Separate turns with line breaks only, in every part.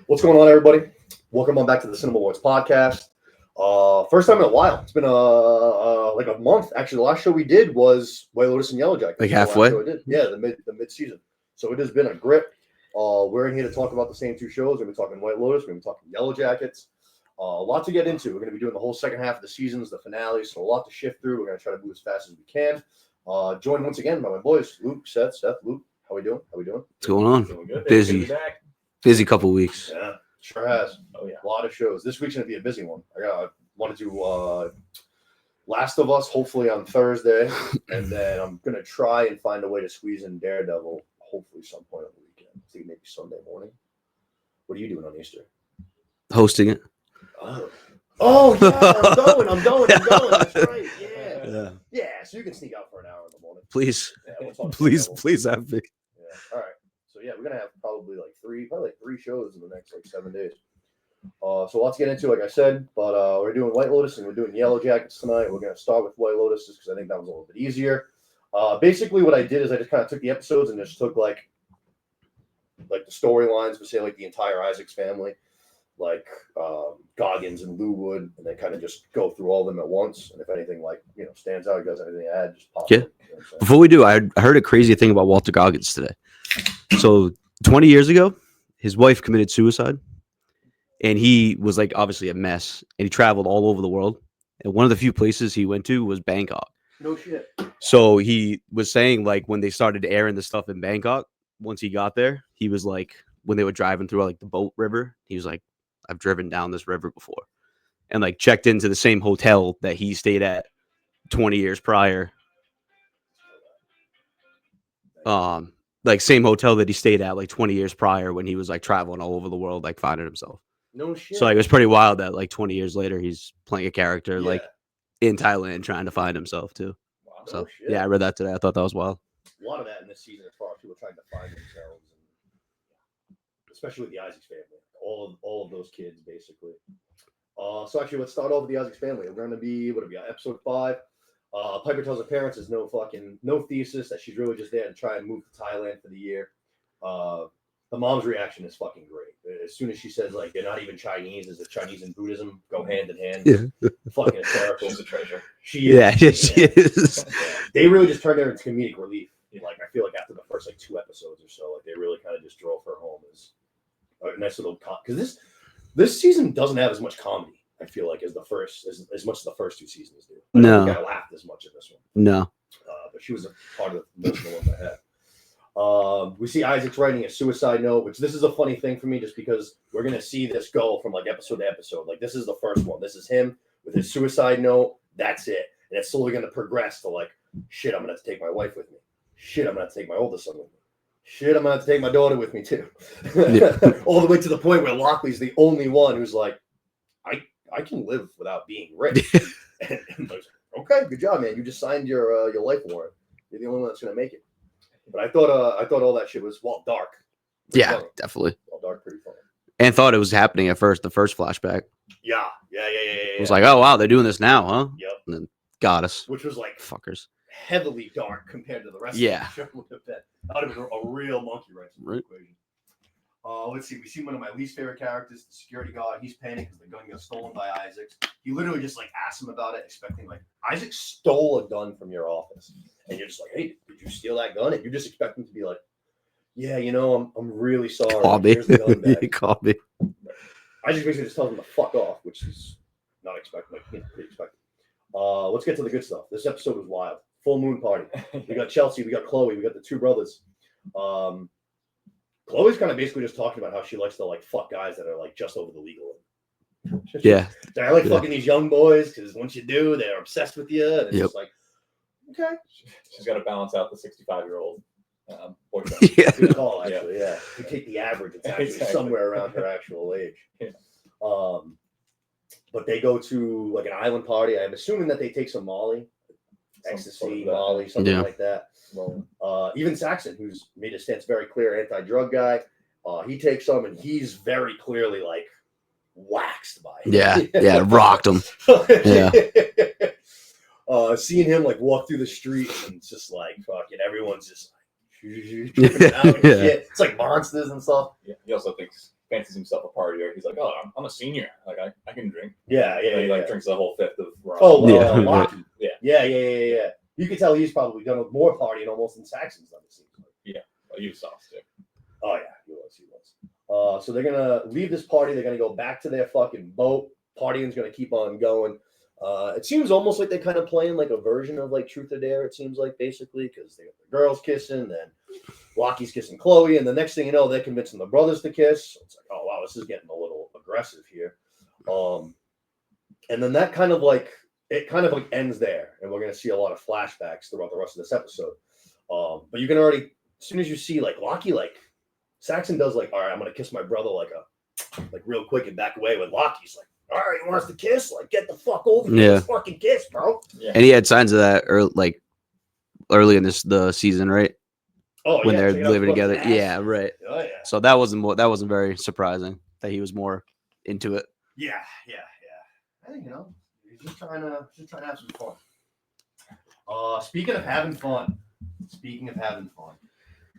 What's going on, everybody? Welcome on back to the Cinema Boys podcast. First time in a while. It's been like a month. Actually, the last show we did was White Lotus and Yellowjackets.
Like halfway?
Yeah, the mid season. So it has been a grip. We're in here to talk about the same two shows. We're going to be talking White Lotus. We're going to be talking Yellowjackets. A lot to get into. We're going to be doing the whole second half of the seasons, the finale. So a lot to shift through. We're going to try to move as fast as we can. Joined once again by my boys, Luke, Seth, Luke. How we doing?
What's going on?
Doing good.
Busy couple weeks.
Yeah, sure has.
Oh yeah,
a lot of shows. This week's gonna be a busy one. I want to do Last of Us hopefully on Thursday, and then I'm gonna try and find a way to squeeze in Daredevil hopefully some point on the weekend. I think maybe Sunday morning. What are you doing on Easter?
Hosting it.
Oh yeah, I'm going. That's right. Yeah. So you can sneak out for an hour in the morning.
Please,
yeah, we'll
please have me.
Yeah. All right. So yeah, we're gonna have probably three shows in the next 7 days. So lots to get into, like I said, but we're doing White Lotus and we're doing Yellowjackets tonight. We're gonna start with White Lotus just because I think that was a little bit easier. Basically, what I did is I just kind of took the episodes and just took like the storylines for say like the entire Isaacs family, like Goggins and Lou Wood, and then kind of just go through all of them at once. And if anything stands out, you guys have anything to add, just pop.
Yeah.
Up, you know
Before we do, I heard a crazy thing about Walter Goggins today. So 20 years ago, his wife committed suicide, and he was like obviously a mess, and he traveled all over the world. And one of the few places he went to was Bangkok.
No shit.
So he was saying like when they started airing the stuff in Bangkok, once he got there, he was like when they were driving through like the boat river, he was like, I've driven down this river before, and like checked into the same hotel that he stayed at 20 years prior. Like same hotel that he stayed at like 20 years prior when he was like traveling all over the world, like finding himself.
No shit.
So like, it was pretty wild that like 20 years later, he's playing a character like in Thailand trying to find himself too.
Wow,
So yeah, I read that today. I thought that was wild.
A lot of that in this season as far as people trying to find themselves, and especially with the Isaacs family. All of those kids basically. So actually, let's start off with the Isaacs family. We're going to be episode 5. Piper tells her parents there's no thesis, that she's really just there to try and move to Thailand for the year. The mom's reaction is fucking great. As soon as she says like they're not even Chinese, as if Chinese and Buddhism go hand in hand.
Yeah.
Fucking hysterical.
She's a treasure.
She is.
She is.
They really just turned her into comedic relief. Like I feel like after the first 2 episodes or so, like they really kind of just drove her home as a nice little because this season doesn't have as much comedy. I feel like as much as the first 2 seasons do.
No,
I laughed as much in this one.
No,
but she was a part of the ones I had. We see Isaac's writing a suicide note, which this is a funny thing for me, just because we're gonna see this go from like episode to episode. Like this is the first one. This is him with his suicide note. That's it, and it's slowly gonna progress to like, shit, I'm gonna have to take my wife with me. Shit, I'm gonna have to take my oldest son with me. Shit, I'm gonna have to take my daughter with me too. All the way to the point where Lockley's the only one who's like, I can live without being rich. and like, okay, good job, man. You just signed your life warrant. You're the only one that's gonna make it. But I thought all that shit was dark.
Yeah,
funny.
definitely.
Dark, pretty funny.
And thought it was happening at first. The first flashback.
Yeah.
It was like, oh wow, they're doing this now, huh?
Yep.
And then got us.
Which was like
fuckers.
Heavily dark compared to the rest of the show. That would have been a real monkey wrench in the equation. Let's see. We see one of my least favorite characters, the security guard. He's panicking because the gun got stolen by Isaacs. He literally just like asked him about it, expecting like, Isaac stole a gun from your office, and you're just like, hey, did you steal that gun? And you just expect him to be like, yeah, I'm really sorry.
Call me.
Here's the gun back.
He called me.
Isaac basically just tells him to fuck off, which is not expected, pretty expected. Let's get to the good stuff. This episode was wild. Full moon party. We got Chelsea, we got Chloe, we got the 2 brothers. Chloe's kind of basically just talking about how she likes to like fuck guys that are like just over the legal limit.
Yeah.
I like fucking these young boys because once you do, they're obsessed with you. And it's just like, okay.
She's got to balance out the 65-year-old boyfriend.
Yeah. Good call, actually. Yeah. If you take the average, it's actually somewhere around her actual age.
Yeah.
But they go to like an island party. I'm assuming that they take some Molly. Ecstasy, Molly, something like that. Even Saxon, who's made his stance very clear, anti-drug guy, he takes some, and he's very clearly like waxed by it.
Yeah, rocked him. Yeah.
Seeing him like walk through the street, and it's just like fucking everyone's just like, It's like monsters and stuff.
Yeah. He also thinks fancies himself a partier. He's like, oh, I'm a senior. Like I can drink.
Yeah.
And he like drinks the whole fifth of rum.
Oh,
Yeah.
Lockie.
Yeah.
Yeah. You can tell he's probably done more partying almost than Saxon's done. It seems like.
Yeah. Well, you saw too.
Oh yeah, he was. So they're gonna leave this party. They're gonna go back to their fucking boat. Partying's gonna keep on going. It seems almost like they're kind of playing like a version of like Truth or Dare. It seems like basically because they got the girls kissing, then Lockie's kissing Chloe, and the next thing you know, they're convincing the brothers to kiss. It's like, oh wow, this is getting a little aggressive here. And then that kind of like ends there, and we're gonna see a lot of flashbacks throughout the rest of this episode. But you can already, as soon as you see like Lockie, like Saxon does like, all right, I'm gonna kiss my brother like real quick and back away. With Lockie's like, all right, you want us to kiss? Like, get the fuck over here. Let's fucking kiss, bro.
Yeah.
And he had signs of that early in the season, right?
Oh,
when
yeah,
they're living together.
ass.
Yeah, right.
Oh yeah.
So that wasn't very surprising that he was more into it.
Yeah. I think he's just trying to have some fun. Speaking of having fun,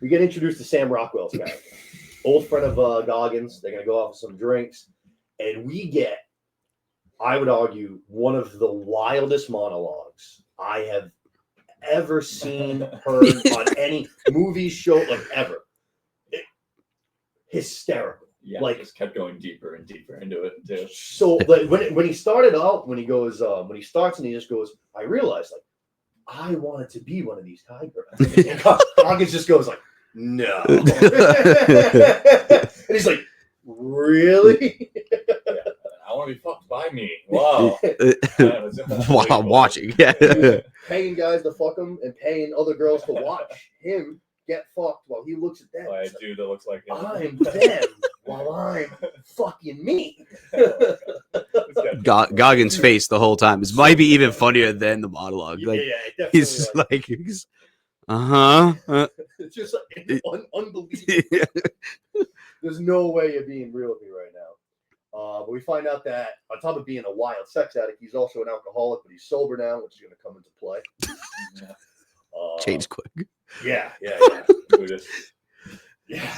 we get introduced to Sam Rockwell's character, old friend of Goggins. They're gonna go out for some drinks, and we get, I would argue, one of the wildest monologues I have ever seen, heard on any movie, show, like ever. Hysterical.
Yeah,
like
just kept going deeper and deeper into it too.
So like when he started out, when he starts and he just goes, I realized like I wanted to be one of these tigers. And Goggins just goes like, no. And he's like, really?
I want to be fucked by me. Wow.
Wow, watching. Yeah.
Paying guys to fuck him and paying other girls to watch him get fucked while he looks at them.
By a dude that looks like him.
I'm them while I'm fucking me.
Goggins' face the whole time is might be even funnier than the monologue. Like
yeah,
he's like
it's just like unbelievable. There's no way you're being real with me right now. But we find out that on top of being a wild sex addict, he's also an alcoholic, but he's sober now, which is going to come into play.
Change quick.
Yeah. Yeah,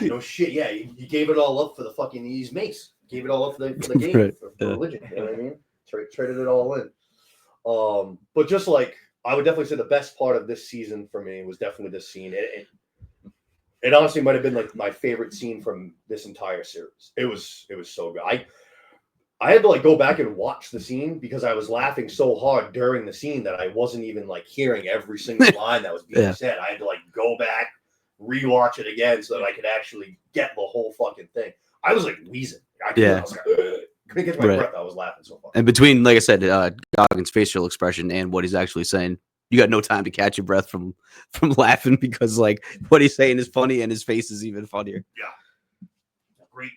no shit. Yeah, he gave it all up for the fucking these mates. Gave it all up for the game,
Right.
for religion. You know what I mean? Traded it all in. But just like I would definitely say the best part of this season for me was definitely this scene. It honestly might have been like my favorite scene from this entire series. It was so good. I had to like go back and watch the scene because I was laughing so hard during the scene that I wasn't even like hearing every single line that was being said. I had to like go back, rewatch it again so that I could actually get the whole fucking thing. I was like wheezing. I was like, couldn't get my breath. I was laughing so far.
And between, like I said, Goggins' facial expression and what he's actually saying, you got no time to catch your breath from laughing because like what he's saying is funny and his face is even funnier.
Yeah.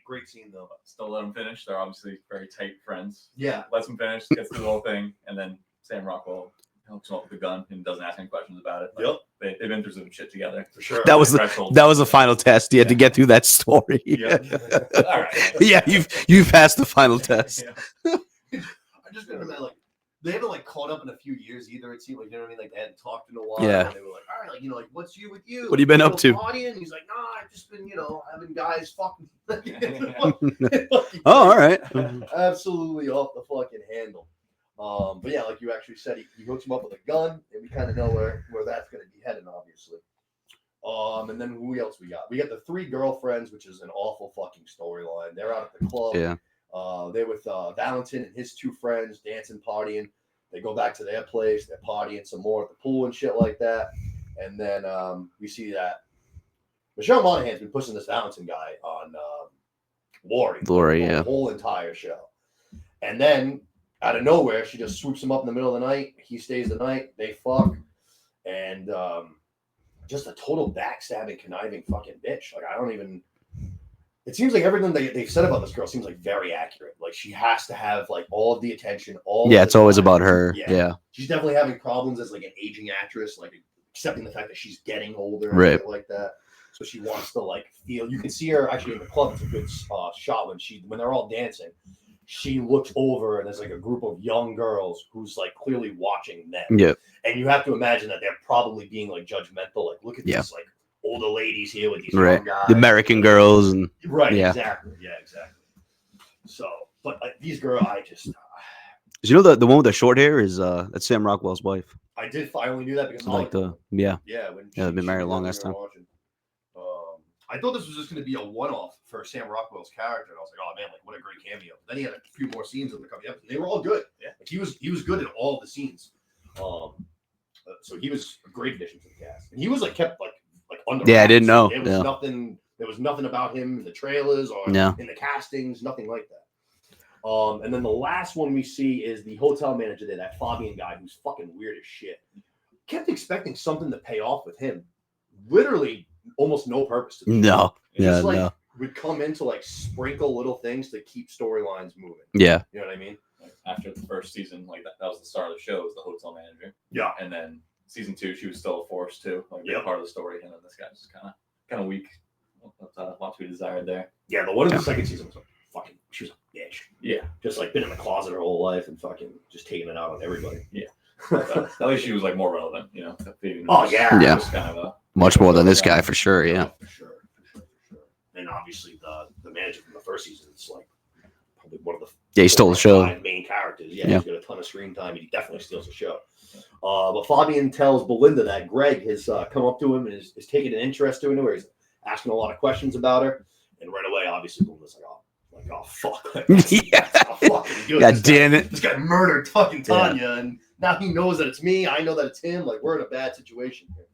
Great scene though.
Still let them finish. They're obviously very tight friends.
Yeah.
Lets them finish, gets through the whole thing, and then Sam Rockwell helps him up with the gun and doesn't ask any questions about it. Like,
Yep.
They've been through some shit together.
For sure.
That was the final test. You had to get through that story.
Yeah. All right.
Yeah, you've passed the final test.
Yeah. I just remember like they haven't like caught up in a few years either. It seemed like, you know what I mean? Like they hadn't talked in a while.
Yeah.
And they were like, all right, like, like what's you with you?
What have you been up to?
Partying? He's like, nah, I've just been, having guys fucking.
Oh, all right.
Absolutely off the fucking handle. But yeah, like you actually said, he hooks him up with a gun, and we kind of know where that's going to be heading, obviously. And then who else we got? We got the three girlfriends, which is an awful fucking storyline. They're out at the club.
Yeah.
They're with Valentin and his two friends dancing, partying. They go back to their place. They're partying some more at the pool and shit like that. And then we see that Michelle Monaghan's been pushing this Valentin guy on Lori,
yeah.
the whole entire show. And then out of nowhere, she just swoops him up in the middle of the night. He stays the night. They fuck. And just a total backstabbing, conniving fucking bitch. Like, I don't even... It seems like everything they've said about this girl seems like very accurate. Like, she has to have, like, all of the attention.
It's always about her. Yeah.
She's definitely having problems as, like, an aging actress, like, accepting the fact that she's getting older and
right.
shit like that. So she wants to, like, feel... You can see her, actually, in the club. It's a good shot when they're all dancing. She looks over and there's like a group of young girls who's like clearly watching them.
Yeah.
And you have to imagine that they're probably being like judgmental. Like, look at this like older ladies here with these
Right.
young guys.
The American girls and
Right.
Yeah.
Exactly. Yeah. Exactly. So, but these girls,
you know the one with the short hair is that's Sam Rockwell's wife.
I only knew that because
Like
Holly-
yeah.
when
Yeah, they've been married a long ass
we were
time.
watching. I thought this was just going to be a one-off for Sam Rockwell's character. And I was like, oh man, like what a great cameo. But then he had a few more scenes in the couple episodes. They were all good.
Yeah.
Like he was good in all the scenes. So he was a great addition to the cast. And he was like kept like under.
Yeah, I
wraps.
didn't know.
There was
Yeah.
nothing. There was nothing about him in the trailers or
No.
in the castings. Nothing like that. And then the last one we see is the hotel manager there, that Fabian guy who's fucking weird as shit. Kept expecting something to pay off with him. Literally, almost no purpose to the show.
No. Yeah,
Just like
no.
would come in to like sprinkle little things to keep storylines moving.
Yeah.
You know what I mean?
Like, after the first season, like that was the start of the show, was the hotel manager.
Yeah.
And then season 2, she was still a force too, like
Yep.
part of the story. And then this guy's just kind of weak. Lot to be desired there.
Yeah, the one in the second season was like fucking. She was a bitch.
Yeah.
Just like been in the closet her whole life and fucking just taking it out on everybody.
Yeah. At least she was like more relevant, you know.
Oh, yeah.
Yeah.
Just kind of a
Much more than this guy for sure. Yeah.
For sure. And obviously the manager from the first season is like probably one of the
Yeah, he stole the show.
5 main characters. Yeah,
Yeah.
he's got a ton of screen time and he definitely steals the show. But Fabian tells Belinda that Greg has come up to him and is taking an interest in her. He's asking a lot of questions about her. And right away, obviously, Belinda's like, oh, fuck.
Yeah.
Fucking
God damn it.
This guy murdered fucking Tanya, and now he knows that it's me. I know that it's him. Like, we're in a bad situation here.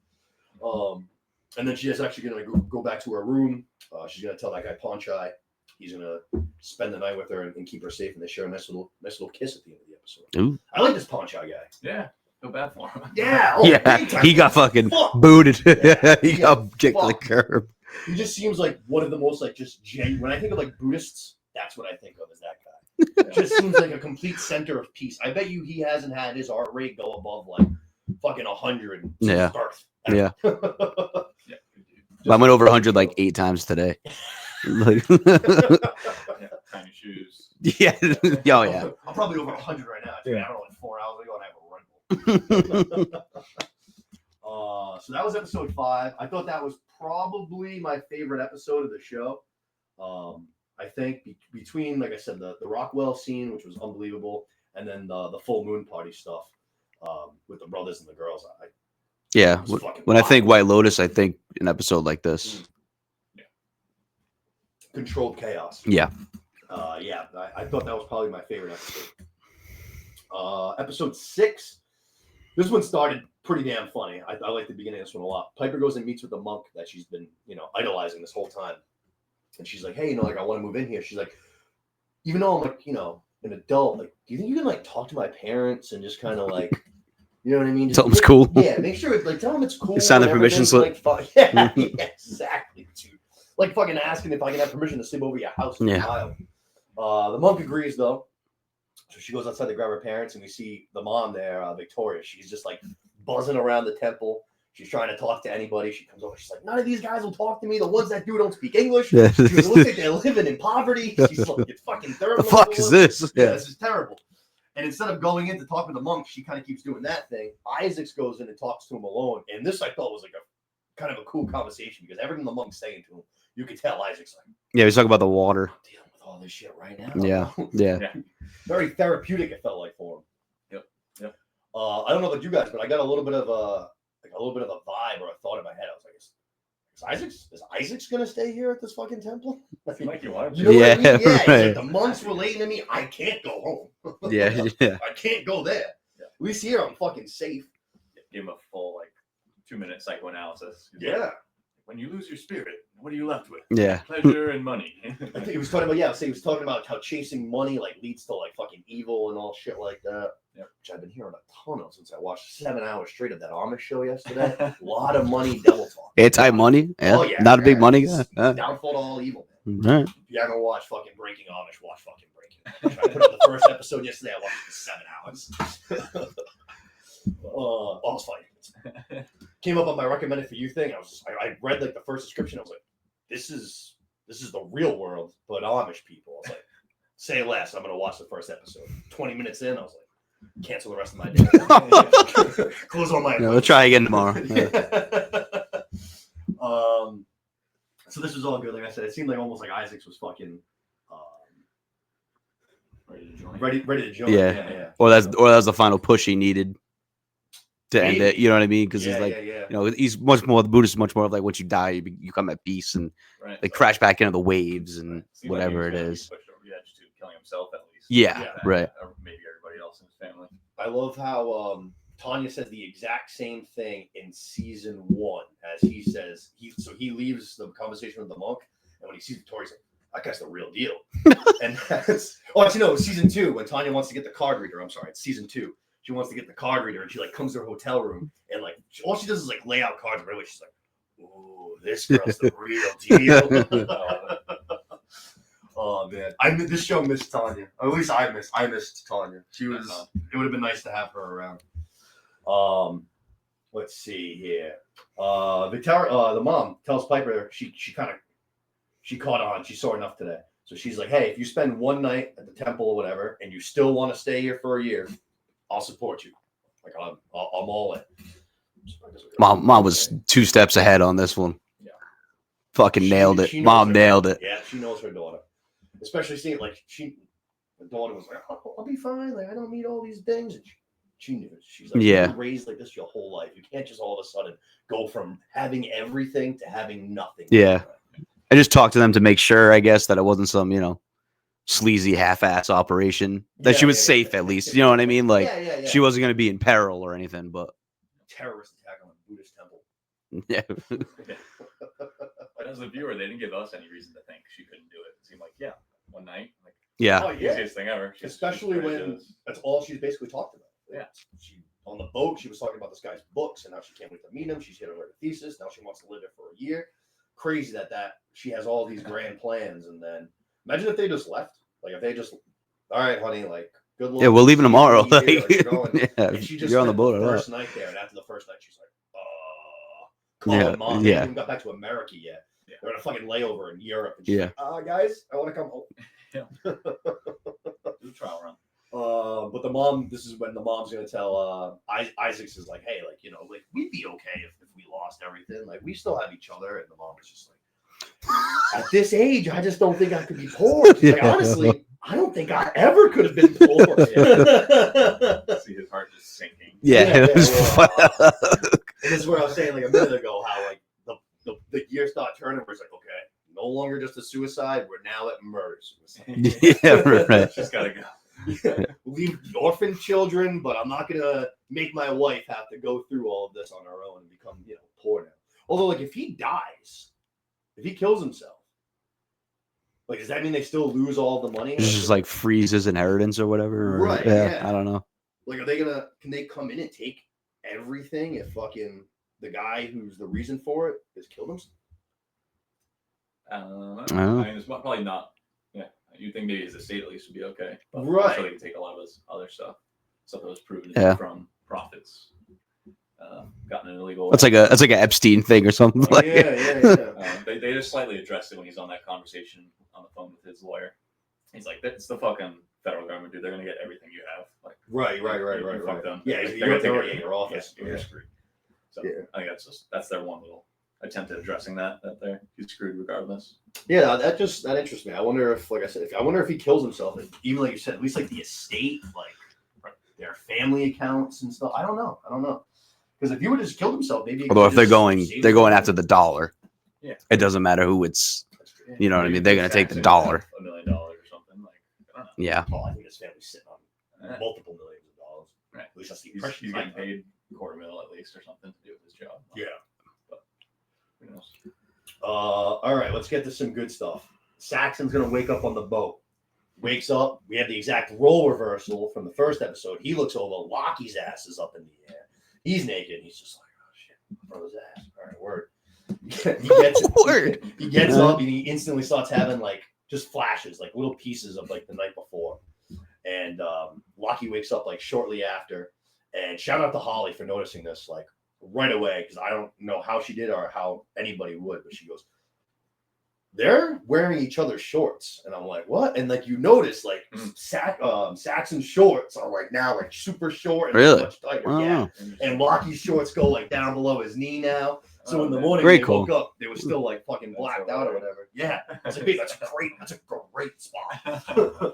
And then she is actually going to go back to her room. She's going to tell that guy Ponchai he's going to spend the night with her and keep her safe. And they share a nice little kiss at the end of the episode.
Ooh.
I like this Ponchai guy.
Yeah. Feel bad for him.
Yeah.
Yeah.
big time.
He got fucking
Fuck.
booted.
Yeah.
He got kicked to the
Fuck.
curb.
He just seems like one of the most like just genuine. When I think of like Buddhists, that's what I think of as that guy. Just seems like a complete center of peace. I bet you he hasn't had his heart rate go above like fucking 100 since
Yeah.
birth.
Yeah.
Yeah.
I went over 100 like 8 times today. Like,
Yeah. Tiny shoes.
yeah. Oh, yeah.
I'm probably over 100 right now.
Yeah.
I don't know, like 4 hours ago, and I have a Red Bull. So that was episode 5. I thought that was probably my favorite episode of the show. I think between, like I said, the Rockwell scene, which was unbelievable, and then the full moon party stuff with the brothers and the girls.
Yeah.
it was fucking
When I
wild.
think White Lotus, I think an episode like this.
Controlled chaos.
Yeah.
I thought that was probably my favorite episode. Episode 6. This one started pretty damn funny. I like the beginning of this one a lot. Piper goes and meets with the monk that she's been, idolizing this whole time. And she's like, hey, like, I want to move in here. She's like, even though I'm like, an adult, like, do you think you can like talk to my parents and just kind of like, you know what I mean? Just
Tell them it's cool.
Yeah, make sure, like, tell them it's cool.
Sign the
and
permission
everything.
slip.
Like, yeah, exactly, dude. Like fucking asking if I can have permission to sleep over your house.
Yeah.
The monk agrees though. So she goes outside to grab her parents, and we see the mom there, Victoria. She's just like buzzing around the temple. She's trying to talk to anybody. She comes over. She's like, none of these guys will talk to me. The ones that do don't speak English.
Yeah.
She goes, it looks like they're living in poverty. She's like, it's fucking terrible.
The fuck is this?
Yeah,
Yeah.
this is terrible. And instead of going in to talk with the monk, she kind of keeps doing that thing. Isaacs goes in and talks to him alone. And this I thought was like a kind of a cool conversation because everything the monk's saying to him, you could tell Isaac's like,
Yeah, he's talking about the water.
I'm dealing with all this shit right now.
Yeah. Yeah.
Very therapeutic, it felt like for him.
Yep.
I don't know about you guys, but I got a little bit of a vibe or a thought in my head. I was like, is Isaac's gonna stay here at this fucking temple?
Like you wanted
You
to.
know what I mean?
Yeah,
He's
right.
like, the monks relating to me, I can't go home.
Yeah. Yeah.
I can't go there.
Yeah.
At least here I'm fucking safe.
Give him a full 2-minute psychoanalysis. He's
Yeah.
like, when you lose your spirit, what are you left with?
Yeah.
Pleasure and money.
I think he was talking about he was talking about how chasing money leads to fucking evil and all shit like that.
Yep.
Which I've been hearing a ton of since I watched 7 hours straight of that Amish show yesterday. A lot of money, devil talk.
Anti-money. Yeah.
Oh, yeah,
Not a big
yeah.
money guy.
Downfall to all evil, man.
All right.
If you haven't watched fucking Breaking Amish, watch fucking Breaking. I put up the first episode yesterday. I watched it in 7 hours. It's funny. Came up on my recommended for you thing. I read the first description. I was like, this is the real world, but Amish people. I was like, say less. I'm gonna watch the first episode. 20 minutes in, I was like, cancel the rest of my day. Close all my.
Yeah, we'll try again tomorrow. Yeah.
So this was all good. Like I said, it seemed like almost like Isaacs was fucking
Ready to join.
ready to join.
Yeah.
Yeah.
Or that's the final push he needed to end it.
Maybe.
You know what I mean? Because
Yeah,
he's like,
yeah.
you know, he's much more. The Buddhist is much more of like once you die, you come at peace and
Right.
like crash back into the waves and
Right. Seemed
whatever
like
it
he was gonna be
is.
pushed over the edge to killing himself at least.
Yeah, right.
Or maybe everybody else in his family.
I love how Tanya says the exact same thing in season 1 as he says. He leaves the conversation with the monk, and when he sees Victoria, he's like, that guy's the real deal. And that's actually no, season 2 when Tanya wants to get the card reader. I'm sorry, it's season 2. She wants to get the card reader, and she like comes to her hotel room, and like all she does is like lay out cards. Right away, she's like, "Ooh, this girl's the real deal." Oh man, this show missed Tanya. Or at least I missed Tanya. She was. It would have been nice to have her around. Let's see here. Victoria, the mom tells Piper she caught on. She saw enough today, so she's like, "Hey, if you spend one night at the temple or whatever, and you still want to stay here for a year, I'll support you. Like I'm all in."
Mom was 2 steps ahead on this one.
Yeah.
Fucking nailed it.
She knows
Mom
her
nailed
daughter.
it.
Yeah, she knows her daughter. Especially seeing like the daughter was like, I'll be fine. Like I don't need all these things. And she knew. She's like,
Yeah.
You've been raised like this your whole life. You can't just all of a sudden go from having everything to having nothing.
Yeah. I just talked to them to make sure, I guess, that it wasn't some, you know, sleazy half-ass operation. That she was safe at least. You know what I mean? Like she wasn't going to be in peril or anything, but
terrorist attack on a Buddhist temple.
Yeah.
But as a viewer, they didn't give us any reason to think she couldn't do it. It seemed like, yeah, one night, like,
Yeah.
Oh, yeah.
easiest thing ever.
Especially when that's all she's basically talked about.
Yeah.
She on the boat, she was talking about this guy's books, and now she can't wait to meet him. She's here to write a thesis. Now she wants to live there for a year. Crazy that she has all these grand plans, and then imagine if they just left. Like if they just, all right, honey, like good luck.
Yeah, we're leaving tomorrow.
Like,
Like,
you're going.
yeah,
And she just
you're on the
spent
boat.
the
Or
first
not.
night there, and after the first night, she's like, calling mom. They haven't even got back to America yet.
Yeah.
They're on a fucking layover in Europe. And she's
Yeah.
like, guys, I want to come home.
Yeah. Do a trial run.
But the mom, this is when the mom's gonna tell Isaacs is like, hey, like, you know, like we'd be okay if we lost everything. Like we still have each other. And the mom is just like, at this age, I just don't think I could be poor. She's like, honestly, I don't think I ever could have been poor.
See his heart just sinking.
Yeah. It was
And this is what I was saying like a minute ago, how like the gears start turning where it's like, okay, no longer just a suicide, we're now at murder suicide.
Yeah, right.
She's gotta go.
Yeah. Leave orphan children, but I'm not gonna make my wife have to go through all of this on her own and become, you know, poor now. Although, like, if he dies, if he kills himself, like, does that mean they still lose all the money?
It's just like freeze his inheritance or whatever. Or,
Right,
Yeah.
yeah.
I don't know.
Like, can they come in and take everything if fucking the guy who's the reason for it has killed himself?
I
Oh.
mean, it's probably not. Yeah, you think maybe his estate at least would be okay. But
Right.
I'm sure they can take a lot of his other stuff that was proven
Yeah.
from profits, gotten in illegal.
That's like a Epstein thing or something. Like,
Yeah.
They just slightly addressed it when he's on that conversation on the phone with his lawyer. He's like, "That's the fucking federal government, dude. They're gonna get everything you have." Like,
Right.
Fuck them.
Yeah,
They're
you're
gonna take
already
it.
in your office.
Yeah, you're screwed. So
Yeah.
I think that's their one little attempt at addressing that he's screwed regardless.
Yeah, that interests me. I wonder if, like I said, if he kills himself, and even like you said, at least like the estate, like their family accounts and stuff. I don't know. Because if he would have just killed himself, maybe.
although if they're going after the dollar,
Yeah.
it doesn't matter who it's. You know what I mean? They're gonna take the
$1
dollar.
million or something. Like, I don't know.
Yeah.
Oh, I think his family's sitting on multiple millions of dollars.
Right.
At least that's the
He's
impression.
getting paid $250,000 at least or something to do with his job.
Yeah.
But who knows?
All right, let's get to some good stuff. Saxon's gonna wake up on the boat. Wakes up. We have the exact role reversal from the first episode. He looks over. Lockie's ass is up in the air. He's naked. He's just like, oh shit, my brother's ass. All right, word. He gets up and he instantly starts having like just flashes, like little pieces of like the night before. And Lockie wakes up like shortly after. And shout out to Holly for noticing this like right away, because I don't know how she did or how anybody would, but she goes, they're wearing each other's shorts. And I'm like, what? And like you notice like Saxon's shorts are like now like super short and
Really?
much tighter.
Oh.
Yeah. And Lockie's shorts go like down below his knee now. So in the morning,
Very
they
cool.
woke up, they were still like fucking
That's
blacked
so
out or
hilarious.
whatever. Yeah, I was like, babe, that's great. That's a great spot.
That's hilarious.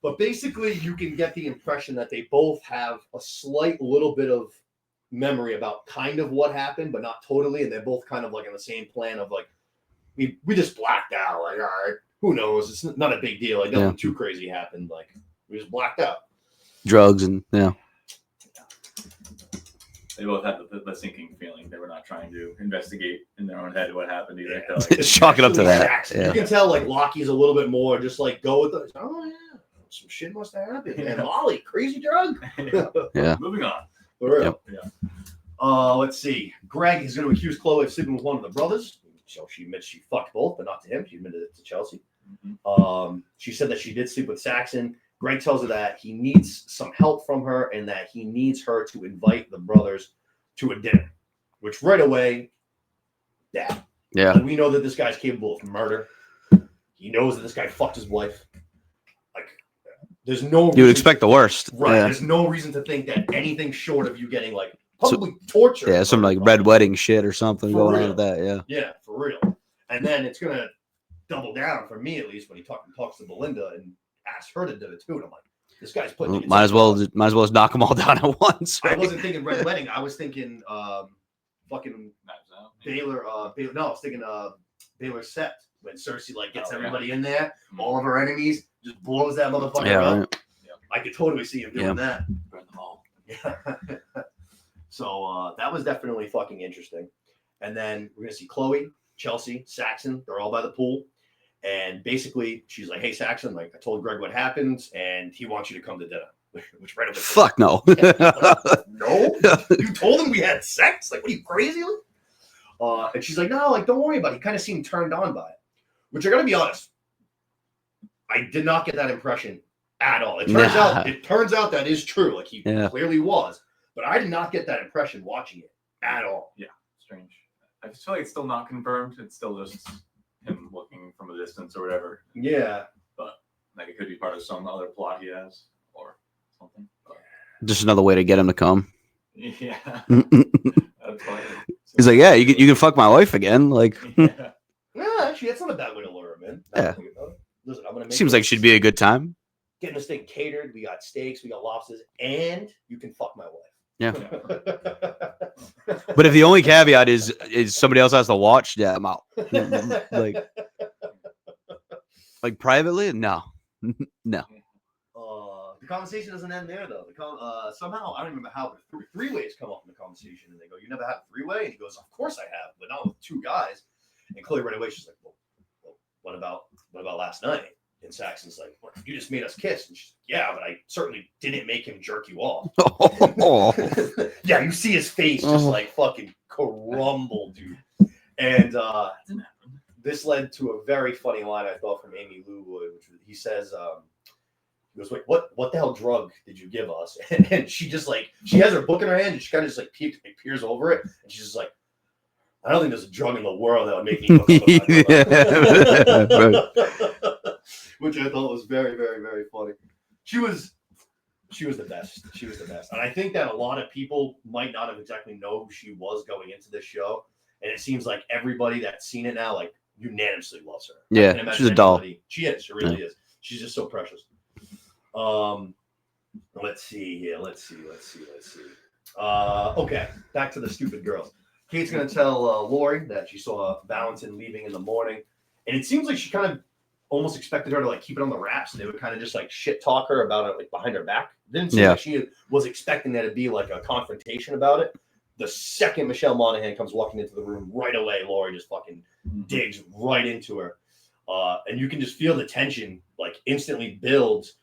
But basically, you can get the impression that they both have a slight little bit of memory about kind of what happened, but not totally. And they're both kind of like in the same plan of like, we just blacked out. Like, all right, who knows? It's not a big deal. Like, nothing too crazy happened. Like, we just blacked out.
Drugs and
They both had the sinking feeling. They were not trying to investigate in their own head what happened either.
Yeah.
They're like,
Chalk it up to that.
Jackson.
Yeah.
You can tell like Lockie's a little bit more just like go with it. Oh yeah, some shit must have happened.
Yeah.
And Molly, crazy drug.
Yeah.
Moving on.
For real.
Yep.
Yeah.
Let's see. Greg is going to accuse Chloe of sleeping with one of the brothers. So she admits she fucked both, but not to him. She admitted it to Chelsea.
Mm-hmm.
She said that she did sleep with Saxon. Greg tells her that he needs some help from her and that he needs her to invite the brothers to a dinner, which right away, yeah. Like, we know that this guy's capable of murder. He knows that this guy fucked his wife. Like, there's no reason
You would expect the worst.
Right.
Yeah.
There's no reason to think that anything short of you getting like probably torture.
Yeah, some like red wedding shit or something
For
going
real.
on with that. Yeah.
Yeah, for real. And then it's gonna double down for me at least when he talks to Belinda and asks her to do it too. And I'm like, this guy's putting.
Well, might as well just knock them all down at once.
I
Right?
wasn't thinking red wedding. I was thinking fucking
Knives Out.
Baylor. No, I was thinking Baylor Seth when Cersei like gets
Oh, yeah.
everybody in there,
Mhm.
all of her enemies, just blows that motherfucker
Yeah.
up.
Right.
I could totally see him doing that.
Burn them all.
Yeah. So that was definitely fucking interesting. And then we're gonna see Chloe, Chelsea, Saxon. They're all by the pool. And basically, she's like, "Hey, Saxon, like I told Greg what happened, and he wants you to come to dinner." Which right away,
Fuck no.
no, you told him we had sex. Like, what are you crazy? And she's like, "No, like don't worry about it." He kind of seemed turned on by it. Which I gotta be honest, I did not get that impression at all. It turns out that is true. Like he clearly was, but I did not get that impression watching it at all.
Yeah, strange. I just feel like it's still not confirmed. It's still just him looking from a distance or whatever.
Yeah.
But like it could be part of some other plot he has or something. But,
Just another way to get him to come.
yeah. That's funny.
He's like, yeah, you can fuck my wife again. Like,
Yeah.
Yeah, actually, that's not a bad way to lure him in.
Yeah.
Listen, I'm gonna make
seems like she'd be a good time.
getting this thing catered. We got steaks, we got lobsters, and you can fuck my wife.
Yeah. But if the only caveat is somebody else has to watch, yeah, I'm out. Like privately, no.
The conversation doesn't end there though. Somehow I don't remember how, but three-ways come up in the conversation, and they go, "You never had a three-way?" And he goes, "Of course I have, but not with two guys." And Chloe right away, she's like, "Well, what about last night?" And Saxon's like, "Well, you just made us kiss." And she's like, "Yeah, but I certainly didn't make him jerk you off." Yeah, you see his face just like fucking crumble, dude. And this led to a very funny line I thought from Amy Lou Wood, which he says, he goes, "Wait, what the hell drug did you give us?" And she just like, she has her book in her hand and she kind of just like peers over it. And she's just like, "I don't think there's a drug in the world that would make me hook up with my which I thought was very, very, very funny. She was the best. She was the best. And I think that a lot of people might not have exactly know who she was going into this show. And it seems like everybody that's seen it now, like, unanimously loves her.
Yeah, she's a doll.
She is. She really is. She's just so precious. Let's see here. Let's see. Okay, back to the stupid girls. Kate's going to tell Lori that she saw Valentin leaving in the morning. And it seems like she kind of almost expected her to like keep it on the wraps. And they would kind of just like shit talk her about it like behind her back. Didn't seem like she was expecting that to be like a confrontation about it. The second Michelle Monaghan comes walking into the room, right away, Lori just fucking digs right into her. And you can just feel the tension like instantly builds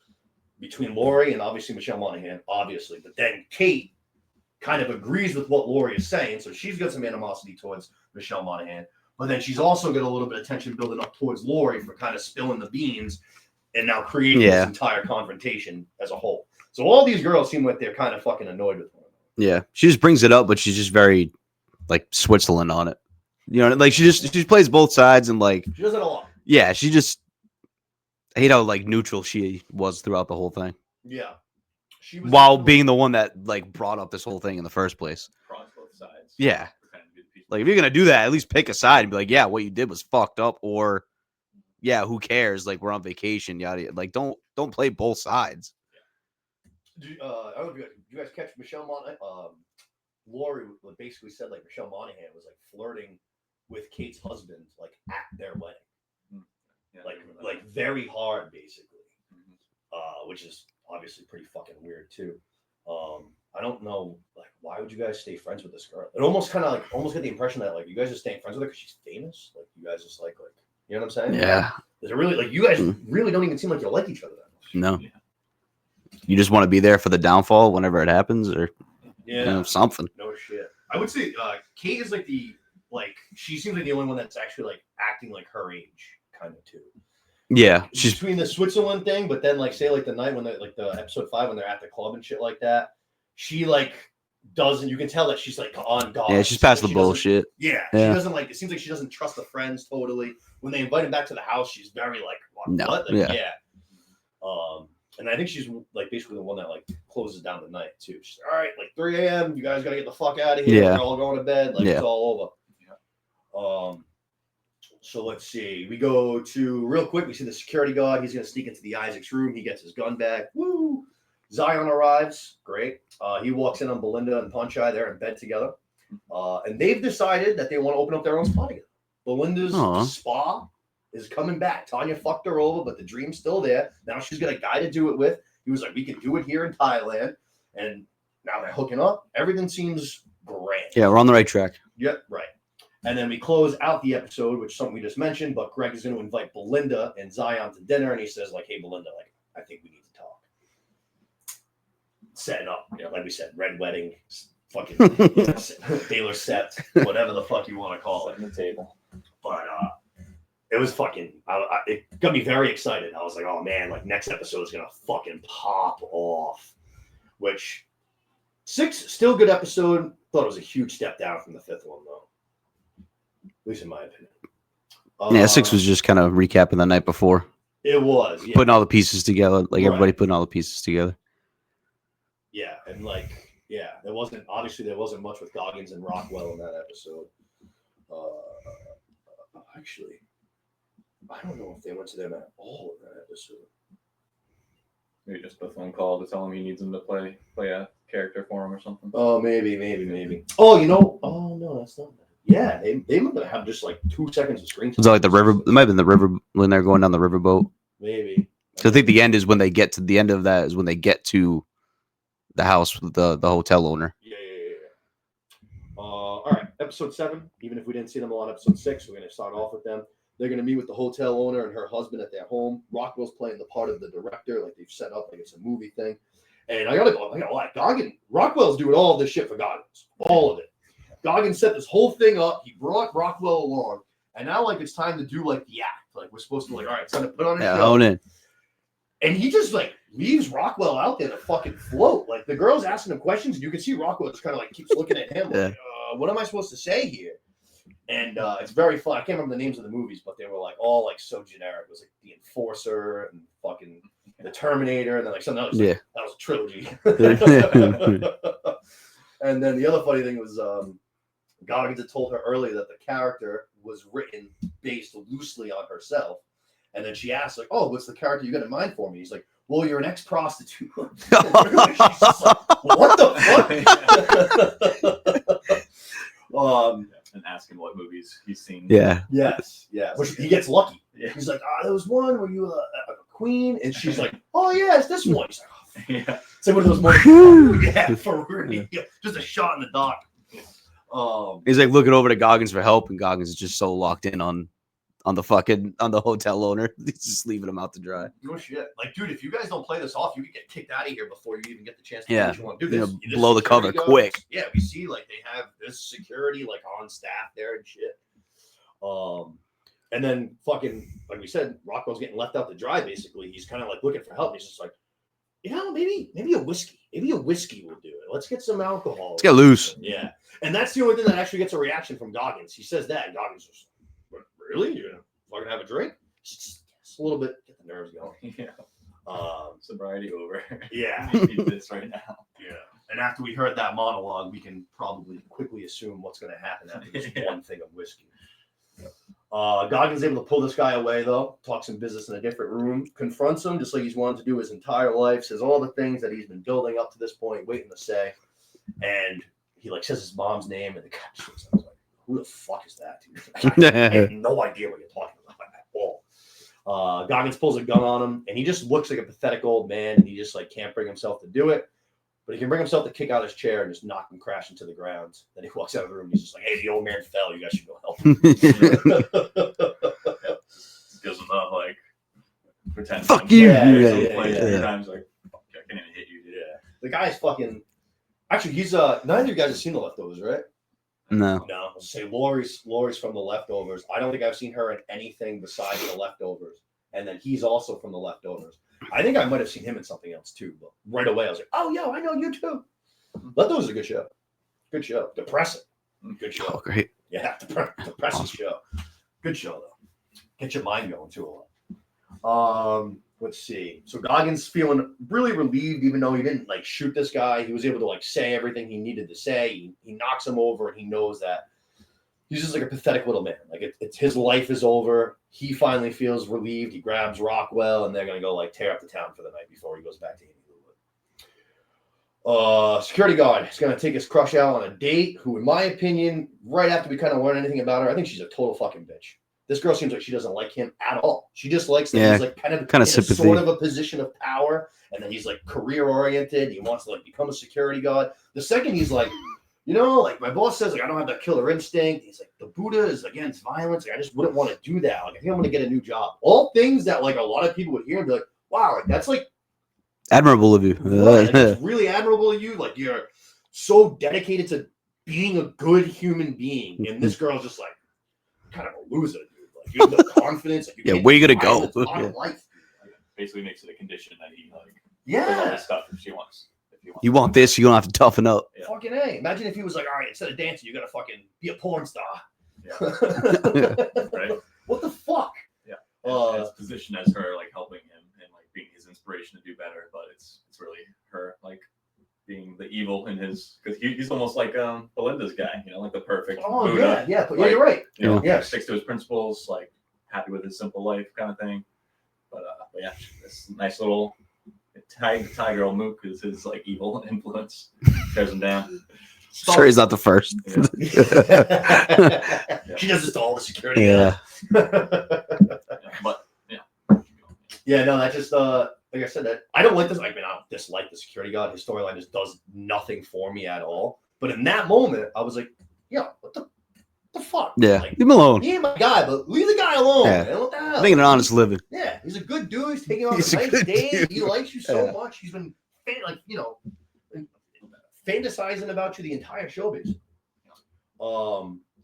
between Lori and obviously Michelle Monaghan, obviously. But then Kate kind of agrees with what Lori is saying. So she's got some animosity towards Michelle Monaghan. But then she's also got a little bit of tension building up towards Lori for kind of spilling the beans and now creating this entire confrontation as a whole. So all these girls seem like they're kind of fucking annoyed with one another.
Yeah, she just brings it up, but she's just very like Switzerland on it. You know, like she plays both sides and like
she does it a lot.
Yeah, she just I hate how like neutral she was throughout the whole thing.
Yeah, she was
while being the one that like brought up this whole thing in the first place.
Across both sides.
Yeah.
pretending to be the peaceful.
Like if you're gonna do that, at least pick a side and be like, yeah, what you did was fucked up, or yeah, who cares? Like we're on vacation, yada. Like don't play both sides.
I don't know if you guys catch Michelle Monaghan. Lori basically said like Michelle Monaghan was like flirting with Kate's husband like at their wedding,
Yeah,
like very hard basically,
Mhm.
which is obviously pretty fucking weird too. I don't know, like why would you guys stay friends with this girl? It almost kind of like almost get the impression that like you guys are staying friends with her because she's famous. Like you guys just like you know what I'm saying?
Yeah.
Is it really like you guys really don't even seem like you like each other that much?
No.
Yeah.
You just want to be there for the downfall whenever it happens, or something.
No shit. I would say Kate is like she seems like the only one that's actually like acting like her age, kind of too.
Yeah,
She's between the Switzerland thing, but then like say like the night when they like the episode 5 when they're at the club and shit like that, she like doesn't. You can tell that she's like on guard.
Yeah, she's past the bullshit.
Yeah, she doesn't like. It seems like she doesn't trust the friends totally. When they invite him back to the house, she's very like, what?
No.
Like,
Yeah.
And I think she's like basically the one that like closes down the night too. She's all right, like 3 a.m. You guys gotta get the fuck out of here.
Yeah.
We're all going to bed. Like
Yeah.
it's all over. So let's see. We go to real quick. We see the security guard. He's gonna sneak into the Isaac's room. He gets his gun back. Woo! Zion arrives. Great. He walks in on Belinda and Punch Eye. They're in bed together. And they've decided that they want to open up their own spa together. Belinda's spa is coming back. Tanya fucked her over, but the dream's still there. Now she's got a guy to do it with. He was like, we can do it here in Thailand. And now they're hooking up. Everything seems great.
Yeah, we're on the right track.
Yep, right. And then we close out the episode, which is something we just mentioned, but Greg is going to invite Belinda and Zion to dinner. And he says, like, hey, Belinda, like, I think we need to talk. Setting up, like we said, red wedding, fucking Baylor set, whatever the fuck you want to call it.
Setting the table.
But it was fucking, it got me very excited. I was like, oh man, like next episode is going to fucking pop off. Which, 6, still good episode. Thought it was a huge step down from the 5th one, though. At least in my opinion.
6 was just kind of recapping the night before.
It was. Yeah.
Putting all the pieces together. Like everybody putting all the pieces together.
Yeah. And like, yeah, there wasn't much with Goggins and Rockwell in that episode. Actually, I don't know if they went to them at all in that episode.
Maybe just a phone call to tell him he needs him to play a character for him or something.
Oh, maybe. Oh, no, that's not that. Yeah, they might have just like 2 seconds of screen time.
Was it like the river? It might have been the river when they're going down the riverboat.
Maybe.
So I think the end is when they get to the end of that is when they get to the house with the hotel owner.
Yeah. All right, episode 7. Even if we didn't see them on episode 6, we're going to start off with them. They're going to meet with the hotel owner and her husband at their home. Rockwell's playing the part of the director, like they've set up like it's a movie thing. And I gotta lie, Rockwell's doing all of this shit for Goggins, all of it. Goggins set this whole thing up. He brought Rockwell along, and now like it's time to do like the act. Like we're supposed to like, all right, it's time to put on a show.
Own it.
And he just like leaves Rockwell out there to fucking float. Like the girl's asking him questions, and you can see Rockwell just kind of like keeps looking at him. Like, what am I supposed to say here? And it's very fun. I can't remember the names of the movies, but they were like all like so generic. It was like The Enforcer and fucking The Terminator, and then like something else.
Yeah,
that was a trilogy. And then the other funny thing was Goggins had told her earlier that the character was written based loosely on herself. And then she asked, like, oh, what's the character you got in mind for me? He's like, well, you're an ex-prostitute. She's just like, what the fuck?
And asking what movies he's seen.
Yeah.
Yes. Which he gets lucky. Yeah. He's like, there was one where you were a queen. And she's like, oh, yeah, it's this one. He's like, oh,
yeah.
It's like one of those moments. Yeah, for real. Yeah. Just a shot in the dark.
He's like looking over to Goggins for help, and Goggins is just so locked in on the hotel owner. He's just leaving him out to dry.
No shit. Like, dude, if you guys don't play this off, you could get kicked out of here before you even get the chance to do what you want to do. This,
blow the cover quick.
Yeah, we see like they have this security like on staff there and shit. And then fucking like we said, Rockwell's getting left out to dry. Basically, he's kind of like looking for help. He's just like, maybe a whiskey. Maybe a whiskey will do it. Let's get some alcohol.
Let's get loose.
Yeah, and that's the only thing that actually gets a reaction from Goggins. He says that, and Goggins is like, really? You're gonna fucking have a drink? Just a little bit, get the nerves going.
Yeah. Sobriety over.
Yeah.
Need this right now.
Yeah. And after we heard that monologue, we can probably quickly assume what's going to happen after this one thing of whiskey. Goggins able to pull this guy away, though, talks some business in a different room, confronts him just like he's wanted to do his entire life, says all the things that he's been building up to this point, waiting to say. And he like says his mom's name, and the guy shoots. I was like, who the fuck is that, dude? I have no idea what you're talking about at all. Goggins pulls a gun on him, and he just looks like a pathetic old man, and he just like can't bring himself to do it. But he can bring himself to kick out his chair and just knock him crashing to the ground. Then he walks out of the room. He's just like, "Hey, the old man fell. You guys should go help him."
Gives him up like pretend.
Fuck you.
Times like, fuck, I can't even hit you.
Yeah, the guy's fucking. Actually, he's neither of you guys have seen The Leftovers, right?
No.
I'll say Lori's from The Leftovers. I don't think I've seen her in anything besides The Leftovers. And then he's also from The Leftovers. I think I might have seen him in something else too, but right away I was like, "Oh, yo, I know you too." Leftovers is a good show. Good show. Depressing. Good show.
Oh, great.
Yeah, depressing show. Good show though. Get your mind going too a lot. Let's see. So Goggins feeling really relieved, even though he didn't like shoot this guy. He was able to like say everything he needed to say. He knocks him over, and he knows that he's just like a pathetic little man. Like it's his life is over. He finally feels relieved. He grabs Rockwell, and they're gonna go like tear up the town for the night before he goes back to Inglewood. Security guard is gonna take his crush out on a date. Who, in my opinion, right after we kind of learn anything about her, I think she's a total fucking bitch. This girl seems like she doesn't like him at all. She just likes that he's like kind of in
sympathy.
sort of a position of power, and then he's like career oriented. He wants to like become a security guard. The second he's like, you know, like my boss says, like I don't have that killer instinct. He's like, the Buddha is against violence. Like, I just wouldn't want to do that. Like I think I'm gonna get a new job. All things that like a lot of people would hear and be like, wow, like that's like
admirable of you.
Right, like, it's really admirable of you. Like you're so dedicated to being a good human being, and this girl's just like kind of a loser. You have no confidence. Like,
Yeah, where you gonna go?
Life.
Basically makes it a condition that he like
Yeah.
all this stuff if she wants.
You want this, you're gonna have to toughen up.
Yeah.
Fucking A. Imagine if he was like, all right, instead of dancing, you gotta fucking be a porn star.
Yeah. Right.
What the fuck?
Yeah. His position as her like helping him and like being his inspiration to do better, but it's really her like being the evil in his, because he's almost like Belinda's guy, you know, like the perfect Buddha.
Yeah,
like,
you're right.
You know,
yeah,
sticks to his principles, like happy with his simple life kind of thing. But yeah, this nice little Thai girl Mook is his like evil influence. Tears him down.
Sure, he's not the first.
Yeah. She does this to all the security.
Yeah.
But
yeah, no, that just like I said, that I don't like this. I mean, I don't dislike the security guard. His storyline just does nothing for me at all. But in that moment, I was like, "Yo, what the fuck?"
Yeah,
like,
leave him alone.
he ain't my guy, but leave the guy alone.
Yeah.
Man. What the hell?
Making an honest living.
Yeah, he's a good dude. He's taking on
He's
a
a
nice
good
date.
dude.
He likes you so much. He's been fantasizing about you the entire showbiz.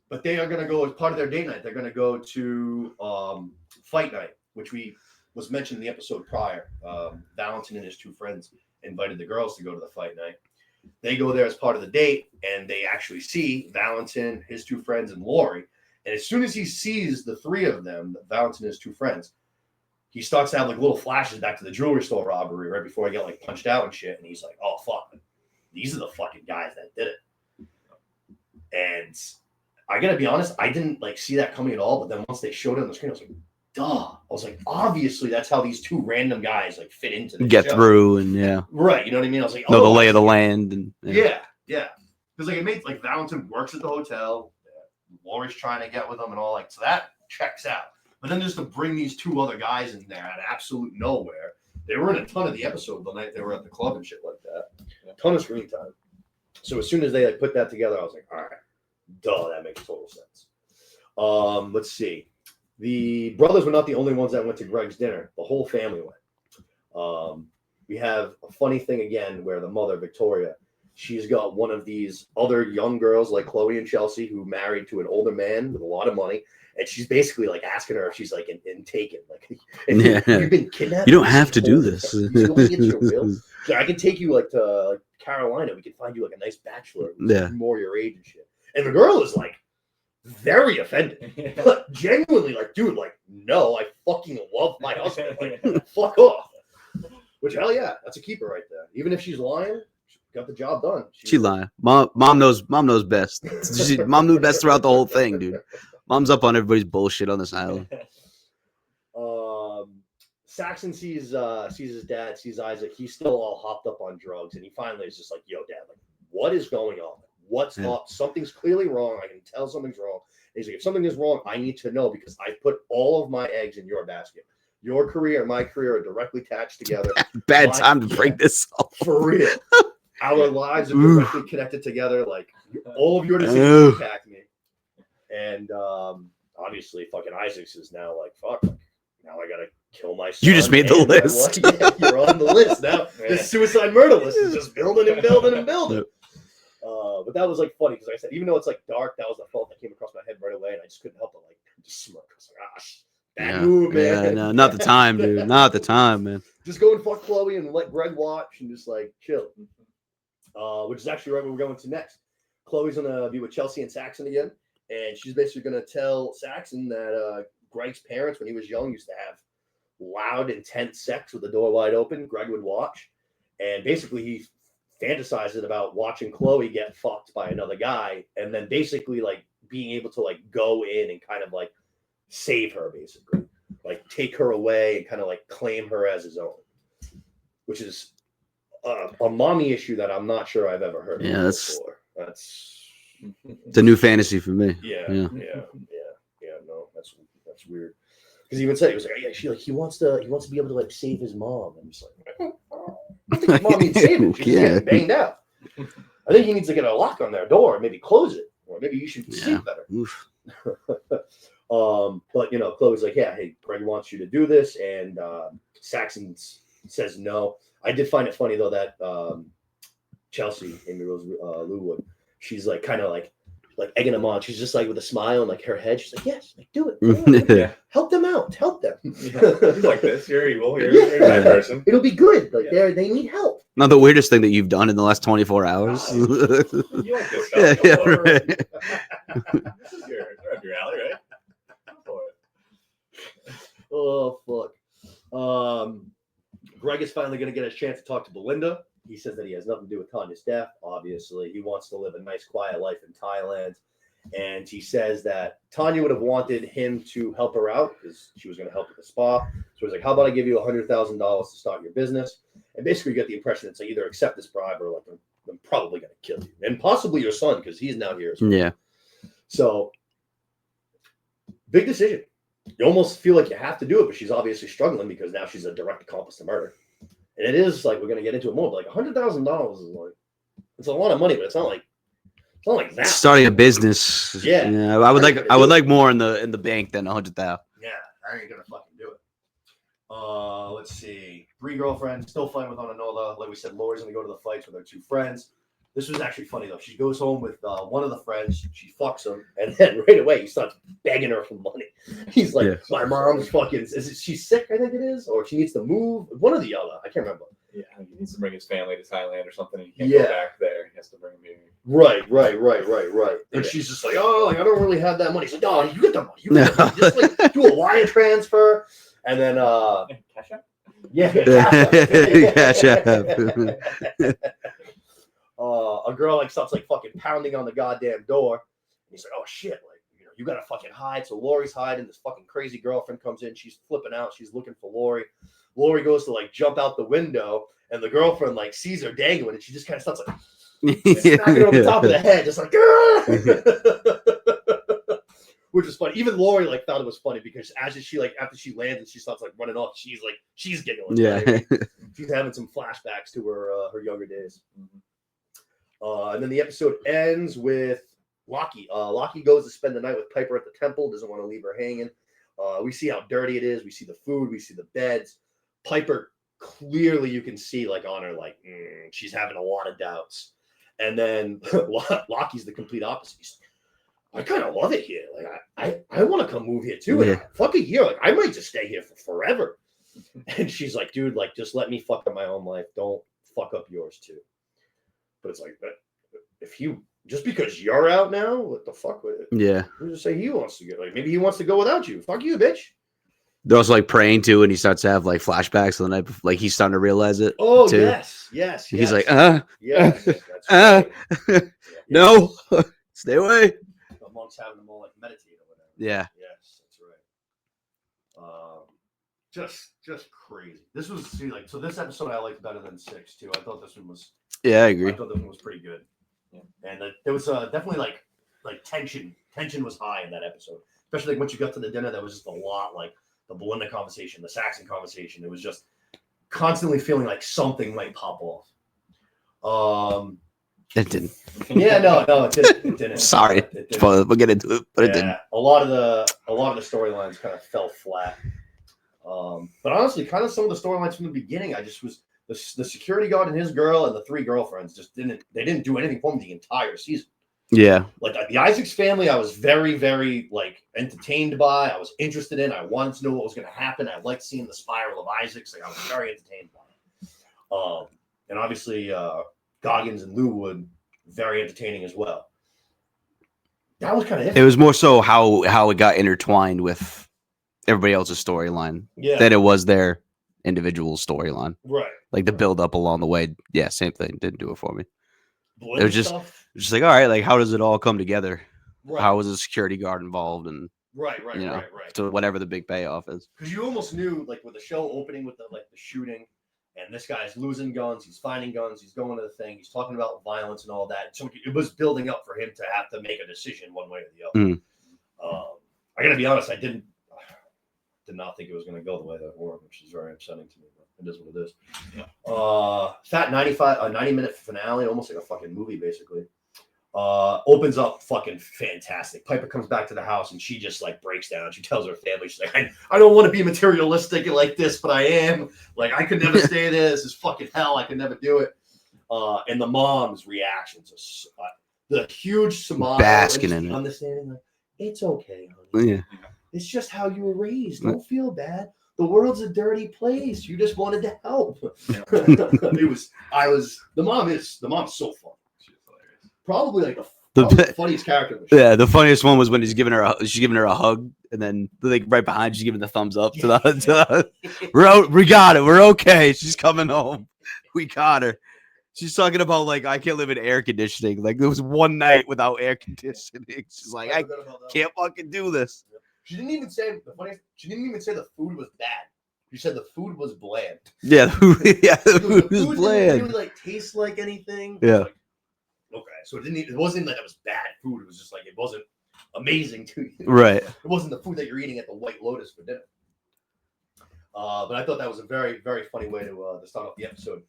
But they are gonna go as part of their date night. They're gonna go to fight night, which was mentioned in the episode prior. Valentin and his two friends invited the girls to go to the fight night. They go there as part of the date, and they actually see Valentin, his two friends, and Lori. And as soon as he sees the three of them, Valentin and his two friends, he starts to have like little flashes back to the jewelry store robbery right before he got like punched out and shit. And he's like, "Oh fuck, these are the fucking guys that did it." And I gotta be honest, I didn't like see that coming at all. But then once they showed it on the screen, I was like, "Duh!" I was like, "Obviously, that's how these two random guys like fit into the
Get
show."
through and yeah.
Right? You know what I mean? I was like,
Know the
"Oh,
lay of the land and
yeah." Because like it made like Valentin works at the hotel. Lori's trying to get with him and all, like, so that checks out. But then just to bring these two other guys in there out of absolute nowhere, they were in a ton of the episode the night they were at the club and shit like that. A ton of screen time. So as soon as they like put that together, I was like, all right, duh, that makes total sense. Let's see. The brothers were not the only ones that went to Greg's dinner. The whole family went. We have a funny thing again where the mother, Victoria, she's got one of these other young girls like Chloe and Chelsea who married to an older man with a lot of money. And she's basically like asking her if she's like in taken. Like, you've been kidnapped.
You don't have to do this.
You don't get your will. So I can take you like to like Carolina. We can find you like a nice bachelor who's more your age and shit. And the girl is like very offended. But genuinely like, dude, like, no, I fucking love my husband. Like, fuck off. Which hell yeah, that's a keeper right there. Even if she's lying, got the job done.
She lying. Mom knows best. Mom knew best throughout the whole thing, dude. Mom's up on everybody's bullshit on this island.
Saxon sees his dad, sees Isaac. He's still all hopped up on drugs, and he finally is just like, "Yo, Dad, like, what is going on? What's up? Something's clearly wrong. I can tell something's wrong." And he's like, "If something is wrong, I need to know because I put all of my eggs in your basket. Your career and my career are directly attached together.
Bad time to break this up.
For real. Our lives are directly connected together. Like all of your decisions impact me." And obviously, fucking Isaacs is now like, "Fuck. Now I gotta kill my son."
You just made the list.
Yeah, you're on the list now. The suicide murder list is just building and building and building. But that was like funny because like I said, even though it's like dark, that was the thought that came across my head right away, and I just couldn't help but like just smirk. I was like, "Gosh, bad move, man."
Yeah, no, not the time, dude. Not the time, man.
Just go and fuck Chloe and let Greg watch and just like chill. Which is actually right where we're going to next. Chloe's gonna be with Chelsea and Saxon again, and she's basically gonna tell Saxon that Greg's parents, when he was young, used to have loud, intense sex with the door wide open. Greg would watch, and basically he fantasized about watching Chloe get fucked by another guy, and then basically like being able to like go in and kind of like save her, basically like take her away and kind of like claim her as his own, which is a mommy issue that I'm not sure I've ever heard.
Yeah,
before. That's
it's a new fantasy for me.
Yeah. No, that's weird. Because he even said he was like, "Yeah, he wants to be able to like save his mom." And I'm just like, I think his mom needs saving. She's getting banged out. I think he needs to get a lock on their door and maybe close it, or maybe you should sleep better. But Chloe's like, "Yeah, hey, Greg wants you to do this," and Saxon says no. I did find it funny though that Chelsea, Amy Rose Lewwood, she's like kind of like egging him on. She's just like with a smile and like her head. She's like, "Yes, like do it.
Yeah.
Help them out. Help them."
He's like this. You're evil. You're a bad person.
It'll be good. Like they need help.
Not the weirdest thing that you've done in the last 24 hours.
You like this stuff.
Yeah, right.
This is right up your alley, right? Go for it.
Oh fuck. Greg is finally going to get a chance to talk to Belinda. He says that he has nothing to do with Tanya's death. Obviously, he wants to live a nice, quiet life in Thailand. And he says that Tanya would have wanted him to help her out because she was going to help with the spa. So he's like, "How about I give you $100,000 to start your business?" And basically, you get the impression it's like either accept this bribe or like I'm probably going to kill you and possibly your son because he's now here as well.
Yeah.
So big decision. You almost feel like you have to do it, but she's obviously struggling because now she's a direct accomplice to murder. And it is like we're going to get into it more, but like $100,000 is like it's a lot of money, but it's not like that.
Starting a business.
Yeah.
I would like more in the bank than 100,000.
Yeah, I ain't gonna fucking do it. Let's see. 3 girlfriends still fighting with one another. Like we said, Lori's gonna go to the fights with her 2 friends. This was actually funny though. She goes home with one of the friends. She fucks him, and then right away he starts begging her for money. He's like, "My mom's fucking. She's sick? I think it is, or she needs to move. One or the other. I can't remember."
Yeah, he needs to bring his family to Thailand or something. And he can't go back there. He has to bring them here.
Right. And she's just like, "Oh, like I don't really have that money." He's like, "No, you get the money. You get the money. Just like do a wire transfer." And then
Cash out?
Yeah.
Cash out.
A girl like starts like fucking pounding on the goddamn door. And he's like, "Oh shit, like you gotta fucking hide." So Lori's hiding. This fucking crazy girlfriend comes in. She's flipping out. She's looking for Lori. Lori goes to like jump out the window, and the girlfriend like sees her dangling, and she just kind of starts like smacking her on the top of the head, just like, which is funny. Even Lori like thought it was funny because after she lands and she starts like running off, she's giggling.
Yeah,
right? She's having some flashbacks to her younger days. And then the episode ends with Lockie. Lockie goes to spend the night with Piper at the temple. Doesn't want to leave her hanging. We see how dirty it is. We see the food. We see the beds. Piper, clearly you can see like on her, like she's having a lot of doubts. And then Lockie's the complete opposite. He's like, "I kind of love it here. Like I want to come move here too. And fuck a year. Like I might just stay here for forever." And she's like, "Dude, like just let me fuck up my own life. Don't fuck up yours too." But it's like, but if you just because you're out now, what the fuck with it?
Yeah.
You just say he wants to go. Like maybe he wants to go without you. Fuck you, bitch.
They're also like praying too, and he starts to have like flashbacks of the night. Like he's starting to realize it.
Oh
too.
yes.
He's like,
yes, that's right.
no, stay away.
The monks having them all like meditate or whatever.
Yeah.
Yes, that's right. Just crazy. This was so this episode I liked better than 6 too. I thought this one was.
Yeah, I agree.
I thought this one was pretty good. Yeah. And there was definitely like tension. Tension was high in that episode, especially like once you got to the dinner. There was just a lot like the Belinda conversation, the Saxon conversation. It was just constantly feeling like something might pop off.
It didn't.
Yeah, no, it didn't.
Sorry,
It didn't.
we'll get into it, but it didn't.
A lot of the storylines kind of fell flat. But honestly, kind of some of the storylines from the beginning, I just was the security guard and his girl and the 3 girlfriends just didn't do anything for me the entire season.
Yeah.
Like the Isaacs family, I was very, very like entertained by. I was interested in. I wanted to know what was going to happen. I liked seeing the spiral of Isaacs. Like I was very entertained by it. And obviously, Goggins and Lou very entertaining as well. That was kind of
it was more so how it got intertwined with everybody else's storyline than it was their individual storyline.
Right.
Like the build up along the way. Yeah, same thing. Didn't do it for me.
Belinda
It was just like, all right, like how does it all come together?
right.
How was the security guard involved? And
right.
So whatever the big payoff is.
Because you almost knew, like with the show opening with the shooting, and this guy's losing guns, he's finding guns, he's going to the thing, he's talking about violence and all that. So it was building up for him to have to make a decision one way or the other. I gotta be honest, I did not think it was going to go the way that it went, which is very upsetting to me. But it is what it is. Yeah. Fat 90-minute finale, almost like a fucking movie, basically. Opens up fucking fantastic. Piper comes back to the house and she just like breaks down. She tells her family, she's like, I don't want to be materialistic like this, but I am. Like, I could never stay there. This is fucking hell. I could never do it. And the mom's reactions, the huge smile,
basking in it,
understanding, like, it's okay, honey.
Yeah.
It's just how you were raised. Don't feel bad. The world's a dirty place. You just wanted to help. The mom's so fun. Probably like the funniest character.
Yeah, the funniest one was when she's giving her a hug, and then like right behind, she's giving the thumbs up to the. We got it. We're okay. She's coming home. We got her. She's talking about like I can't live in air conditioning. Like there was one night without air conditioning. She's like I can't fucking do this.
She didn't even say She didn't even say the food was bad. She said the food was bland.
Yeah, the food was bland.
Didn't really taste like anything.
Yeah.
Like, okay, so it wasn't like it was bad food. It was just like it wasn't amazing to you.
Right.
It wasn't the food that you're eating at the White Lotus for dinner. But I thought that was a very, very funny way to start off the episode.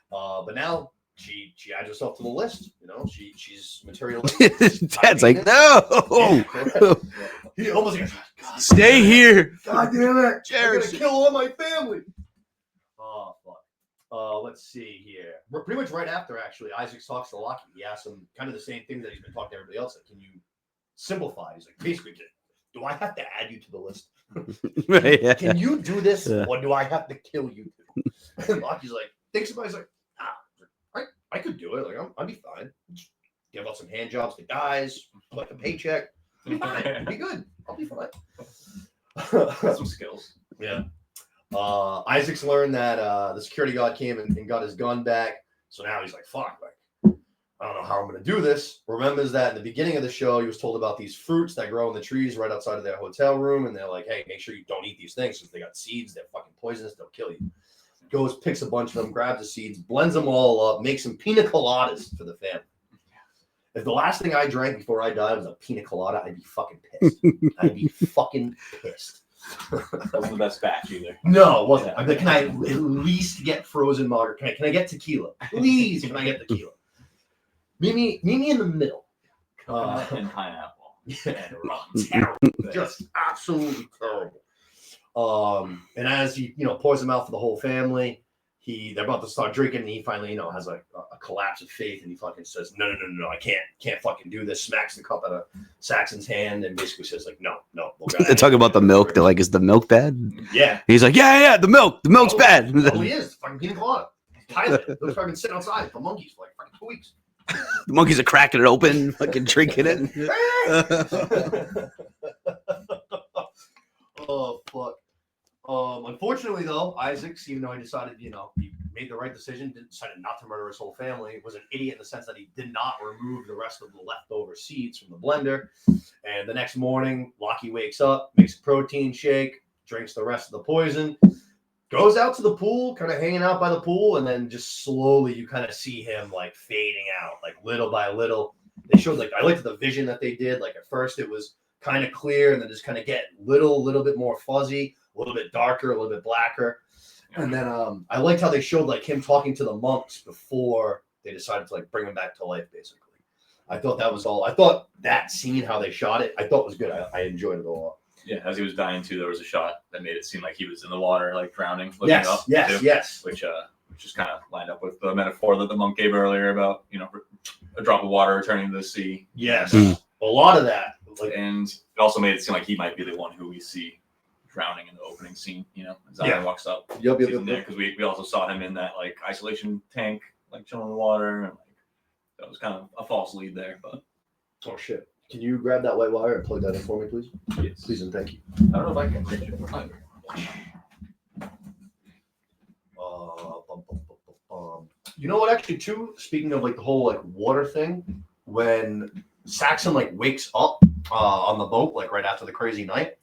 But now she adds herself to the list. You know, she's materialistic.
Dad's like, no.
He almost goes,
stay here.
God damn it!
Jerry,
I'm gonna kill all my family. Oh fuck. Let's see here. We're pretty much right after actually. Isaac talks to Lockie. He asks him kind of the same thing that he's been talking to everybody else. Like, can you simplify? He's like, basically, do I have to add you to the list?
Right, yeah.
Can you do this, or do I have to kill you? And Lockie's like, thinks about it. He's like, I could do it. Like, I'd be fine. Just give out some hand jobs to guys, collect a paycheck. I'll be fine. I'll be good. I'll be fine.
Got some skills.
Yeah. Isaac's learned that the security guard came and got his gun back. So now he's like, fuck, like, I don't know how I'm going to do this. Remembers that in the beginning of the show, he was told about these fruits that grow in the trees right outside of their hotel room. And they're like, hey, make sure you don't eat these things because they got seeds. They're fucking poisonous. They'll kill you. Goes, picks a bunch of them, grabs the seeds, blends them all up, makes some pina coladas for the family. If the last thing I drank before I died was a pina colada, I'd be fucking pissed. I'd be fucking pissed.
That wasn't the best batch either.
No, it wasn't. I'm like, can I at least get frozen margarita? Can I get tequila? Please, can I get tequila? Meet me in the middle.
And pineapple.
Yeah, terrible. Just absolutely terrible. And as he, pours them out for the whole family, they're about to start drinking, and he finally, has a collapse of faith, and he fucking says, no, I can't fucking do this. Smacks the cup out of Saxon's hand, and basically says, like, no.
They're talking about the milk. They're like, is the milk bad?
Yeah.
He's like, yeah, the milk's bad.
Oh, he is. Fucking pina colada. Thailand. Those fucking sitting outside for monkeys for like fucking 2 weeks.
The monkeys are cracking it open, fucking drinking it.
Oh, fuck. Unfortunately, though, Isaacs, even though he decided, he made the right decision, decided not to murder his whole family, was an idiot in the sense that he did not remove the rest of the leftover seeds from the blender. And the next morning, Lockie wakes up, makes a protein shake, drinks the rest of the poison, goes out to the pool, kind of hanging out by the pool, and then just slowly you kind of see him like fading out, like little by little. They showed I liked the vision that they did. Like at first it was kind of clear, and then just kind of get little bit more fuzzy, a little bit darker, a little bit blacker. And then I liked how they showed him talking to the monks before they decided to bring him back to life, basically. I thought that was all. I thought that scene, how they shot it, I thought was good. I enjoyed it a lot.
Yeah, as he was dying too, there was a shot that made it seem like he was in the water, drowning, looking
Yes,
up.
yes,
too,
yes.
Which just kind of lined up with the metaphor that the monk gave earlier about a drop of water returning to the sea.
Yes, a lot of that.
And it also made it seem like he might be the one who we see drowning in the opening scene. As Zion walks up.
Yep.
Because we also saw him in that isolation tank, chilling in the water, and that was kind of a false lead there. But
oh shit! Can you grab that white wire and plug that in for me, please?
yes,
Please and thank you.
I don't know if I can reach it.
You know what? Actually, too. Speaking of the whole water thing, when Saxon wakes up on the boat right after the crazy night,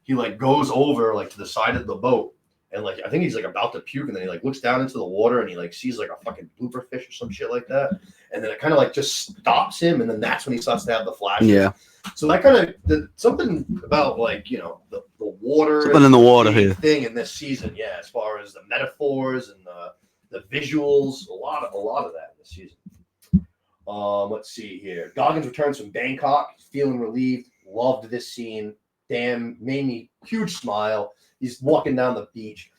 he goes over to the side of the boat and I think he's about to puke, and then he looks down into the water and he sees a fucking blooper fish or some shit like that, and then it kind of just stops him, and then that's when he starts to have the flashes.
Yeah.
So that kind of something about the water,
something in the water here
thing in this season, yeah. As far as the metaphors and the visuals, a lot of that in this season. Let's see here. Goggins returns from Bangkok, feeling relieved. Loved this scene. Damn, made me huge smile. He's walking down the beach.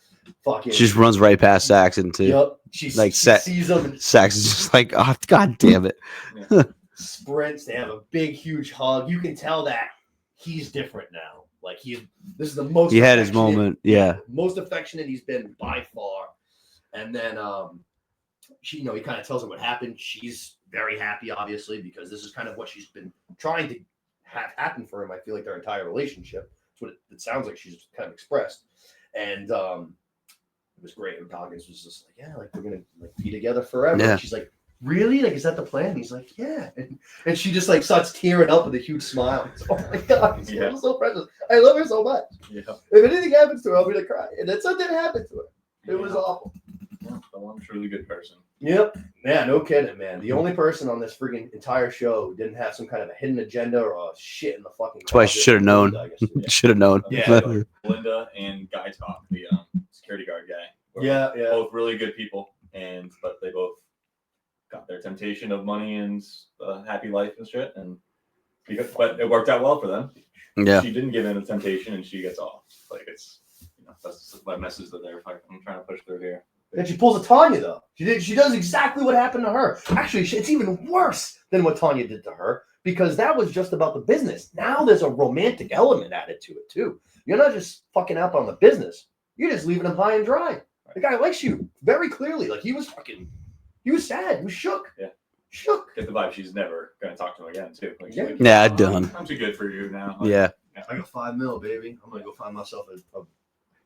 Fucking
just runs right past Saxon too.
Yep. She sees him. And
Saxon's just oh, god damn it.
Sprints. They have a big, huge hug. You can tell that he's different now. This is the most.
He had his moment. Yeah.
Most affectionate he's been by far. And then he kind of tells her what happened. She's very happy, obviously, because this is kind of what she's been trying to have happen for him. I feel their entire relationship. That's what it sounds like she's kind of expressed. And it was great. And Goggins was just yeah, we're gonna be together forever.
Yeah.
And she's like, really? Is that the plan? And he's like, yeah. And she just starts tearing up with a huge smile. Oh my god, she's so precious. I love her so much.
Yeah.
If anything happens to her, I'll be cry. And then something happened to her. It was awful.
Yeah, the one truly good person.
Yep. Yeah, no kidding, man. The only person on this freaking entire show who didn't have some kind of a hidden agenda or a shit in the fucking.
That's why I should have known. Should have known.
Yeah.
Linda and Guy Talk, the security guard guy.
Yeah.
Both really good people, but they both got their temptation of money and happy life and shit, but it worked out well for them.
Yeah.
She didn't give in to temptation, and she gets off. It's that's my message that I'm trying to push through here.
And she pulls a Tanya though. She does exactly what happened to her. Actually, it's even worse than what Tanya did to her because that was just about the business. Now there's a romantic element added to it too. You're not just fucking up on the business. You're just leaving him high and dry. The guy likes you very clearly. He was sad. He was shook.
Yeah.
Shook.
Get the vibe she's never gonna talk to him again too.
Yeah, done.
I'm too good for you now.
Yeah.
I got $5 million, baby. I'm gonna go find myself a.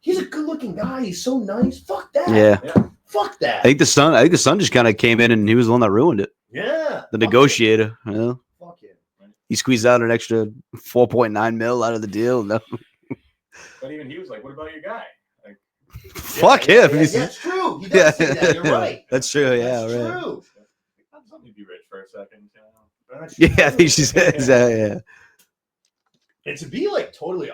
He's a good-looking guy. He's so nice. Fuck that.
Yeah.
Fuck that.
I think the son just kind of came in and he was the one that ruined it.
Yeah.
The negotiator.
Fuck yeah.
He squeezed out an extra 4.9 mil out of the deal. No.
But even he was like, "What about your guy?"
Fuck him.
Yeah, it's true. He does say that. You're right.
That's true. Yeah.
That's
Right.
true.
Let me be rich for a second.
That's
Yeah, I
true.
think she says that. Yeah.
And to be totally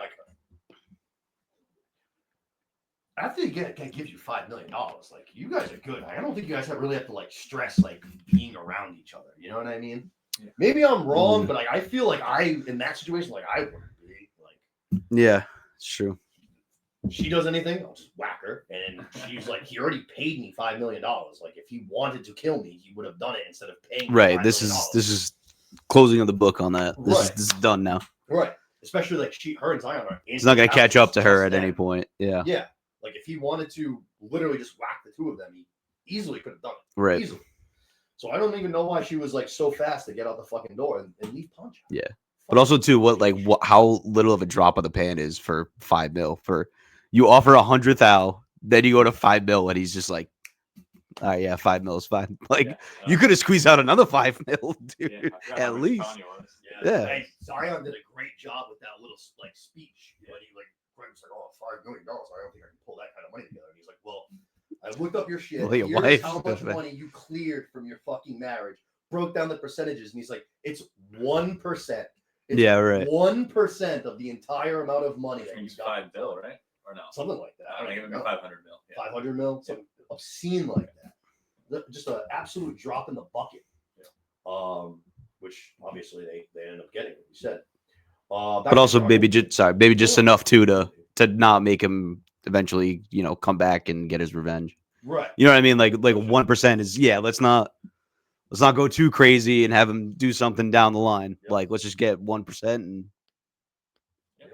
after you gives you $5 million, you guys are good. I don't think you guys really have to stress being around each other. You know what I mean? Yeah. Maybe I'm wrong, but I feel in that situation I wouldn't be
Yeah, it's true.
She does anything, I'll just whack her. And she's he already paid me $5 million. If he wanted to kill me, he would have done it instead of paying.
Right.
Me $5
This
million.
is closing of the book on that.
Right.
This is done now.
Right. Especially her and Zion are.
It's not going to catch up to her at any point. Yeah.
Yeah. If he wanted to literally just whack the two of them, he easily could have done it.
Right.
Easily. So I don't even know why she was so fast to get out the fucking door and leave Punch.
Yeah. But also too, how little of a drop of the pan is for $5 million for You offer 100,000, then you go to 5 mil, and he's just like, all right, yeah, 5 mil is fine. Like,
Yeah,
you could have squeezed out another 5 mil, dude,
yeah, I forgot how
at
much
least.
Tanya was.
Yeah.
Hey, Zion did a great job with that little like speech. When he like Greg's like, oh, $5 million. I don't think I can pull that kind of money together. And he's like, well, I looked up your shit.
Well, your
Here's
wife-
how much money you cleared from your fucking marriage. Broke down the percentages, and he's like, it's 1%. It's
Yeah, right.
1% of the entire amount of money
I
that
think
you
it's
got.
5 bill, right? Or no?
Something like that.
I don't think it would be 500 mil. Yeah.
500 mil, something obscene like that. Just an absolute drop in the bucket.
Yeah.
Which obviously they ended up getting, like you said.
But also maybe just enough too to not make him eventually, come back and get his revenge.
Right.
You know what I mean? Like 1% is let's not go too crazy and have him do something down the line.
Yep.
Like let's just get 1% and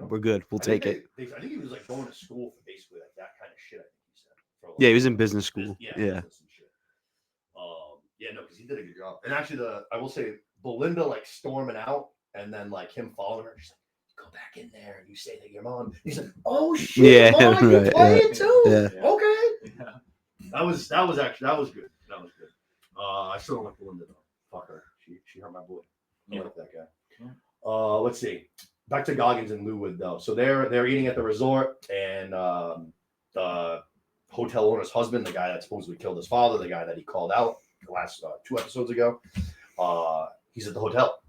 we're good. We'll take it.
I think he was like going to school for basically like that kind of shit. I think he said. For, like,
Yeah, he was in business school.
Yeah.
Yeah.
Business and shit. No, because he did a good job. And actually, I will say, Belinda like storming out and then like him following her. She's like, go back in there and you say that your mom. He's like, oh shit,
Yeah,
Mom, you
right,
play
yeah.
it too.
Yeah.
Okay.
Yeah.
That was good. That was good. I still don't like Belinda though. Fuck her. She hurt my boy. I don't like that guy.
Yeah.
Let's see. Back to Goggins and Lewwood though. So they're eating at the resort, and the hotel owner's husband, the guy that supposedly killed his father, the guy that he called out the last 2 episodes ago, he's at the hotel,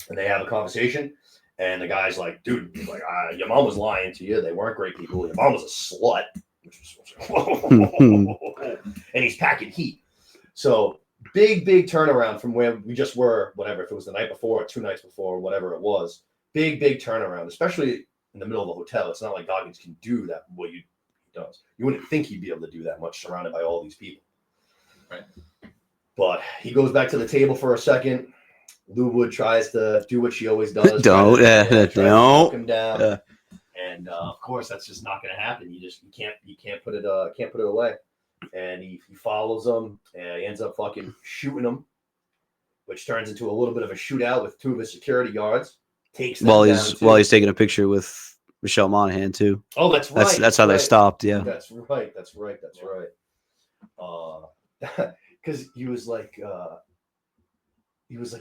and they have a conversation. And the guy's like, dude, he's like, your mom was lying to you. They weren't great people. Your mom was a slut. And he's packing heat. So big turnaround from where we just were, whatever, if it was the night before or 2 nights before, whatever it was. Big turnaround, especially in the middle of a hotel. It's not like Goggins can do that. What he does. You wouldn't think he'd be able to do that much surrounded by all these people.
Right.
But he goes back to the table for a second. Lewwood tries to do what she always does.
Don't.
Tries to knock him down.
Yeah.
And of course, that's just not going to happen. You can't put it away. And he follows him, and he ends up fucking shooting him, which turns into a little bit of a shootout with 2 of his security guards. Takes them
While
down,
he's taking a picture with Michelle Monaghan too.
Oh, that's right.
That's how they stopped. Yeah.
That's right. Because he was like,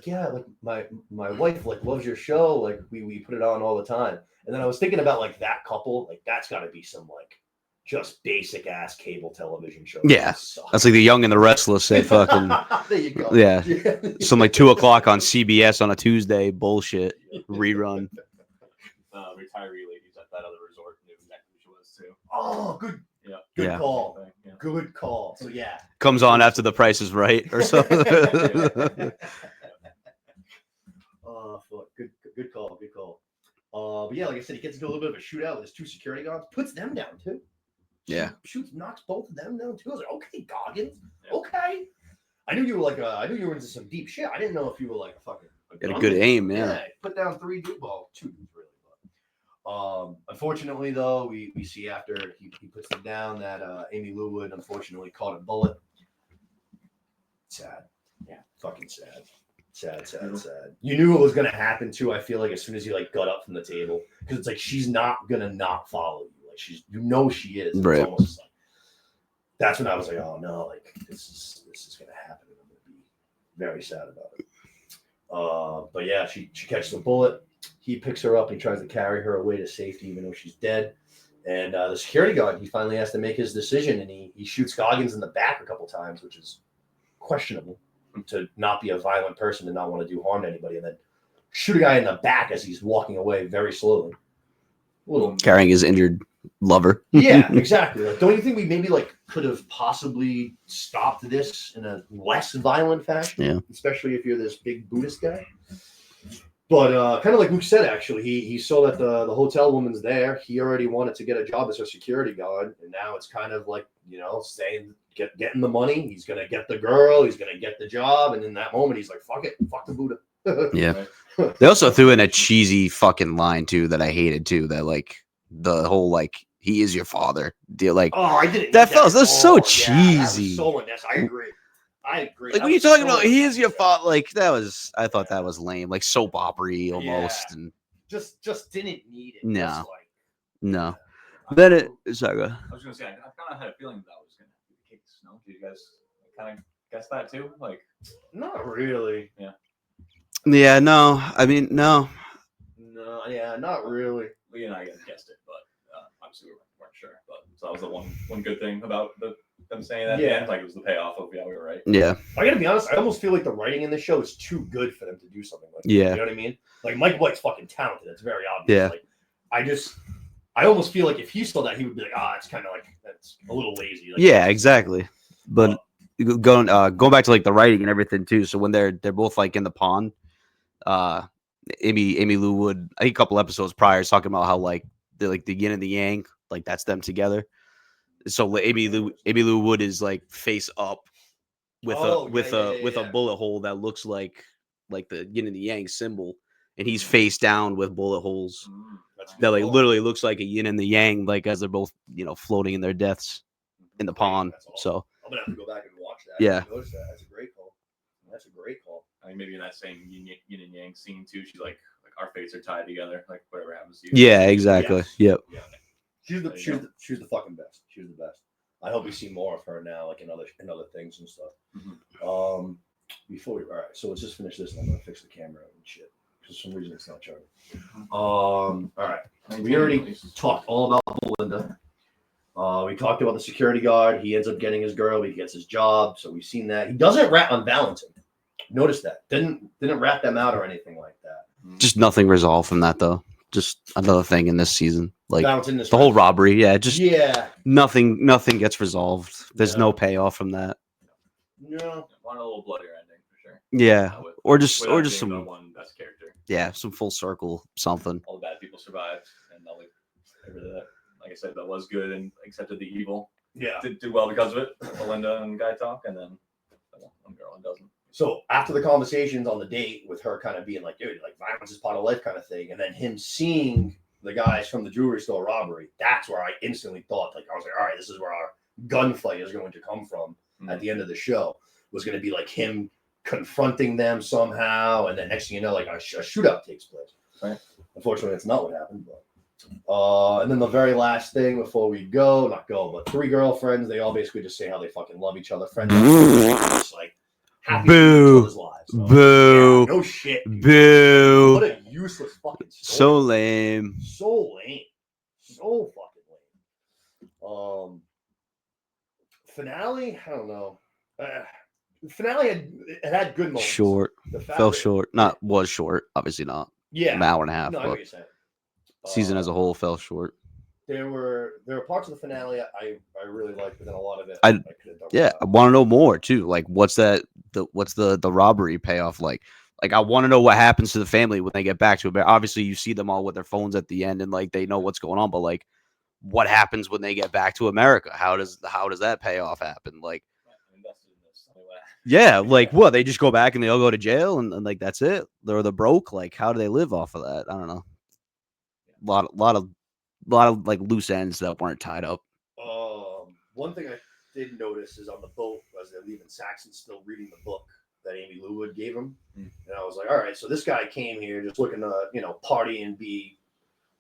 yeah, like my wife like loves your show. Like we put it on all the time. And then I was thinking about like that couple. Like that's got to be some like just basic ass cable television show.
Yeah, that's like The Young and the Restless at fucking.
There you go.
Yeah. Some like 2:00 on CBS on a Tuesday bullshit rerun.
Retiree ladies at that other resort knew exactly who she was too.
Oh, good.
Yeah.
Good
Yeah.
call.
Yeah.
Good call. So yeah.
Comes on after The Price is Right or something.
Oh, fuck. Good call. But yeah, like I said, he gets into a little bit of a shootout with his 2 security guards, puts them down too.
Yeah.
Shoots, knocks both of them down too. I was like, okay, Goggins.
Yeah.
Okay. I knew you were into some deep shit. I didn't know if you were like a fucking.
Got a good aim, yeah.
Put down 3 dudes. Well, 2 dudes really. But, unfortunately, though, we see after he puts them down that Amy Lewwood unfortunately caught a bullet. Sad.
Yeah.
Fucking sad. Sad. You knew it was gonna happen too. I feel like as soon as he like got up from the table, because it's like she's not gonna not follow you. Like she is. It's
right.
almost like that's when I was like, oh no, like this is gonna happen. And I'm gonna be very sad about it. But yeah, she catches a bullet. He picks her up and he tries to carry her away to safety, even though she's dead. And the security guard, he finally has to make his decision, and he shoots Goggins in the back a couple times, which is questionable. To not be a violent person and not want to do harm to anybody, and then shoot a guy in the back as he's walking away very slowly. A little
Carrying his injured lover.
yeah, exactly. Like, don't you think we maybe like could have possibly stopped this in a less violent fashion?
Yeah.
Especially if you're this big Buddhist guy. But kind of like Luke said, actually, he saw that the hotel woman's there. He already wanted to get a job as a security guard, and now it's kind of like, saying getting the money. He's gonna get the girl. He's gonna get the job, and in that moment, he's like, "Fuck it, fuck the Buddha."
Yeah. They also threw in a cheesy fucking line too that I hated too. That like the whole like he is your father deal. Like
Oh, I didn't.
that felt so
Yeah, that
cheesy.
was so unnecessary. I agree.
Like
That
when you're
was
talking
so
about he is your
unnecessary.
father, like I thought that was lame, like soap opera almost.
Yeah.
And
Just didn't need it.
No.
Just like,
no. Then it. Sorry.
I was gonna say I kind of had a feeling that was gonna be the case. No, did you guys kind of guess that too? Like,
Not really.
Yeah. No. I mean, no.
No, yeah, not really.
Lee and I guessed it, but obviously we weren't sure. But so that was the one good thing about them saying that.
Yeah.
Yeah, like it was the payoff of we were right.
Yeah.
I gotta be honest, I almost feel like the writing in this show is too good for them to do something like that.
Yeah.
You know what I mean? Like Mike White's fucking talented. It's very obvious.
Yeah.
Like I almost feel like if he saw that, he would be like, it's kind of like that's a little lazy. Like,
Yeah. Exactly. But going back to like the writing and everything too. So when they're both like in the pond, Amy Lou Wood, I think a couple episodes prior, is talking about how like they're like the yin and the yang, like that's them together. So Amy Lou Wood is like face up with a bullet hole that looks like the yin and the yang symbol, and he's face down with bullet holes that like literally looks like a yin and the yang, like as they're both floating in their deaths in the pond.
Awesome.
So
I'm gonna have to go back and watch that.
Yeah.
Notice that. That's a great call. That's a great call.
I mean, maybe in that same yin and yang scene too, she's like our fates are tied together. Like whatever happens to you.
yeah, exactly.
Yes.
Yep.
Yeah.
She's the fucking best. She's the best. I hope we see more of her now, like in other things and stuff.
Mm-hmm.
All right, so let's just finish this and I'm gonna fix the camera and shit. For some reason it's not charging. All right. We already talked all about Belinda. We talked about the security guard. He ends up getting his girl. He gets his job. So we've seen that. He doesn't rat on Valentin. Notice that. Didn't rat them out or anything like that.
Just nothing resolved from that though. Just another thing in this season, like
Valentin
the whole robbery. Yeah, just
yeah.
nothing gets resolved. There's no payoff from that.
No.
Want a little bloodier ending for sure.
Yeah, or just
Without being
some
the one best character.
Yeah, some full circle something.
All the bad people survived, and like I said, that was good and accepted the evil.
Yeah.
Did do well because of it. Belinda and Guy talk, and then one girl and doesn't.
So after the conversations on the date with her kind of being like, dude, like violence is part of life kind of thing, and then him seeing the guys from the jewelry store robbery, that's where I instantly thought, like, I was like, all right, this is where our gunfight is going to come from at the end of the show. Was going to be like him confronting them somehow, and then next thing you know, like a shootout takes place.
Right.
Unfortunately, that's not what happened. But and then the very last thing before we but 3 girlfriends, they all basically just say how they fucking love each other. Friends, just like happy
Boo.
each other's lives. So,
Boo.
yeah, no shit. Dude.
Boo.
What a useless fucking story.
So lame.
So lame. So fucking lame. Finale, I don't know. Finale had good moments.
Short. Fell short. Was short. Obviously not.
Yeah.
An hour and a half.
No, I know
but
what you're saying.
season as a whole fell short.
There were parts of the finale I really liked, but then a lot of it
I
could have done.
Yeah, I want to know more too. Like, what's the robbery payoff like? Like, I want to know what happens to the family when they get back to it. But obviously, you see them all with their phones at the end, and like they know what's going on. But like, what happens when they get back to America? How does that payoff happen? Like, yeah, like what? They just go back and they all go to jail, and like that's it. They're broke. Like, how do they live off of that? I don't know. A lot of like loose ends that weren't tied up.
One thing I did notice is on the boat as they're leaving, Saxon's still reading the book that Amy Lou Wood gave him, and I was like, all right, so this guy came here just looking to party and be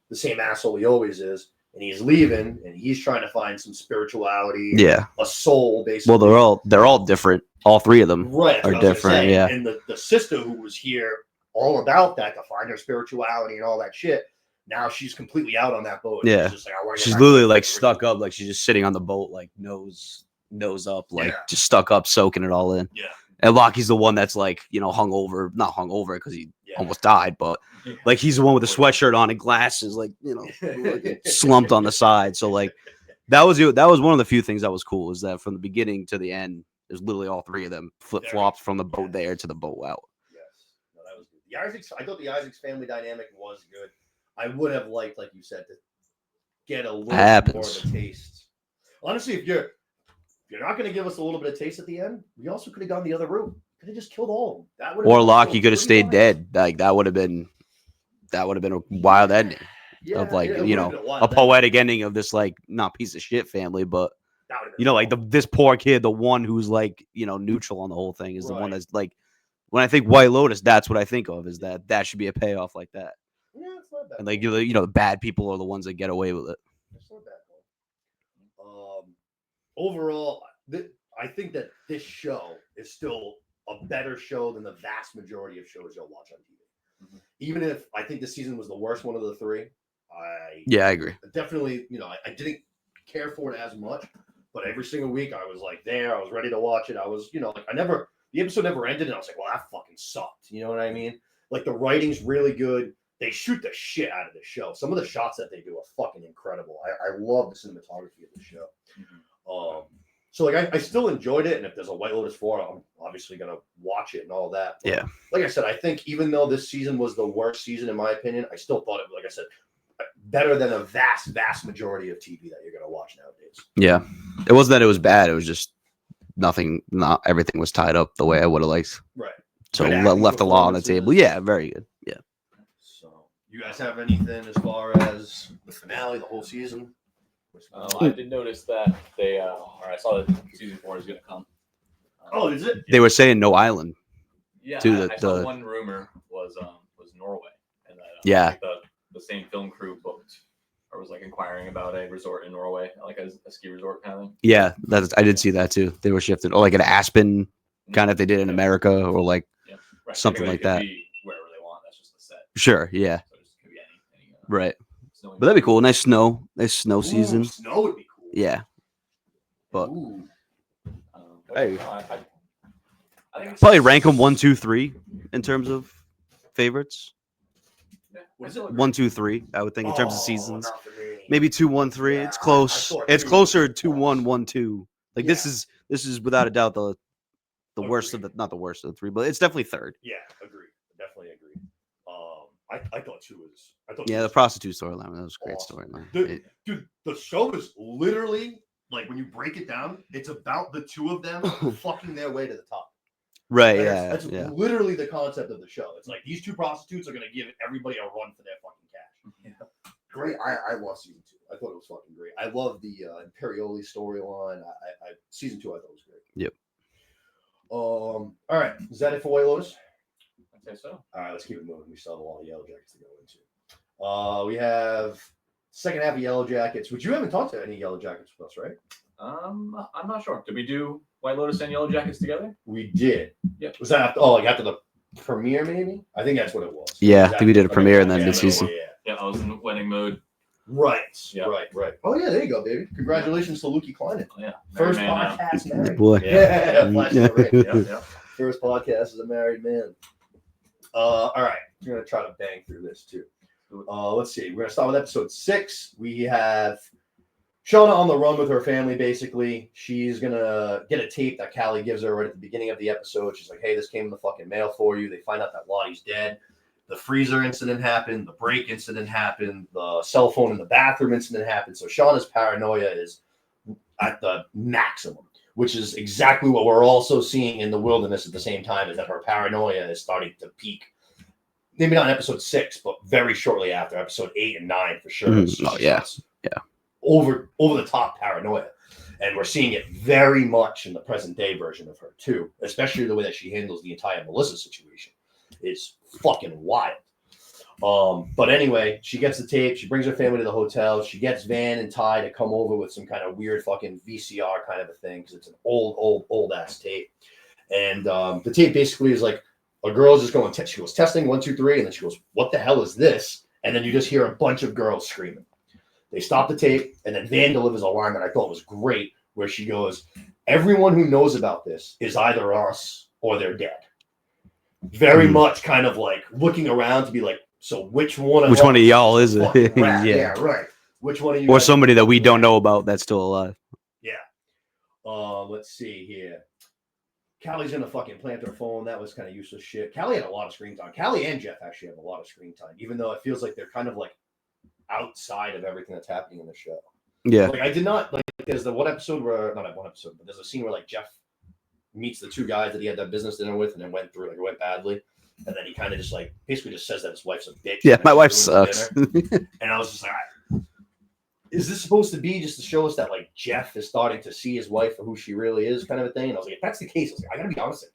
the same asshole he always is, and he's leaving, and he's trying to find some spirituality, a soul, basically.
Well, they're all different. All 3 of them are different. Yeah,
and the sister who was here all about that to find her spirituality and all that shit. Now she's completely out on that boat.
Yeah, she's literally like stuck up, like she's just sitting on the boat, like nose up, like just stuck up, soaking it all in.
Yeah.
And Lockie's the one that's like, not hungover because he almost died, but like he's the one with the sweatshirt on and glasses, like like, slumped on the side. So like that was one of the few things that was cool, is that from the beginning to the end, there's literally all 3 of them flip flopped from the boat there to the boat out.
Yes, no, that was good. I thought the Isaacs family dynamic was good. I would have liked, like you said, to get a little bit more of a taste. Honestly, if you're not going to give us a little bit of taste at the end, we also could have gone the other route. Could have just killed all of them.
Or Lockie could have stayed dead. Like that would have been a wild ending of like a poetic ending of this like not piece of shit family, but like this poor kid, the one who's like neutral on the whole thing, is the one that's like, when I think White Lotus, that's what I think of, is that should be a payoff like that.
Yeah, it's not bad.
And like the bad people are the ones that get away with it.
It's not bad. overall, I think that this show is still a better show than the vast majority of shows you'll watch on TV.
Mhm.
Even if I think this season was the worst one of the three, I
agree.
definitely, I didn't care for it as much, but every single week I was like there, I was ready to watch it. I was, like the episode never ended, and I was like, well, that fucking sucked. You know what I mean? Like the writing's really good. They shoot the shit out of the show. Some of the shots that they do are fucking incredible. I love the cinematography of the show.
Mhm.
So like I still enjoyed it, and if there's a White Lotus 4, I'm obviously gonna watch it and all that. But
Yeah.
Like I said, I think even though this season was the worst season in my opinion, I still thought it, like I said, better than a vast majority of TV that you're gonna watch nowadays.
Yeah. It wasn't that it was bad. It was just not everything was tied up the way I would have liked.
Right.
So
Good acting
left a lot on the table.
performances.
Yeah, very good. Yeah.
So you guys have anything as far as the finale, the whole season?
I did notice that they, or I saw that season 4 is going to come.
Oh, is it?
They were saying no island.
Yeah,
to
I saw
the-
one rumor was Norway, and that
Yeah.
like the same film crew booked or was like inquiring about a resort in Norway, like a ski resort kind of thing.
Yeah, I did see that too. They were shifting, or like an Aspen kind of they did in America, or like
Right.
something
Anyway,
like
it could
that.
be wherever they want. That's just the set.
Sure, yeah,
So it just could be any
right.
snowy
But that'd be
place.
cool. Nice snow season.
Snow would be cool.
Yeah, but
Ooh.
But
Hey.
no, I think it's
probably rank them 1, 2, 3 in terms of favorites.
Yeah,
What
I
is
still
it?
agree.
1, 2, 3. I would think in terms of
Oh,
seasons.
not for me.
Maybe 2, 1, 3.
Yeah,
It's
I
close.
thought
It's
2
closer
was
to 2, 1, 1, 2. Like
Yeah.
this is without a doubt the worst of the, not the worst of the three, but it's definitely third.
Yeah, agree. Definitely agree. I thought 2 was. I thought
Yeah,
2
the
was
prostitute storyline, that was a great
awesome.
storyline.
Dude, the show is literally like when you break it down, it's about the two of them fucking their way to the top.
Right,
That's
yeah.
literally the concept of the show. It's like these two prostitutes are gonna give everybody a run for their fucking cash.
Yeah.
Great. I love season 2. I thought it was fucking great. I love the Imperioli storyline. Season 2 I thought was great.
Yep.
All right. Is that it for White Lotus?
I'd say so.
All right, let's keep it moving. We still have a lot of Yellow Jackets to go into. We have second half of Yellow Jackets, which you haven't talked to any Yellow Jackets with us, right?
I'm not sure. Did we do White Lotus and Yellowjackets together?
We did.
Yep.
Was that after the premiere, maybe? I think that's what it was.
Yeah,
Was
I think we did a
okay,
premiere and then
yeah,
mid-season.
Yeah.
Yeah, I was in wedding mode.
Right.
Yep.
Right. Oh yeah, there you go, baby. Congratulations to Lukey Kleinen.
Oh, yeah.
First
Married man now.
podcast
Good
married.
boy.
Yeah, flash the ring.
Yeah.
First podcast as a married man. All right, we're gonna try to bang through this too. Let's see. We're gonna start with episode 6. We have Shauna on the run with her family. Basically, she's gonna get a tape that Callie gives her right at the beginning of the episode. She's like, "Hey, this came in the fucking mail for you." They find out that Lottie's dead. The freezer incident happened. The break incident happened. The cell phone in the bathroom incident happened. So Shauna's paranoia is at the maximum, which is exactly what we're also seeing in the wilderness at the same time, is that her paranoia is starting to peak. Maybe not in episode 6, but very shortly after, episode 8 and 9 for sure.
Oh, yeah.
Over the top paranoia. And we're seeing it very much in the present day version of her too, especially the way that she handles the entire Melissa situation. It's fucking wild. But anyway, she gets the tape. She brings her family to the hotel. She gets Van and Ty to come over with some kind of weird fucking VCR kind of a thing, because it's an old ass tape. And the tape basically is like a girl's just going. She goes testing 1, 2, 3, and then she goes, "What the hell is this?" And then you just hear a bunch of girls screaming. They stop the tape, and then Van delivers a line that I thought was great, where she goes, "Everyone who knows about this is either us or they're dead." Very much kind of like looking around to be like, so which one of
y'all is it?
fucking rat?
Yeah.
Yeah, right. Which one of you?
Or
guys
somebody
is
that we
fucking
don't
rat?
know about that's still alive.
Yeah. Let's see here. Callie's gonna fucking plant her phone. That was kind of useless shit. Callie had a lot of screen time. Callie and Jeff actually have a lot of screen time, even though it feels like they're kind of like outside of everything that's happening in the show.
Yeah.
Like I did not like. There's the one episode where not one episode, but there's a scene where like Jeff meets the two guys that he had that business dinner with, and then went badly, and then he kind of just like basically just says that his wife's a bitch.
Yeah,
and
my
that
wife
she's ruined the
sucks.
dinner. And I was just like, is this supposed to be just to show us that like Jeff is starting to see his wife for who she really is, kind of a thing? And I was like, if that's the case, I was like, I gotta be honest,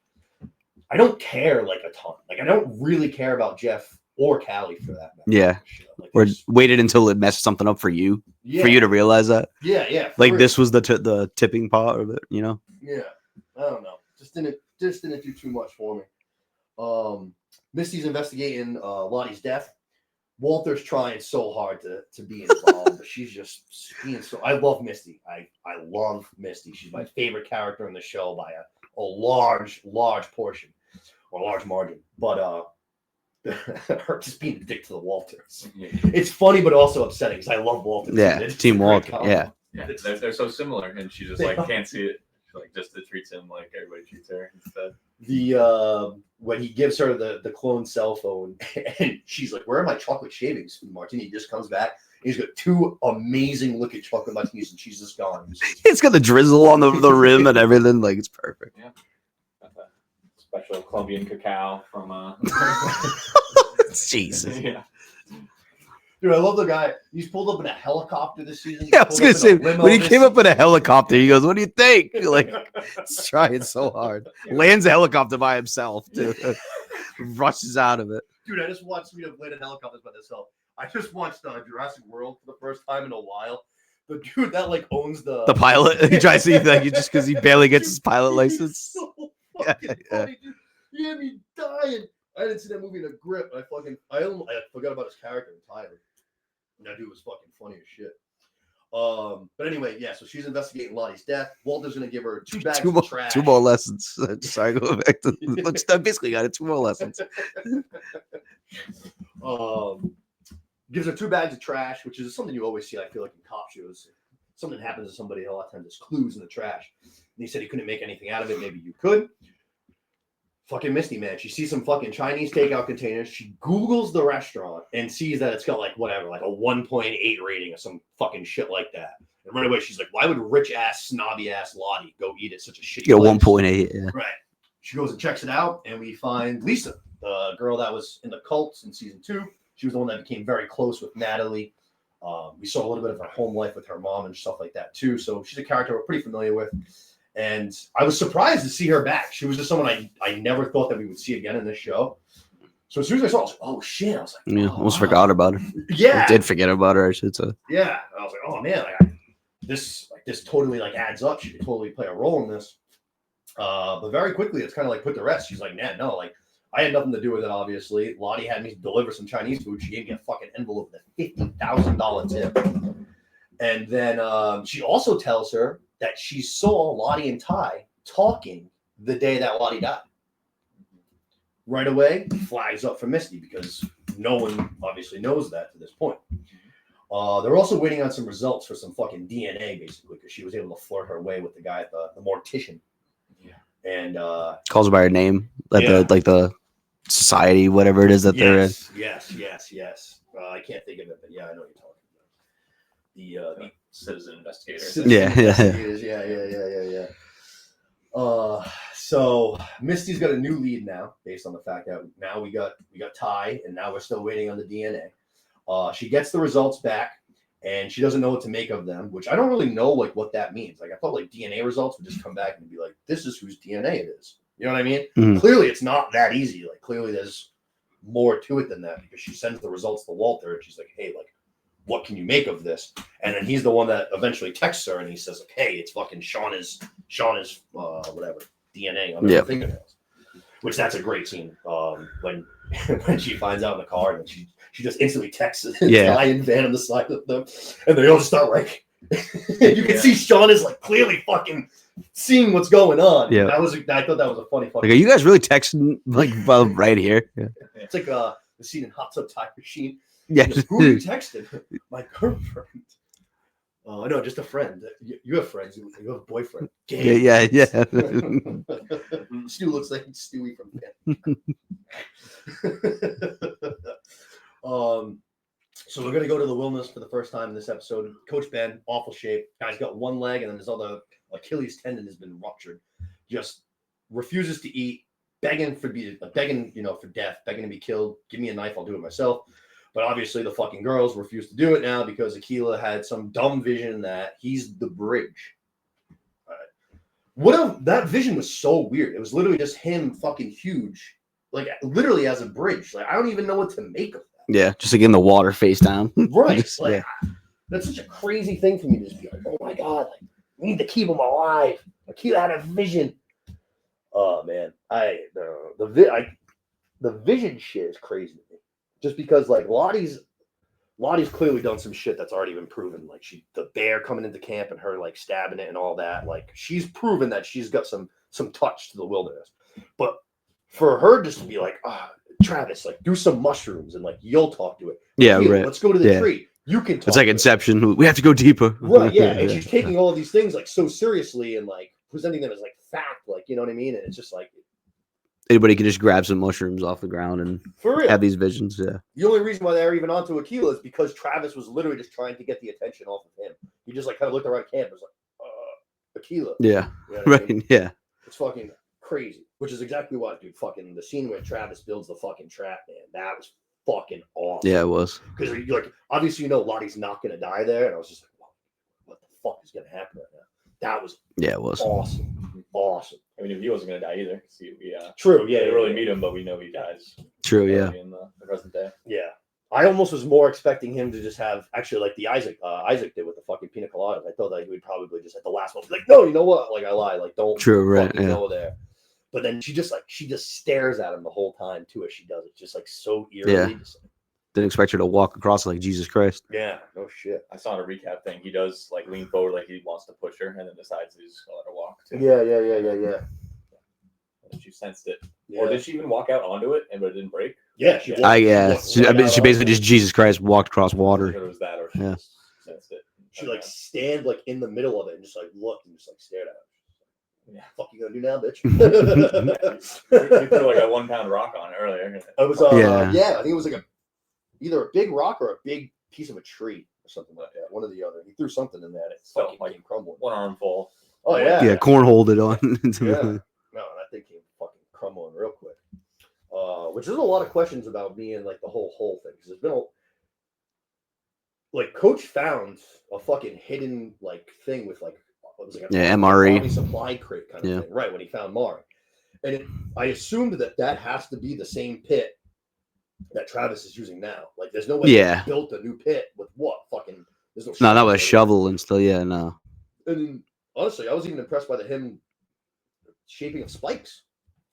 I don't care like a ton. Like I don't really care about Jeff or Callie for that matter.
Yeah.
Like
or waited until it messed something up for you to realize that.
Yeah.
Like this was the tipping part of it, you know?
Yeah, I don't know. Just didn't do too much for me. Misty's investigating Lottie's death. Walter's trying so hard to be involved, but she's just being so. I love Misty. I love Misty. She's my favorite character in the show by a large portion or large margin. But her just being a dick to the Walters. It's funny, but also upsetting because I love Walter.
Yeah, Team Walter. Yeah,
they're so similar, and she just like can't see it. She, like just treats him like everybody treats her instead.
The when he gives her the clone cell phone, and she's like, "Where are my chocolate shavings?" And Martini just comes back. And he's got 2 amazing looking chocolate martinis, and she's just gone.
It's got the drizzle on the rim and everything. Like it's perfect.
Yeah. Special Colombian cacao from
Jesus.
Yeah.
Dude, I love the guy. He's pulled up in a helicopter this season.
Yeah, I was gonna say when he came up in a helicopter, he goes, "What do you think?" Like, he's trying so hard. Lands a helicopter by himself, too. Rushes out of it.
Dude, I just watched landed helicopters by myself. I just watched Jurassic World for the first time in a while. The dude that like owns the
pilot. He tries to like just because he barely gets his pilot license.
So fucking funny, dude. He had me dying. I didn't see that movie in a grip. I forgot about his character entirely. And that dude was fucking funny as shit. But anyway, yeah. So she's investigating Lottie's death. Walter's gonna give her 2 bags of trash.
2 more lessons. Sorry, go back to. I basically got it. 2 more lessons.
Gives her 2 bags of trash, which is something you always see. I feel like in cop shows, something happens to somebody, a lot of times there's clues in the trash. And he said he couldn't make anything out of it. Maybe you could. Fucking Misty, man. She sees some fucking Chinese takeout containers. She Googles the restaurant and sees that it's got like whatever, like a 1.8 rating or some fucking shit like that. And right away, she's like, why would rich ass, snobby ass Lottie go eat at such a shitty place?
1.8, yeah.
Right. She goes and checks it out, and we find Lisa, the girl that was in the cult in season 2. She was the one that became very close with Natalie. We saw a little bit of her home life with her mom and stuff like that too. So she's a character we're pretty familiar with. And I was surprised to see her back. She was just someone I never thought that we would see again in this show. So as soon as I saw it, I was like, oh shit. I was like,
yeah, almost forgot about her.
Yeah.
I did forget about her, I should say.
Yeah. I was like, oh man, like, this totally like adds up. She could totally play a role in this. But very quickly it's kind of like put to rest. She's like, nah, no, like I had nothing to do with it, obviously. Lottie had me deliver some Chinese food. She gave me a fucking envelope with a $50,000 tip. And then she also tells her that she saw Lottie and Ty talking the day that Lottie died. Right away, flags up for Misty because no one obviously knows that to this point. They're also waiting on some results for some fucking DNA, basically, because she was able to flirt her way with the guy at the mortician. Yeah. And
calls her by her name, like the society, whatever it is that they're in.
Yes. I can't think of it, but yeah, I know what you're talking about. The
citizen investigator.
Yeah. So Misty's got a new lead now, based on the fact that now we got Ty, and now we're still waiting on the DNA. She gets the results back, and she doesn't know what to make of them, which I don't really know like what that means. Like I thought like DNA results would just come back and be like, this is whose DNA it is. You know what I mean?
Mm-hmm.
Clearly, it's not that easy. Like clearly, there's more to it than that because she sends the results to Walter, and she's like, hey, like, what can you make of this? And then he's the one that eventually texts her, and he says, like, hey, it's fucking Shauna's whatever DNA on her fingernails. Which that's a great scene. When she finds out in the car, and she just instantly texts Ty and Van on the side of them, and they all just start like, you can see Sean is like clearly fucking seeing what's going on. Yeah, I thought that was a funny.
Like, are you guys really texting like right here? Yeah.
It's like the scene in Hot Tub Time Machine.
Yeah.
Who are you texting? My girlfriend. Oh, no, just a friend. You have friends. You have a boyfriend.
Yeah.
Stu looks like Stewie from So we're gonna go to the wilderness for the first time in this episode. Coach Ben, awful shape. Guy's got one leg, and then his other Achilles tendon has been ruptured. Just refuses to eat, begging for death, begging to be killed. Give me a knife, I'll do it myself. But obviously the fucking girls refuse to do it now because Aquila had some dumb vision that he's the bridge. That vision was so weird. It was literally just him fucking huge, like literally as a bridge. Like I don't even know what to make of that.
Yeah, just like in the water, face down.
Right.
Just-
Like,
yeah.
that's such a crazy thing for me to just be like, oh my God, like, we need to keep him alive. Akila had a vision. Oh man, the vision shit is crazy to me. Just because like Lottie's clearly done some shit that's already been proven. Like the bear coming into camp and her like stabbing it and all that. Like she's proven that she's got some touch to the wilderness. But for her just to be like, Travis, like do some mushrooms and like you'll talk to it.
Yeah,
Akila,
right.
let's go to the tree. You can talk.
It's like
to
Inception. We have to go deeper.
Right, yeah. And she's taking all of these things like so seriously and like presenting them as like fact, like you know what I mean? And it's just like
Anybody can just grab some mushrooms off the ground and
for real.
have these visions. Yeah.
The only reason why they're even onto Akila is because Travis was literally just trying to get the attention off of him. He just like kind of looked around camp and was like, Akila.
Yeah.
You know what I
Right.
mean?
Yeah.
It's fucking crazy. Which is exactly what, dude. Fucking the scene where Travis builds the fucking trap, man. That was fucking awesome.
Yeah, it was.
Because like obviously you know Lottie's not gonna die there, and I was just like, what the fuck is gonna happen right now? That was
It was.
awesome.
I mean, he wasn't going to die either.
True, yeah.
Didn't really meet him, but we know he dies.
True, yeah.
In the present day.
Yeah. I almost was more expecting him to just have actually like the Isaac did with the fucking pina coladas. I thought that he would probably just at the last one be like, no, you know what? Like I lied. Like don't fucking go there. But then she just stares at him the whole time too as she does it, just like so eerily.
Yeah.
Just, like,
Didn't expect her to walk across like Jesus Christ.
yeah, no shit.
I saw in a recap thing, he does like lean forward like he wants to push her and then decides he's going to let her walk. Too.
Yeah.
And she sensed it.
Yeah.
Or did she even walk out onto it but it didn't break?
Yeah,
She basically just Jesus Christ walked across water.
It was that or she
Yeah.
just sensed it.
She like stand like in the middle of it and just like looked and just like stared at him.
Yeah.
Fuck you gonna do now, bitch?
He threw like a 1 pound rock on it earlier.
It was I think it was like either a big rock or a big piece of a tree or something like that. One or the other. He threw something in there and it fucking
like
came crumbling.
1 armful.
Oh yeah.
Yeah, cornholed it on.
Yeah. No, that thing came fucking crumbling real quick. Which there's a lot of questions about me and like the whole thing because there's been like Coach found a fucking hidden like thing with like what was it?
MRE
supply crate kind of thing, right? When he found Mari, and I assumed that has to be the same pit that Travis is using now. Like, there's no way he built a new pit with what fucking. There's
no, that was a shovel and still, no.
And honestly, I was even impressed by him shaping of spikes.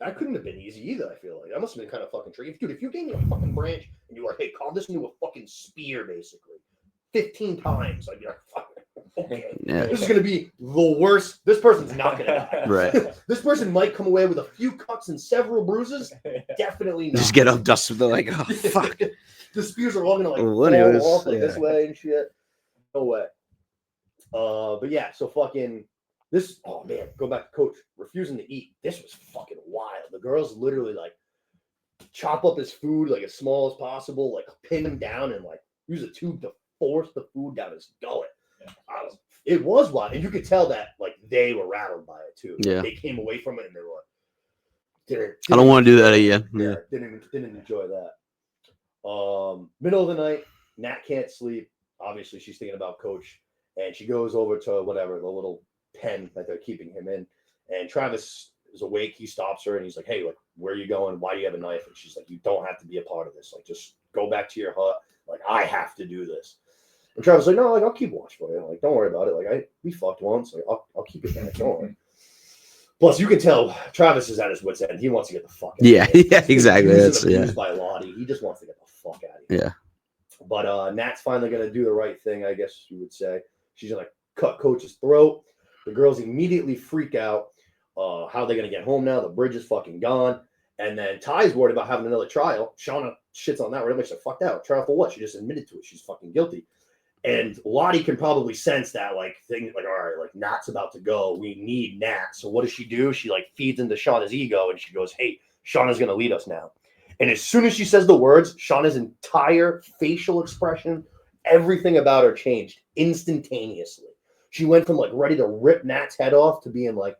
That couldn't have been easy either. I feel like that must have been kind of fucking tricky. Dude, if you gave me a fucking branch and you were like, "Hey, carve this into a fucking spear," basically, 15 times, I'd be like, "Fuck, okay, this is gonna be the worst." This person's not gonna die.
Right.
This person might come away with a few cuts and several bruises. Definitely not.
Just get up dust with the like, oh fuck.
The spears are all gonna like
anyways,
fall off like this way and shit. No way. But yeah, so fucking this. Oh man, go back to Coach refusing to eat. This was fucking wild. The girls literally like chop up his food like as small as possible, like pin him down and like use a tube to force the food down his gullet. It was wild, and you could tell that like they were rattled by it too.
Yeah,
they came away from it and they were like,
I don't want to do that again.
Yeah, didn't enjoy that. Middle of the night, Nat can't sleep. Obviously, she's thinking about Coach, and she goes over to whatever the little pen that they're keeping him in. And Travis is awake. He stops her and he's like, "Hey, like, where are you going? Why do you have a knife?" And she's like, "You don't have to be a part of this. Like, just go back to your hut. Like, I have to do this." And Travis is like, "No, like, I'll keep watch for you. Like, don't worry about it. Like, we fucked once. Like, I'll keep it back. Don't worry." Plus, you can tell Travis is at his wit's end. He wants to get the fuck out.
Yeah, exactly. That's
abused by Lottie. He just wants to get the fuck out of here.
Yeah.
But Nat's finally gonna do the right thing, I guess you would say. She's gonna cut Coach's throat. The girls immediately freak out. How they're gonna get home now? The bridge is fucking gone. And then Ty's worried about having another trial. Shauna shits on that right away. She's like, "Fuck that. Trial for what? She just admitted to it. She's fucking guilty." And Lottie can probably sense that like thing, like, all right, like Nat's about to go. We need Nat. So what does she do? She like feeds into Shauna's ego and she goes, "Hey, Shauna's gonna lead us now." And as soon as she says the words, Shauna's entire facial expression, everything about her changed instantaneously. She went from like ready to rip Nat's head off to being like,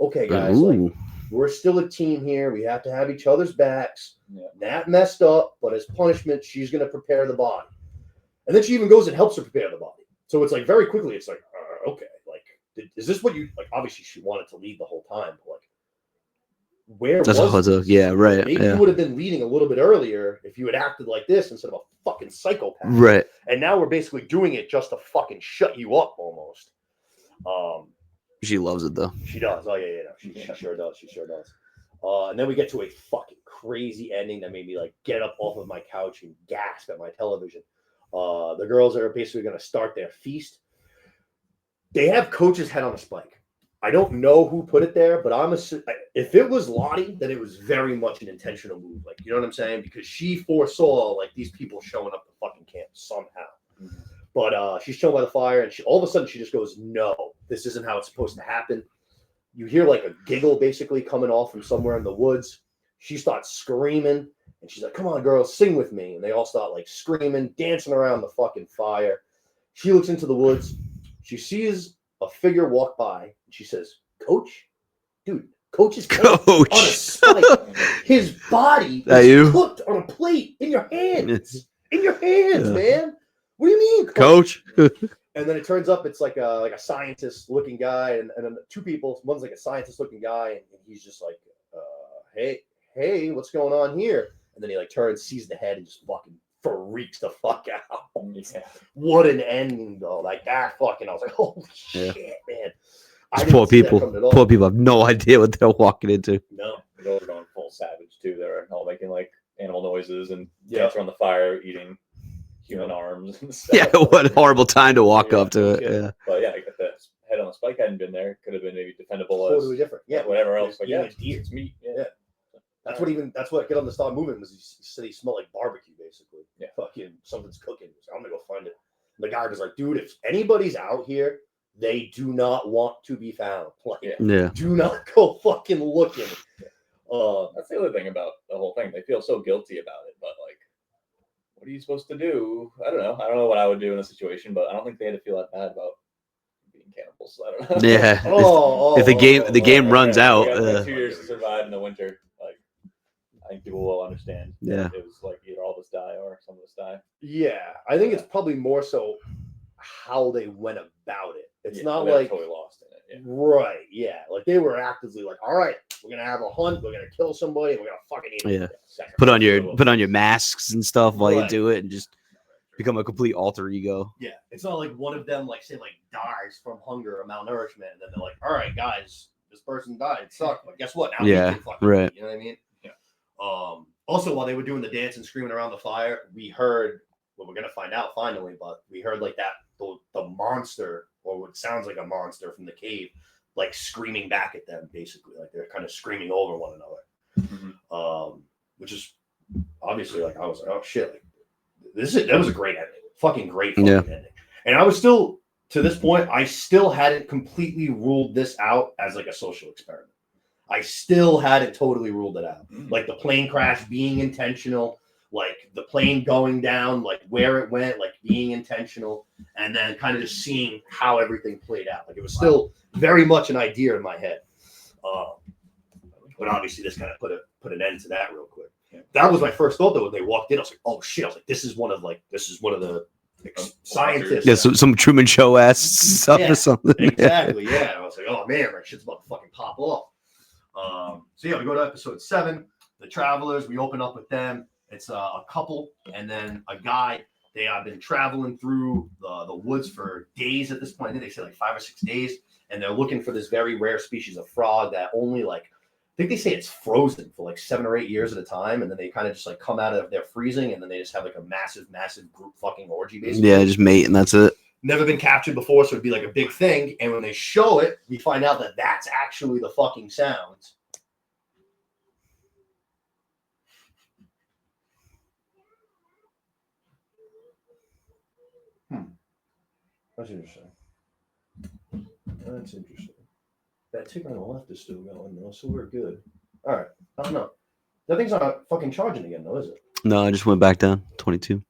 "Okay, guys, like we're still a team here. We have to have each other's backs." Yeah. Nat messed up, but as punishment, she's gonna prepare the body. And then she even goes and helps her prepare the body. So it's like very quickly, it's like, okay, like, is this what you like? Obviously, she wanted to leave the whole time, but like, where
That's
was
a
this?
yeah, right.
Maybe
Yeah.
you would have been leading a little bit earlier if you had acted like this instead of a fucking psychopath.
Right.
And now we're basically doing it just to fucking shut you up almost.
She loves it though.
She does. Oh yeah. She sure does. She sure does. And then we get to a fucking crazy ending that made me like get up off of my couch and gasp at my television. The girls are basically going to start their feast. They have Coach's head on a spike. I don't know who put it there, but if it was Lottie, then it was very much an intentional move. Like, you know what I'm saying? Because she foresaw like these people showing up to fucking camp somehow. Mm-hmm. But she's chilling by the fire, and all of a sudden she just goes, "No, this isn't how it's supposed to happen." You hear like a giggle basically coming off from somewhere in the woods. She starts screaming, and she's like, "Come on, girls, sing with me!" And they all start like screaming, dancing around the fucking fire. She looks into the woods. She sees a figure walk by, and she says, "Coach, dude, Coach is on a spike. His body is cooked on a plate in your hands, man. What do you mean,
Coach?"
And then it turns up it's like a scientist looking guy, and then two people. One's like a scientist looking guy, and he's just like, hey, what's going on here? And then he like turns, sees the head, and just fucking freaks the fuck out. Yeah. What an ending though! Like that fucking. I was like, oh shit, man.
Poor people have no idea what they're walking into.
No,
they're all going full savage too. They're all making like animal noises and dancing around the fire, eating human arms and stuff.
Yeah, what a horrible time to walk up to it. Yeah.
But yeah, if the head on the spike hadn't been there, it could have been maybe defendable
totally different. Yeah,
whatever else. But
it's meat. Yeah. That's what get on the start moving was he said he smelled like barbecue basically. Yeah, fucking something's cooking. So I'm gonna go find it. And the guy was like, dude, if anybody's out here, they do not want to be found. Like, do not go fucking looking.
That's the other thing about the whole thing. They feel so guilty about it, but like, what are you supposed to do? I don't know. I don't know what I would do in a situation, but I don't think they had to feel that bad about being cannibals. I don't know.
Yeah. If the game runs out,
we got 2 years to survive in the winter. Like, I think people will understand.
Yeah.
It was like either all of us die or some of us die.
Yeah, I think it's probably more so how they went about it. It's not like
totally lost in it. Yeah.
Right, yeah. Like they were actively like, all right, we're gonna have a hunt, we're gonna kill somebody, we're gonna fucking eat it.
Yeah. Put on your masks and stuff while you do it and just become a complete alter ego.
Yeah. It's not like one of them like say like dies from hunger or malnourishment, and then they're like, all right, guys, this person died. It sucked, but guess what? Now we can fucking
right.
eat, you know what I mean? Yeah. Also while they were doing the dance and screaming around the fire, we heard what we're gonna find out finally, but we heard like that the monster, or what sounds like a monster from the cave, like screaming back at them, basically, like they're kind of screaming over one another. Mm-hmm. Which is obviously like I was like, oh shit, like that was a great ending, fucking great ending. And I was still to this point, I still hadn't completely ruled this out as like a social experiment. I still hadn't totally ruled it out, like the plane crash being intentional. Like the plane going down, like where it went, like being intentional, and then kind of just seeing how everything played out. Like it was still very much an idea in my head. But obviously this kind of put an end to that real quick. Yeah. That was my first thought though when they walked in. I was like, oh shit! I was like, this is one of the scientists.
Yeah, some Truman Show ass stuff or something.
Exactly. Yeah. I was like, oh man, like shit's about to fucking pop off. So yeah, we go to episode 7. The Travelers. We open up with them. It's a couple and then a guy. They have been traveling through the woods for days at this point. I think they say like 5 or 6 days, and they're looking for this very rare species of frog that only like I think they say it's frozen for like 7 or 8 years at a time, and then they kind of just like come out of their freezing, and then they just have like a massive group fucking orgy basically.
Yeah, just mate, and that's it.
Never been captured before, so it'd be like a big thing. And when they show it, we find out that that's actually the fucking sounds. That's interesting. That ticker on the left is still going though, so we're good. All right. I don't know. That thing's not fucking charging again though, is it?
No, I just went back down. 22.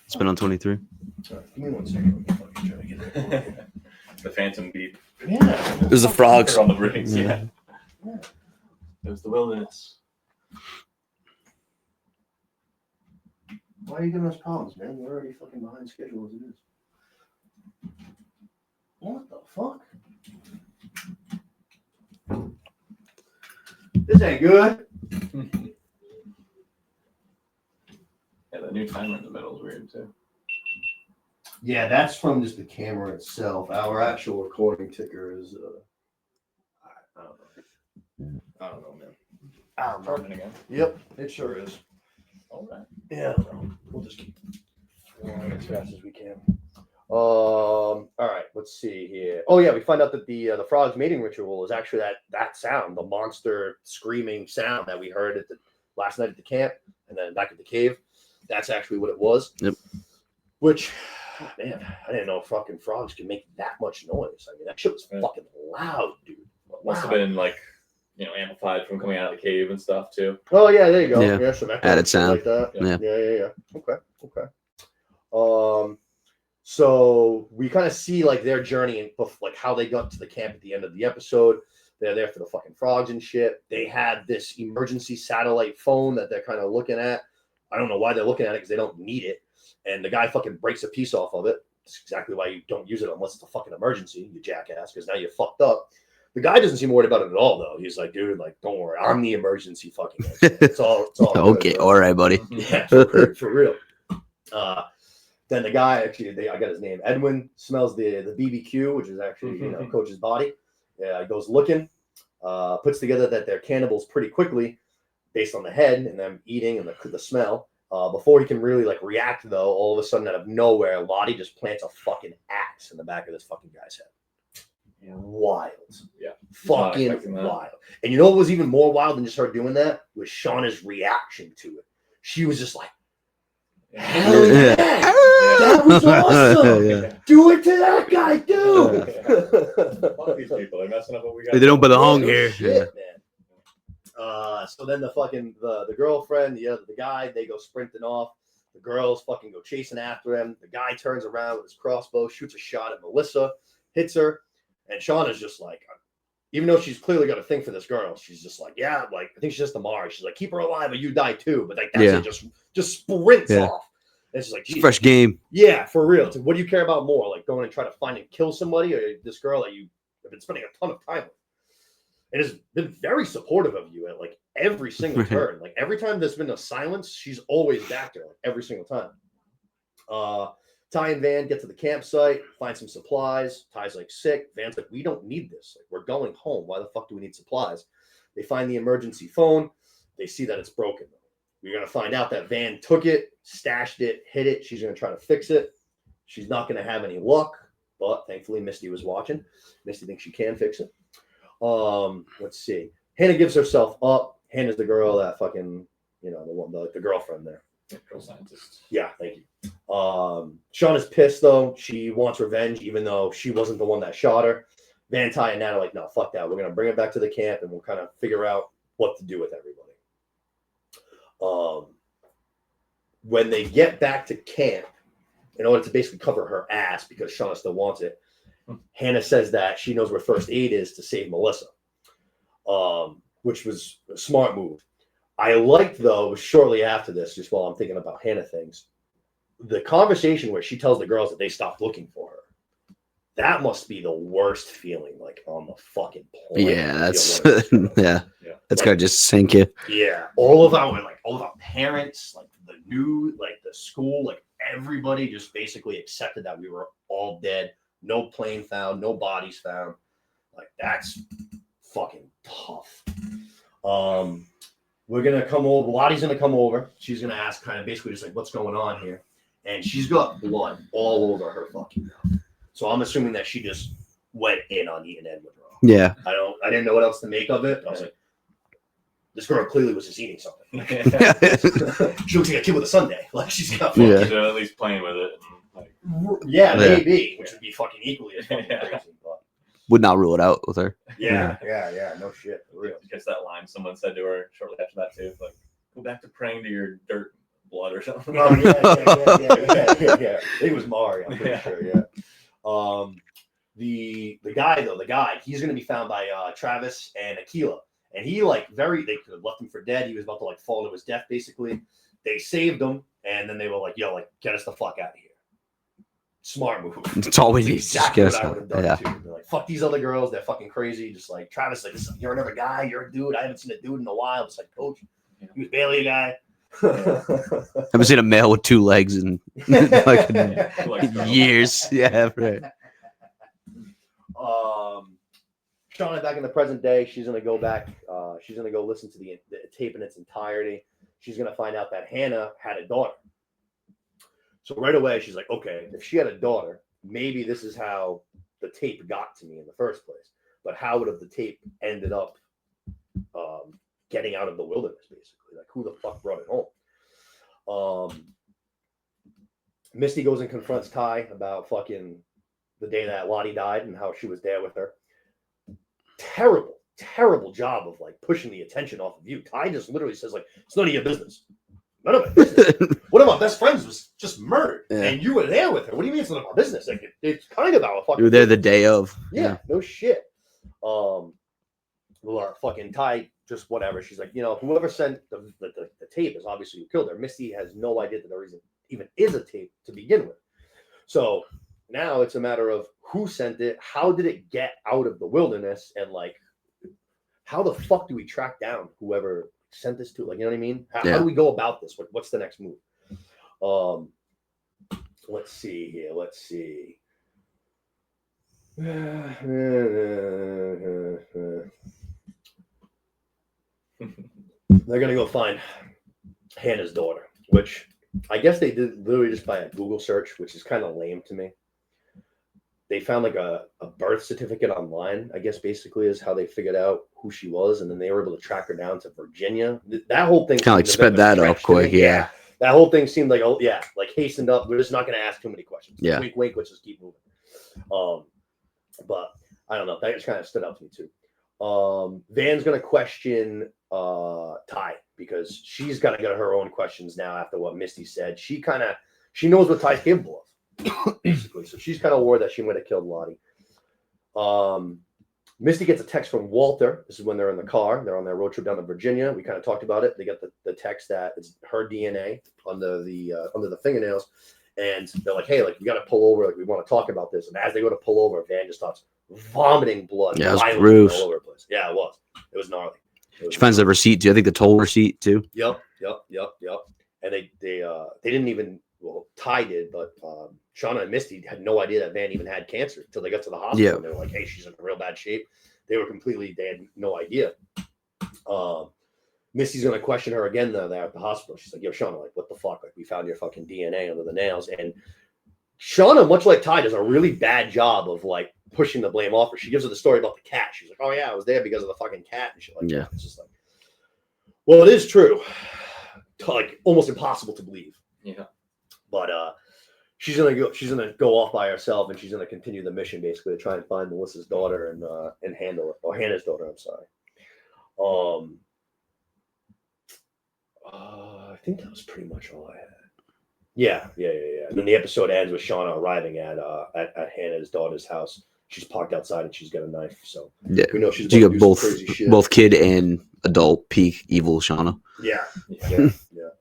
It's been on 23.
All right, give me 1 second. I'm fucking trying to get it.
The phantom beep.
Yeah.
It was the frogs.
On the rings, yeah. It was the wilderness.
Why are you giving us problems, man? We're already fucking behind schedule as it is. What the fuck? This ain't good.
Yeah, the new timer in the middle is weird too.
Yeah, that's from just the camera itself. Our actual recording ticker is. I don't know. I don't know, man. I don't know.
Charging again.
Yep, it sure is.
All right.
Yeah, I don't know. We'll just keep going as fast as we can. All right, let's see here. Oh yeah, we find out that the frog's mating ritual is actually that sound, the monster screaming sound that we heard at the last night at the camp and then back at the cave. That's actually what it was.
Yep.
Which, man, I didn't know fucking frogs could make that much noise. I mean, that shit was fucking loud, dude.
Must have been like, amplified from coming out of the cave and stuff too.
Oh yeah, there you go.
Yeah.
Yeah, some echo
Added sound.
like that.
Yeah.
Yeah. Okay. So we kind of see like their journey and like how they got to the camp at the end of the episode. They're there for the fucking frogs and shit. They had this emergency satellite phone that they're kind of looking at. I don't know why they're looking at it because they don't need it. And the guy fucking breaks a piece off of it. That's exactly why you don't use it unless it's a fucking emergency, you jackass, because now you're fucked up. The guy doesn't seem worried about it at all, though. He's like, dude, like, don't worry. I'm the emergency fucking expert. It's all
Okay,
good,
all right, buddy.
Yeah, for real. Then the guy, actually, I got his name. Edwin smells the BBQ, which is actually, Coach's body. Yeah, goes looking, puts together that they're cannibals pretty quickly based on the head and them eating and the smell. Before he can really like react, though, all of a sudden out of nowhere, Lottie just plants a fucking axe in the back of this fucking guy's head. Wild.
Yeah.
Fucking wild. And you know what was even more wild than just her doing that? Was Shauna's reaction to it. She was just like, hell yeah. That was awesome.
Yeah.
Do it to that guy, too.
Fuck these people. They're messing up what we got.
They don't belong here.
Shit, man. So then the fucking the girlfriend, the guy, they go sprinting off. The girls fucking go chasing after him. The guy turns around with his crossbow, shoots a shot at Melissa, hits her, and Shauna's just like, even though she's clearly got a thing for this girl, she's just like, yeah, like I think she's just Amara. She's like, keep her alive or you die too. But like that's it, just sprints off. And she's like, geez,
fresh game.
Yeah, for real. It's like, what do you care about more? Like going and trying to find and kill somebody, or this girl that you have been spending a ton of time with? And has been very supportive of you at like every single turn. Like every time there's been a silence, she's always back there, like every single time. Ty and Van get to the campsite, find some supplies. Ty's like sick. Van's like, we don't need this. Like, we're going home. Why the fuck do we need supplies? They find the emergency phone. They see that it's broken. We're going to find out that Van took it, stashed it, hid it. She's going to try to fix it. She's not going to have any luck, but thankfully Misty was watching. Misty thinks she can fix it. Let's see. Hannah gives herself up. Hannah's the girl that fucking, the girlfriend there.
Girl scientist.
Yeah, thank you. Sean is pissed though. She wants revenge, even though she wasn't the one that shot her. Van, Ty, and Nat are like, no, fuck that. We're gonna bring it back to the camp and we'll kind of figure out what to do with everybody. When they get back to camp, in order to basically cover her ass because Shauna still wants it, Hannah says that she knows where first aid is to save Melissa, which was a smart move. I liked, though, shortly after this, just while I'm thinking about Hannah things, the conversation where she tells the girls that they stopped looking for her. That must be the worst feeling, like, on the fucking planet.
Yeah, that's that's gotta just sink you.
Yeah, all of our parents, like the school, like everybody just basically accepted that we were all dead. No plane found, no bodies found. Like, that's fucking tough. We're gonna come over. Lottie's gonna come over. She's gonna ask, kind of basically just like, what's going on here? And she's got blood all over her fucking mouth. So I'm assuming that she just went in on eating Edwin raw.
Yeah.
I didn't know what else to make of it. I was like, this girl clearly was just eating something. She looks like a kid with a sundae. Like she's got fucking,
She's at least playing with it.
Maybe, which would be fucking equally as fucking crazy. But
would not rule it out with her.
yeah, no shit, for real.
Just that line someone said to her shortly after that too, like, go back to praying to your dirt blood or something.
Oh yeah. It was Mari, I'm pretty sure. Yeah. The guy, he's gonna be found by Travis and Akila, and he they could have left him for dead. He was about to fall to his death basically. They saved him, and then they were like, "Yo, get us the fuck out of here." Smart move.
It's all we need.
Exactly
Just
what I would have done too. They're like, fuck these other girls. They're fucking crazy. Just like Travis, like, you're another guy. You're a dude. I haven't seen a dude in a while. It's like, coach, he was barely a guy.
Haven't seen a male with 2 legs in like years. Yeah, right.
Shauna back in the present day. She's gonna go back. She's gonna go listen to the tape in its entirety. She's gonna find out that Hannah had a daughter. So right away, she's like, okay, if she had a daughter, maybe this is how the tape got to me in the first place. But how would have the tape ended up getting out of the wilderness, basically? Like, who the fuck brought it home? Misty goes and confronts Ty about fucking the day that Lottie died and how she was there with her. Terrible job of like pushing the attention off of you. Ty just literally says like, it's none of your business. None of my business. One of my best friends was just murdered, and you were there with her. What do you mean it's none of our business? Like, it's kind of our fucking.
You were there the day of.
Yeah, no shit. Well, fucking Ty, just whatever. She's like, whoever sent the tape is obviously who killed her. Misty has no idea that there even is a tape to begin with. So now it's a matter of who sent it, how did it get out of the wilderness, and like, how the fuck do we track down whoever sent this to? Like, you know what I mean? How do we go about this? What's the next move? Let's see here. Let's see. They're gonna go find Hannah's daughter, which I guess they did literally just by a Google search, which is kind of lame to me. They found like a birth certificate online, I guess basically is how they figured out who she was, and then they were able to track her down to Virginia. That whole thing
kind of like sped that up quick, yeah.
That whole thing seemed like, like hastened up. We're just not going to ask too many questions.
Yeah.
Wink, wink. Let's just keep moving. But I don't know. That just kind of stood out to me too. Van's going to question Ty because she's got to get her own questions now after what Misty said. She knows what Ty's capable of. Basically, so she's kind of worried that she might have killed Lottie. Misty gets a text from Walter. This is when they're in the car. They're on their road trip down to Virginia. We kind of talked about it. They get the text that it's her DNA under the fingernails, and they're like, "Hey, like we got to pull over. Like we want to talk about this." And as they go to pull over, Van just starts vomiting blood.
Yeah, it was gross.
All over the place. Yeah, it was. It was gnarly.
She finds the receipt too. I think the toll receipt too.
Yep. And they didn't even. Well, Ty did, but Shauna and Misty had no idea that Van even had cancer until they got to the hospital.
Yeah.
And they were like, hey, she's in real bad shape. They had no idea. Misty's going to question her again, though, there at the hospital. She's like, yo, Shauna, like, what the fuck? Like, we found your fucking DNA under the nails. And Shauna, much like Ty, does a really bad job of, like, pushing the blame off her. She gives her the story about the cat. She's like, oh, yeah, I was there because of the fucking cat and shit like that. It's just like, well, it is true. Like, almost impossible to believe.
Yeah.
But she's gonna go off by herself, and she's gonna continue the mission basically to try and find Melissa's daughter and handle it, or Hannah's daughter. I'm sorry. I think that was pretty much all I had. Yeah. And then the episode ends with Shauna arriving at Hannah's daughter's house. She's parked outside and she's got a knife, so we know she's
got
both
kid and adult peak evil Shauna.
Yeah.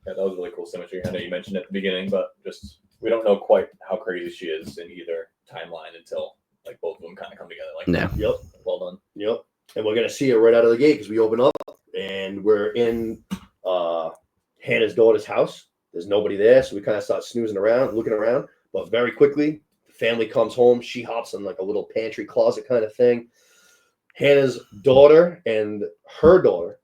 That was really cool symmetry. I know you mentioned at the beginning, but just we don't know quite how crazy she is in either timeline until like both of them kind of come together. Like,
Yep.
Well done.
Yep. And we're gonna see it right out of the gate because we open up and we're in Hannah's daughter's house. There's nobody there, so we kind of start snoozing around, looking around. But very quickly, the family comes home. She hops in like a little pantry closet kind of thing. Hannah's daughter and her daughter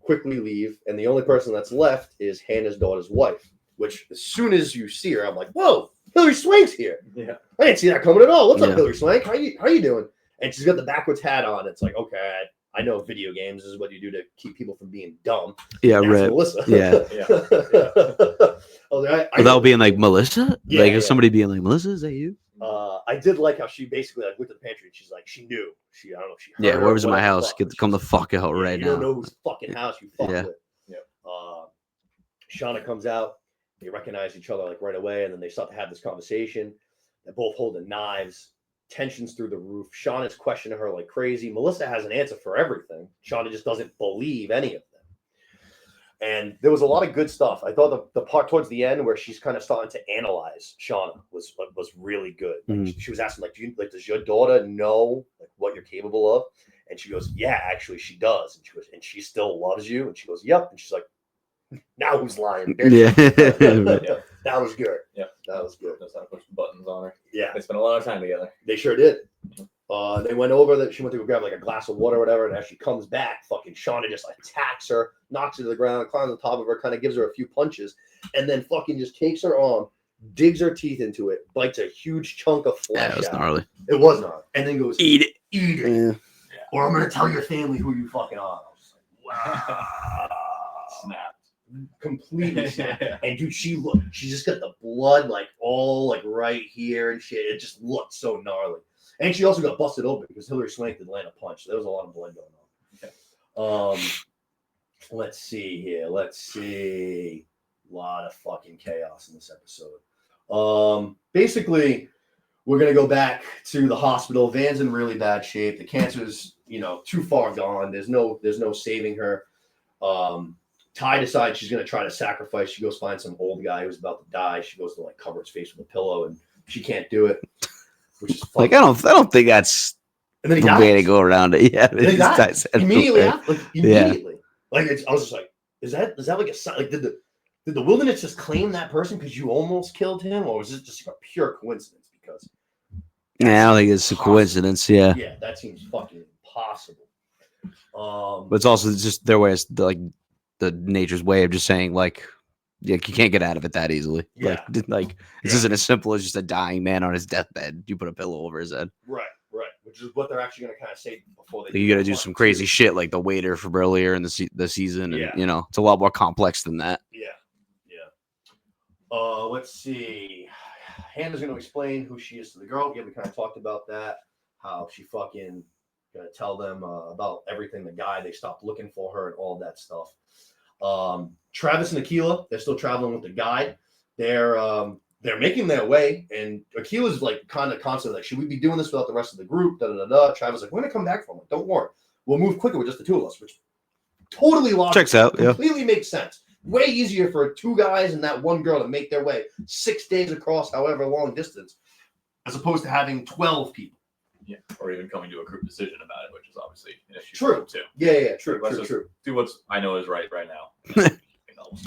quickly leave, and the only person that's left is Hannah's daughter's wife, which as soon as you see her, I'm like, whoa, Hillary Swank's here.
Yeah.
I didn't see that coming at all. What's up, Hillary Swank? How you doing? And she's got the backwards hat on. It's like, okay, I know video games. This is what you do to keep people from being dumb.
Yeah,
That's
right.
Melissa.
Without being like, Melissa?
Somebody
being like, Melissa, is that you?
I did like how she basically like went to the pantry and she's like, she knew. I don't know if she heard
whoever's in my
whatever
house, come the fuck out right now.
You don't know whose fucking house you fuck with.
Yeah.
Shauna comes out. They recognize each other like right away, and then they start to have this conversation. They're both holding knives. Tensions through the roof. Shauna's questioning her like crazy. Melissa has an answer for everything. Shauna just doesn't believe any of them. And there was a lot of good stuff. I thought the part towards the end where she's kind of starting to analyze Shauna was really good. Like, she was asking, like, does your daughter know like what you're capable of? And she goes, yeah, actually she does. And she goes, and she still loves you. And she goes, yep. And she's like, now who's lying?
Yeah.
That was good.
Yeah,
that was good.
That's how to push the buttons on her.
Yeah,
They spent a lot of time together.
they sure did. They went over that. She went to go grab like a glass of water or whatever, and as she comes back, fucking Shauna just attacks her, knocks her to the ground, climbs on top of her, kind of gives her a few punches, and then fucking just takes her arm, digs her teeth into it, bites a huge chunk of flesh.
Yeah, it was
out.
gnarly.
It was gnarly, and then goes,
Eat it.
eat it,
Yeah.
or I'm gonna tell your family who you fucking are. I was like, wow,
Snapped.
completely snapped. And dude, she just got the blood like all like right here and shit. It just looked so gnarly. And she also got busted open because Hillary Swank did land a punch. So there was a lot of blood going on. Okay. Let's see here. Let's see. A lot of fucking chaos in this episode. Basically, we're gonna go back to the hospital. Van's in really bad shape. The cancer's, too far gone. There's no saving her. Ty decides she's gonna try to sacrifice. She goes find some old guy who's about to die. She goes to like cover his face with a pillow, and she can't do it. Which is
Like I don't think that's
and then he
the
dies.
way to go around it. Yeah,
Then he dies. Immediately after, immediately. Like I was just like, is that like a sign? Like did the wilderness just claim that person because you almost killed him, or was it just like a pure coincidence? Because
I don't think it's a coincidence. Yeah,
yeah, that seems fucking impossible.
but it's also just their way, like the nature's way of just saying like you can't get out of it that easily.
Yeah.
Like this isn't as simple as just a dying man on his deathbed. You put a pillow over his head.
Right. Which is what they're actually going to kind of say before they.
Like, you got to do some crazy shit like the waiter from earlier in the season, and it's a lot more complex than that.
Yeah. Let's see. Hannah's going to explain who she is to the girl. Yeah, we kind of talked about that. How she fucking going to tell them about everything. The guy, they stopped looking for her and all that stuff. Travis and Akilah, they're still traveling with the guide. They're making their way, and Akila's like kind of constantly like, should we be doing this without the rest of the group? Travis like, we're gonna come back from it. Don't worry, we'll move quicker with just the two of us, which totally logical.
Checks out.
Completely makes sense. Way easier for two guys and that one girl to make their way 6 days across however long distance, as opposed to having 12 people.
Yeah, or even coming to a group decision about it, which is obviously an issue.
True.
Too.
Yeah. True.
Do what I know is right now.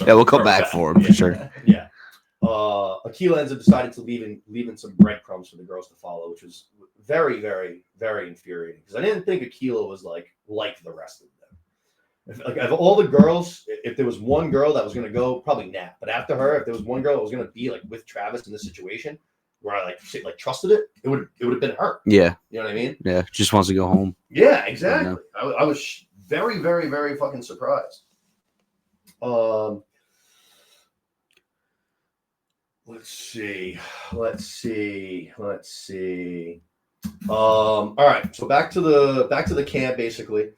We'll come back for him for sure.
Yeah. Akilah ends up deciding to leaving some breadcrumbs for the girls to follow, which was very, very, very infuriating because I didn't think Akilah was like the rest of them. Of all the girls, if there was one girl that was going to go, probably Nat. But after her, if there was one girl that was going to be like with Travis in this situation where I like trusted it, it would have been her.
Yeah.
You know what I mean?
Yeah. Just wants to go home.
Yeah, exactly. I was very, very, very fucking surprised. Let's see. All right. So back to the camp. Basically,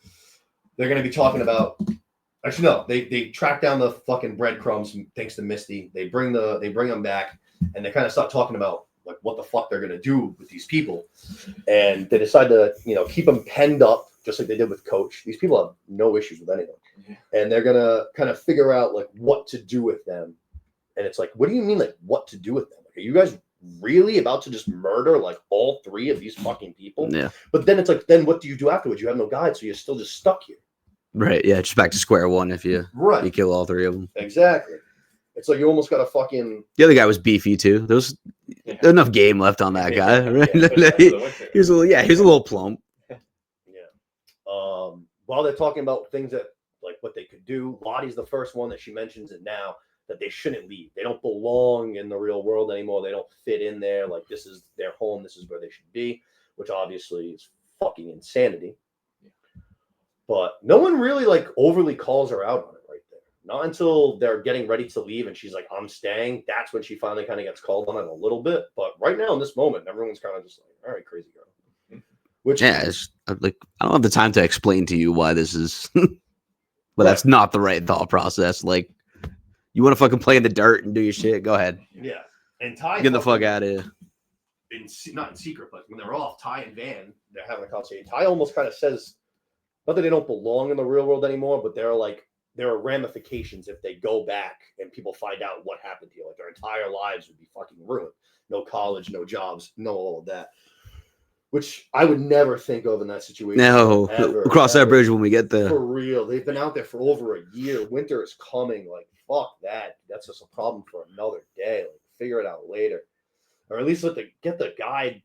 they're going to be talking about. Actually, no. They track down the fucking breadcrumbs thanks to Misty. They bring them back, and they kind of start talking about like what the fuck they're going to do with these people, and they decide to keep them penned up just like they did with Coach. These people have no issues with anything, and they're gonna kind of figure out like what to do with them. And it's like, what do you mean, like, what to do with them? Like, are you guys really about to just murder, like, all 3 of these fucking people?
Yeah.
But then it's like, then what do you do afterwards? You have no guide, so you're still just stuck here.
Right. Yeah. Just back to square one if you kill all 3 of them.
Exactly. It's like you almost got to fucking.
The other guy was beefy, too. There was enough game left on that guy. Right? He was a little plump.
Yeah. While they're talking about things that, like, what they could do, Lottie's the first one that she mentions it now. That they shouldn't leave. They don't belong in the real world anymore. They don't fit in there. Like, this is their home. This is where they should be, which obviously is fucking insanity. But no one really like overly calls her out on it right there. Not until they're getting ready to leave and she's like, I'm staying. That's when she finally kind of gets called on it a little bit. But right now in this moment, everyone's kind of just like, all right, crazy girl. Which
it's like, I don't have the time to explain to you why this is, but that's not the right thought process. Like, you want to fucking play in the dirt and do your shit? Go ahead.
Yeah. And Ty.
Get the fuck out of here.
Not in secret, but when they're off, Ty and Van, they're having a conversation. Ty almost kind of says, not that they don't belong in the real world anymore, but they're like there are ramifications if they go back and people find out what happened here. Like their entire lives would be fucking ruined. No college, no jobs, no all of that. Which I would never think of in that situation.
No,
ever,
we'll cross that
ever.
bridge when we get there.
For real. They've been out there for over a year. Winter is coming. Like, fuck that. That's just a problem for another day. Like, figure it out later. Or at least get the guide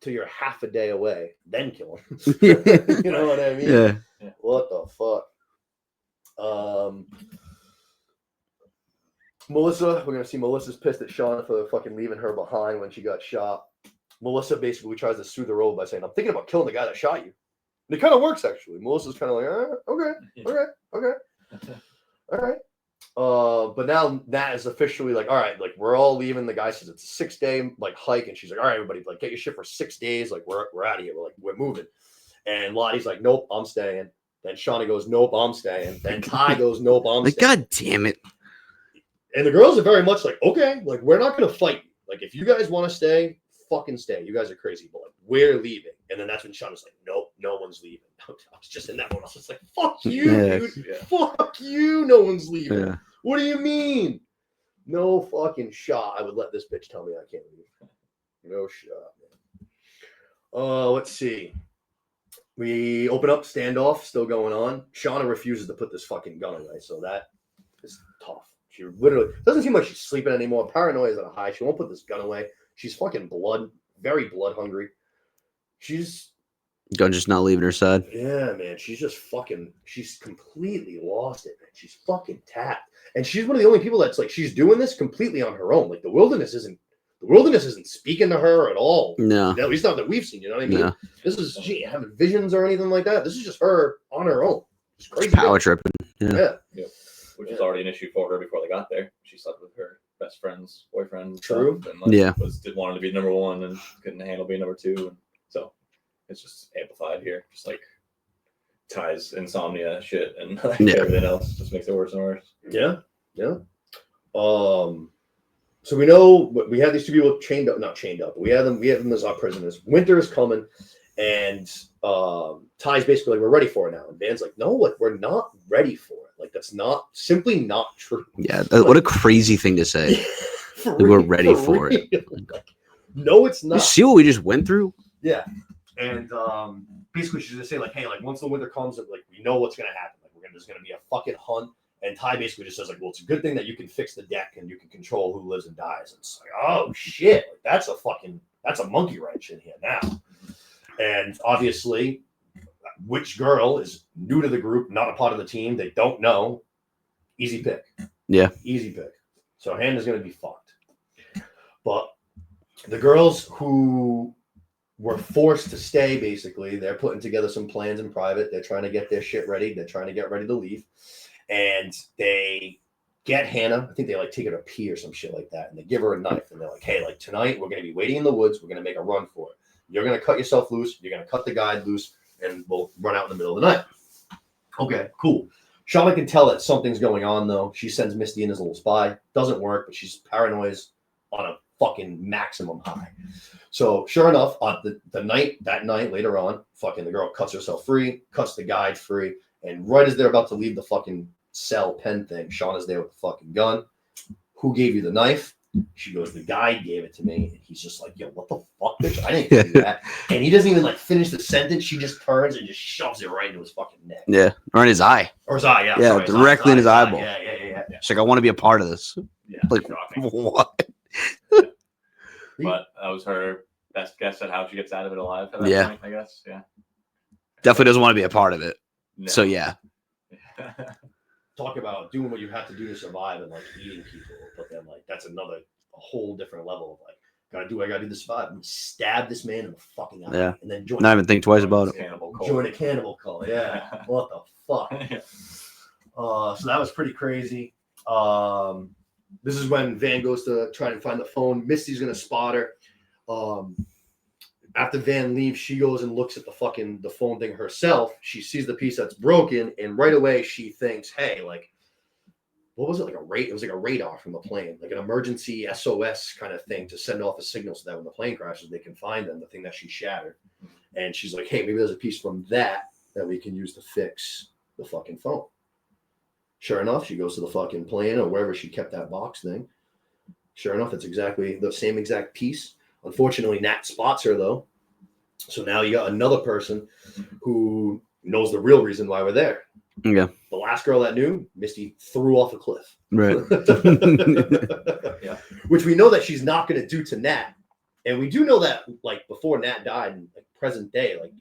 till you're half a day away. Then kill him. You know what I mean?
Yeah.
What the fuck? Melissa, we're going to see Melissa's pissed at Shauna for fucking leaving her behind when she got shot. Melissa basically tries to soothe the role by saying, I'm thinking about killing the guy that shot you. And it kind of works, actually. Melissa's kind of like, okay. All right. But now Nat is officially like, all right, like we're all leaving. The guy says it's a 6-day like hike. And she's like, all right, everybody, like get your shit for 6 days. Like we're out of here. We're moving. And Lottie's like, nope, I'm staying. Then Shauna goes, nope, I'm staying. Then Ty goes, nope, I'm
like,
staying.
God damn it.
And the girls are very much like, okay, like we're not going to fight. Like if you guys want to stay, fucking stay. You guys are crazy, but like we're leaving. And then that's when Shauna's like, nope, no one's leaving. I was just in that one. I was just like, fuck you, dude. Yeah. Fuck you. No one's leaving. Yeah. What do you mean? No fucking shot. I would let this bitch tell me I can't leave. No shot, man. Let's see. We open up, standoff, still going on. Shauna refuses to put this fucking gun away, so that is tough. She literally doesn't seem like she's sleeping anymore. Paranoia is at a high. She won't put this gun away. She's fucking very blood hungry.
Gun just not leaving her side.
Yeah, man. She's completely lost it, man. She's fucking tapped. And she's one of the only people that's like, she's doing this completely on her own. Like the wilderness isn't speaking to her at all.
No.
At least not that we've seen, you know what I mean?
No.
She ain't having visions or anything like that. This is just her on her own. It's crazy.
It's power tripping.
Yeah.
Which was already an issue for her before they got there. She slept with her best friend's boyfriend.
True.
And like, did want to be number one and couldn't handle being number two. And so it's just amplified here. Just like Ty's insomnia shit and everything else just makes it worse and worse.
Yeah. Yeah. So we know we have these two people not chained up, but we have them as our prisoners. Winter is coming, and Ty's basically like, we're ready for it now. And Van's like, no, like we're not ready for it. Like that's simply not true.
Yeah, what a crazy thing to say. We're ready for it.
No, it's not.
You see what we just went through?
Yeah. And basically she's gonna say like, hey, like once the winter comes, like we know what's gonna happen. Like there's gonna be a fucking hunt. And Ty basically just says like, well, it's a good thing that you can fix the deck and you can control who lives and dies. And it's like, oh shit, like, that's a monkey wrench in here now. And obviously, which girl is new to the group, not a part of the team, they don't know. Easy pick.
Yeah.
Easy pick. So Hannah's gonna be fucked. But the girls who were forced to stay, basically, they're putting together some plans in private. They're trying to get their shit ready. They're trying to get ready to leave. And they get Hannah. I think they like take her to pee or some shit like that. And they give her a knife. And they're like, hey, like tonight we're going to be waiting in the woods. We're going to make a run for it. You're going to cut yourself loose. You're going to cut the guide loose. And we'll run out in the middle of the night. Okay, cool. Shauna can tell that something's going on, though. She sends Misty in as a little spy. Doesn't work, but she's paranoid on a fucking maximum high. So sure enough, that night later on, fucking the girl cuts herself free, cuts the guide free. And right as they're about to leave the fucking cell pen thing, Shauna's there with the fucking gun. Who gave you the knife? She goes, the guy gave it to me. And he's just like, yo, what the fuck, bitch? I didn't do that. And he doesn't even like finish the sentence. She just turns and just shoves it right into his fucking neck.
Yeah. Or in his eye.
Or his eye, yeah.
Yeah,
sorry,
directly in his eyeball.
Yeah.
She's like, I want to be a part of this.
Yeah.
Like,
shocking.
what?
But that was her best guess at how she gets out of it alive at that point, I guess. Yeah.
Definitely doesn't want to be a part of it.
No.
So, yeah.
Talk about doing what you have to do to survive and like eating people, but then like that's a whole different level of like, gotta do what I gotta do to survive. And stab this man in the fucking eye.
Yeah.
And then
not even think twice about it.
Join a cannibal cult. Yeah. What the fuck? So that was pretty crazy. This is when Van goes to try and find the phone. Misty's gonna spot her. After Van leaves, she goes and looks at the phone thing herself. She sees the piece that's broken, and right away she thinks, hey, like, what was it? Like it was like a radar from the plane, like an emergency SOS kind of thing to send off a signal so that when the plane crashes, they can find them, the thing that she shattered. And she's like, hey, maybe there's a piece from that we can use to fix the fucking phone. Sure enough, she goes to the fucking plane or wherever she kept that box thing. Sure enough, it's exactly the same exact piece. Unfortunately, Nat spots her though. So now you got another person who knows the real reason why we're there.
Yeah.
The last girl that knew, Misty threw off a cliff.
Right.
Yeah.
Which we know that she's not going to do to Nat. And we do know that, like, before Nat died, in like present day, like,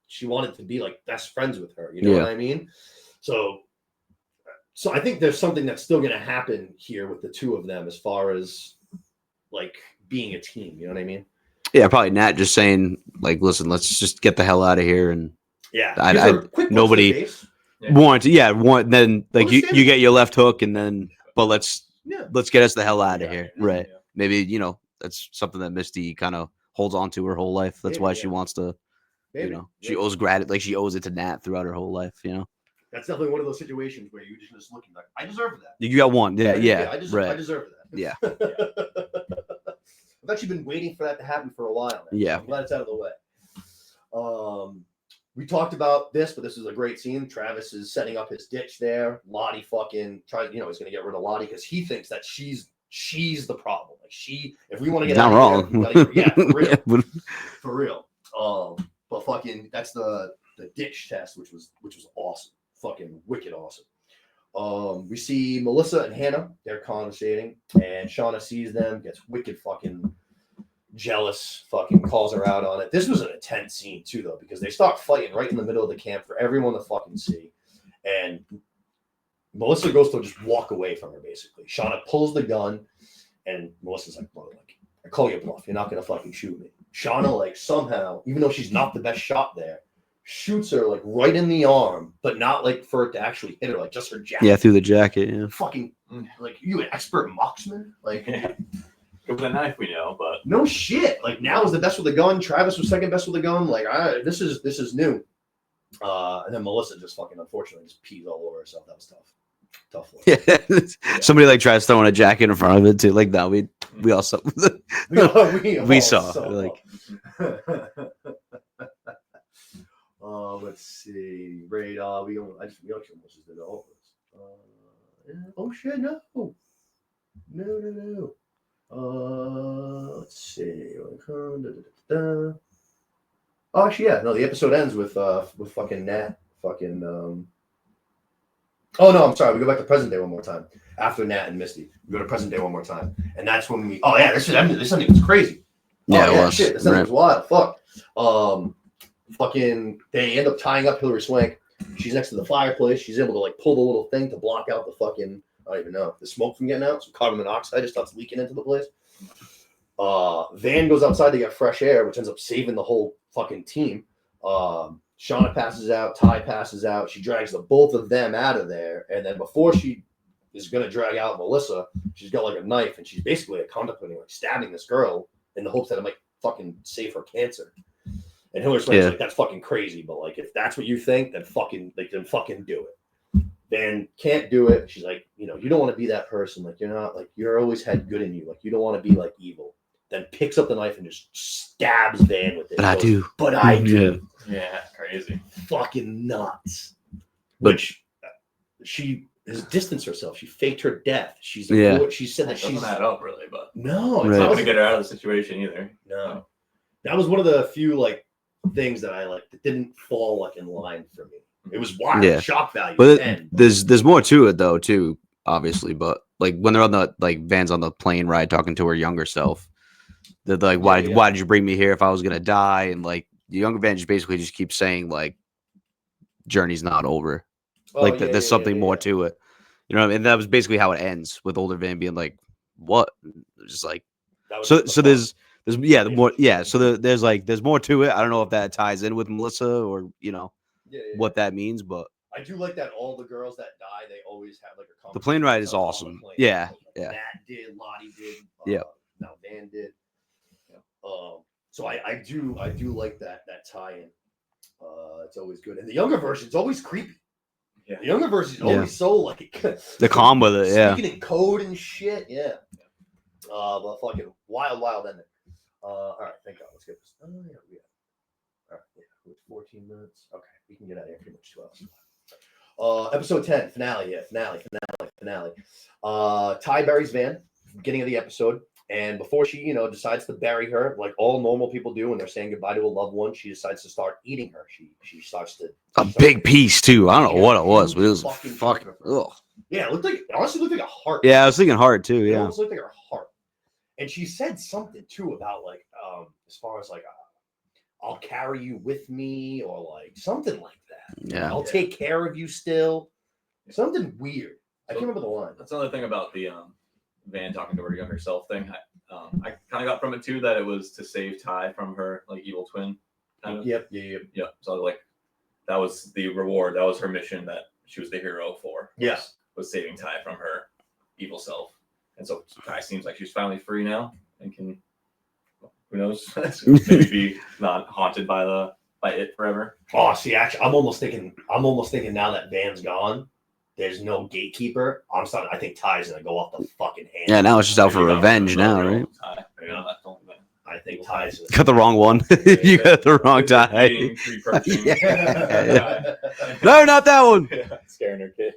she wanted to be like best friends with her. You know what I mean? So I think there's something that's still going to happen here with the two of them as far as like being a team. You know what I mean?
Yeah, probably Nat just saying like, listen, let's just get the hell out of here. And
yeah,
nobody wanted to. Yeah, then like you get your left hook, and then but let's get us the hell out of here. Right? Yeah. Maybe that's something that Misty kind of holds on to her whole life. That's why she wants to. She owes gratitude, like she owes it to Nat throughout her whole life.
That's definitely one of those situations where you just looking like, I deserve that.
You got one. Yeah.
I deserve that. Yeah. I've actually been waiting for that to happen for a while now.
Yeah.
I'm glad it's out of the way. We talked about this, but this is a great scene. Travis is setting up his ditch there. Lottie fucking tries, he's going to get rid of Lottie because he thinks that she's the problem. Like if we want to get out of here, for real. For real. But fucking, that's the ditch test, which was awesome. Fucking wicked awesome. We see Melissa and Hannah. They're conversating, and Shauna sees them, gets wicked fucking jealous, fucking calls her out on it. This was an intense scene too, though, because they start fighting right in the middle of the camp for everyone to fucking see. And Melissa goes to just walk away from her, basically. Shauna pulls the gun, and Melissa's like, "Bro, like, I call you bluff. You're not gonna fucking shoot me." Shauna, like, somehow, even though she's not the best shot there, shoots her like right in the arm, but not like for it to actually hit her, like just her jacket.
Yeah, through the jacket. Yeah.
Fucking like, you an expert marksman? Like,
with a knife, we know, but
no shit. Like, now is the best with a gun. Travis was second best with a gun. Like, this is new. And then Melissa just fucking unfortunately just pees all over herself. That was tough.
Yeah. Somebody like tries throwing a jacket in front of it too. Like, no, we all saw. we saw like.
Let's see. Right. We almost just did all this. Oh shit! No. Let's see. Oh, actually, yeah. No, the episode ends with fucking Nat. Fucking. Oh no, I'm sorry. We go back to present day one more time. After Nat and Misty, we go to present day one more time, and that's when we. Oh yeah, this ending was crazy.
Yeah, it was.
Shit, this ending was wild. Fuck. Fucking, they end up tying up Hillary Swank. She's next to the fireplace. She's able to like pull the little thing to block out the fucking, I don't even know, the smoke from getting out. So carbon monoxide just starts leaking into the place. Van goes outside to get fresh air, which ends up saving the whole fucking team. Shauna passes out. Ty passes out. She drags the both of them out of there. And then before she is going to drag out Melissa, she's got like a knife, and she's basically like contemplating like stabbing this girl in the hopes that it might fucking save her cancer. And Hillary Swank's like, that's fucking crazy, but like, if that's what you think, then fucking do it. Van can't do it. She's like, you don't want to be that person. Like, you're not, like, you're always had good in you. Like, you don't want to be like evil. Then picks up the knife and just stabs Van with it.
But I do.
But I do.
Yeah, crazy.
Fucking nuts. Which she has distanced herself. She faked her death. She said that
doesn't add up really, but
no,
it's not going to get her out of the situation either.
No. That was one of the few like things that I like that didn't fall like in line for me. It was wild, shock value.
But there's more to it though too, obviously. But like when they're on the Van's on the plane ride talking to her younger self, they're like, why did you bring me here if I was gonna die? And like the younger Van just basically just keeps saying like, journey's not over. There's something more to it, And that was basically how it ends with older Van being like, what? Just like so there's more to it. I don't know if that ties in with Melissa or what that means, but
I do like that all the girls that die, they always have like a
the plane ride is awesome. Yeah.
Matt did, Lottie did, now Van did. So I do like that tie-in. It's always good, and the younger version's always creepy. Yeah, the younger version's always so like
the calm with it,
speaking in code and shit. Yeah. But fucking wild ending. All right, thank God. Let's get this. Oh yeah, all right, yeah. It's 14 minutes. Okay, we can get out of here pretty much 2 hours. Episode 10, finale. Finale. Ty buries Van, beginning of the episode. And before she, decides to bury her, like all normal people do when they're saying goodbye to a loved one, she decides to start eating her. She starts to
big piece too. I don't know what it was, but it was fucking. Ugh.
Yeah, it honestly looked like a heart.
Yeah, I was thinking heart too.
It
Yeah,
almost looked like her heart. And she said something too about like, as far as like, I'll carry you with me, or like something like that.
yeah.
I'll take care of you still. Something weird. I can't remember the line.
That's another thing about the Van talking to her younger self thing. I kind of got from it too that it was to save Ty from her like evil twin. Kind of.
Yep.
So like that was the reward. That was her mission that she was the hero for. Was saving Ty from her evil self. And so Ty seems like she's finally free now and can, who knows, maybe be not haunted by it forever.
Oh, see, actually, I'm almost thinking now that Van's gone, there's no gatekeeper. I think Ty's gonna go off the fucking hand.
Yeah, now it's just out for revenge now, right?
I think Ty's
got the wrong one. You got the wrong Ty.
Yeah.
No, not that one.
Scaring her kid.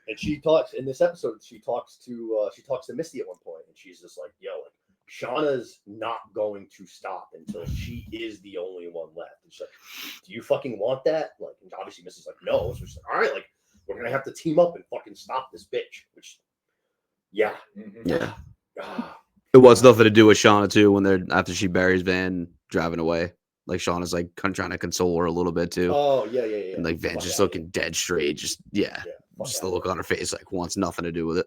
And she talks in this episode. She talks to Misty at one point, and she's just like, "Yo, like, Shauna's not going to stop until she is the only one left." And she's like, "Do you fucking want that?" Like, and obviously Misty's like, "No." So she's like, "All right, like, we're gonna have to team up and fucking stop this bitch." Which, yeah.
It was nothing to do with Shauna too. When after she buries Van driving away, like Shauna's like trying to console her a little bit too.
Oh yeah.
And like Van's just looking dead straight, just the look on her face like wants nothing to do with it.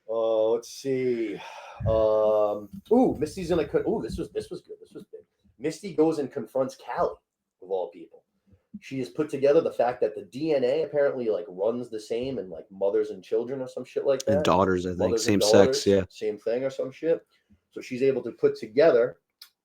Oh, let's see. Misty's gonna. This was good. This was big. Misty goes and confronts Callie, of all people. She has put together the fact that the DNA apparently like runs the same in like mothers and children or some shit like that.
And daughters, I think,
Mothers
same
and daughters,
sex, yeah,
same thing or some shit. So she's able to put together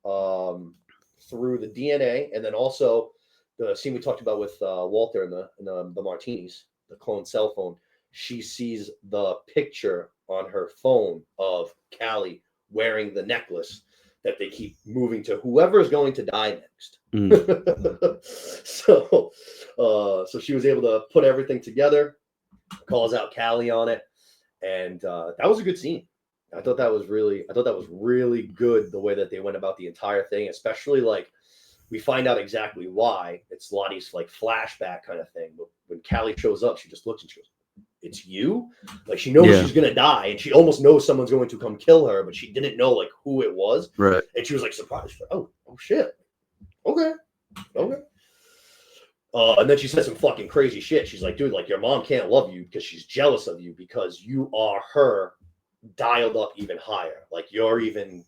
through the DNA, and then also the scene we talked about with Walter and the martinis, the clone cell phone. She sees the picture on her phone of Callie wearing the necklace that they keep moving to whoever is going to die next. So she was able to put everything together, calls out Callie on it, and that was a good scene. I thought that was really good the way that they went about the entire thing, especially like we find out exactly why. It's Lottie's like flashback kind of thing. But when Callie shows up, she just looks and she goes, "It's you?" Like she knows she's gonna die, and she almost knows someone's going to come kill her, but she didn't know like who it was.
Right.
And she was like surprised. Like, oh shit. Okay. And then she said some fucking crazy shit. She's like, "Dude, like your mom can't love you because she's jealous of you because you are her dialed up even higher. Like you're even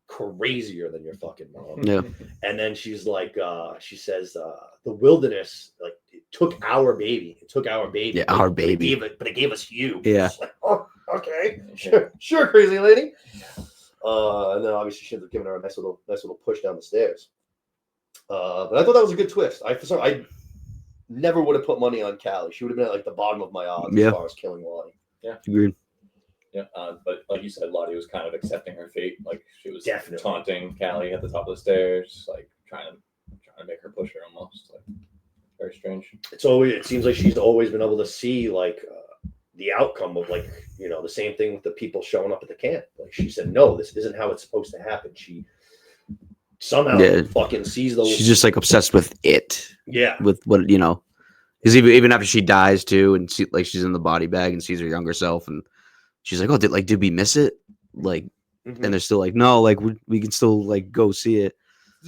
crazier than your fucking mom."
Yeah.
And then she's like, she says, the wilderness, like it took our baby.
Yeah, our baby.
But it gave us you.
Yeah.
It's like, oh, okay. Sure, crazy lady. And then obviously she ends up giving her a nice little push down the stairs. But I thought that was a good twist. I never would have put money on Callie. She would have been at like the bottom of my odds as far as killing Lottie.
Yeah.
Agreed.
Yeah, but like you said, Lottie was kind of accepting her fate. Like she was
Definitely
taunting Callie at the top of the stairs, like trying to make her push her almost. Like very strange.
It seems like she's always been able to see like the outcome of like the same thing with the people showing up at the camp. Like she said, no, this isn't how it's supposed to happen. She somehow fucking sees the.
She's just like obsessed with it.
Yeah.
With what because even after she dies too, and she's in the body bag and sees her younger self, and she's like, "Oh, did we miss it?" Like, and they're still like, "No, like we can still like go see it."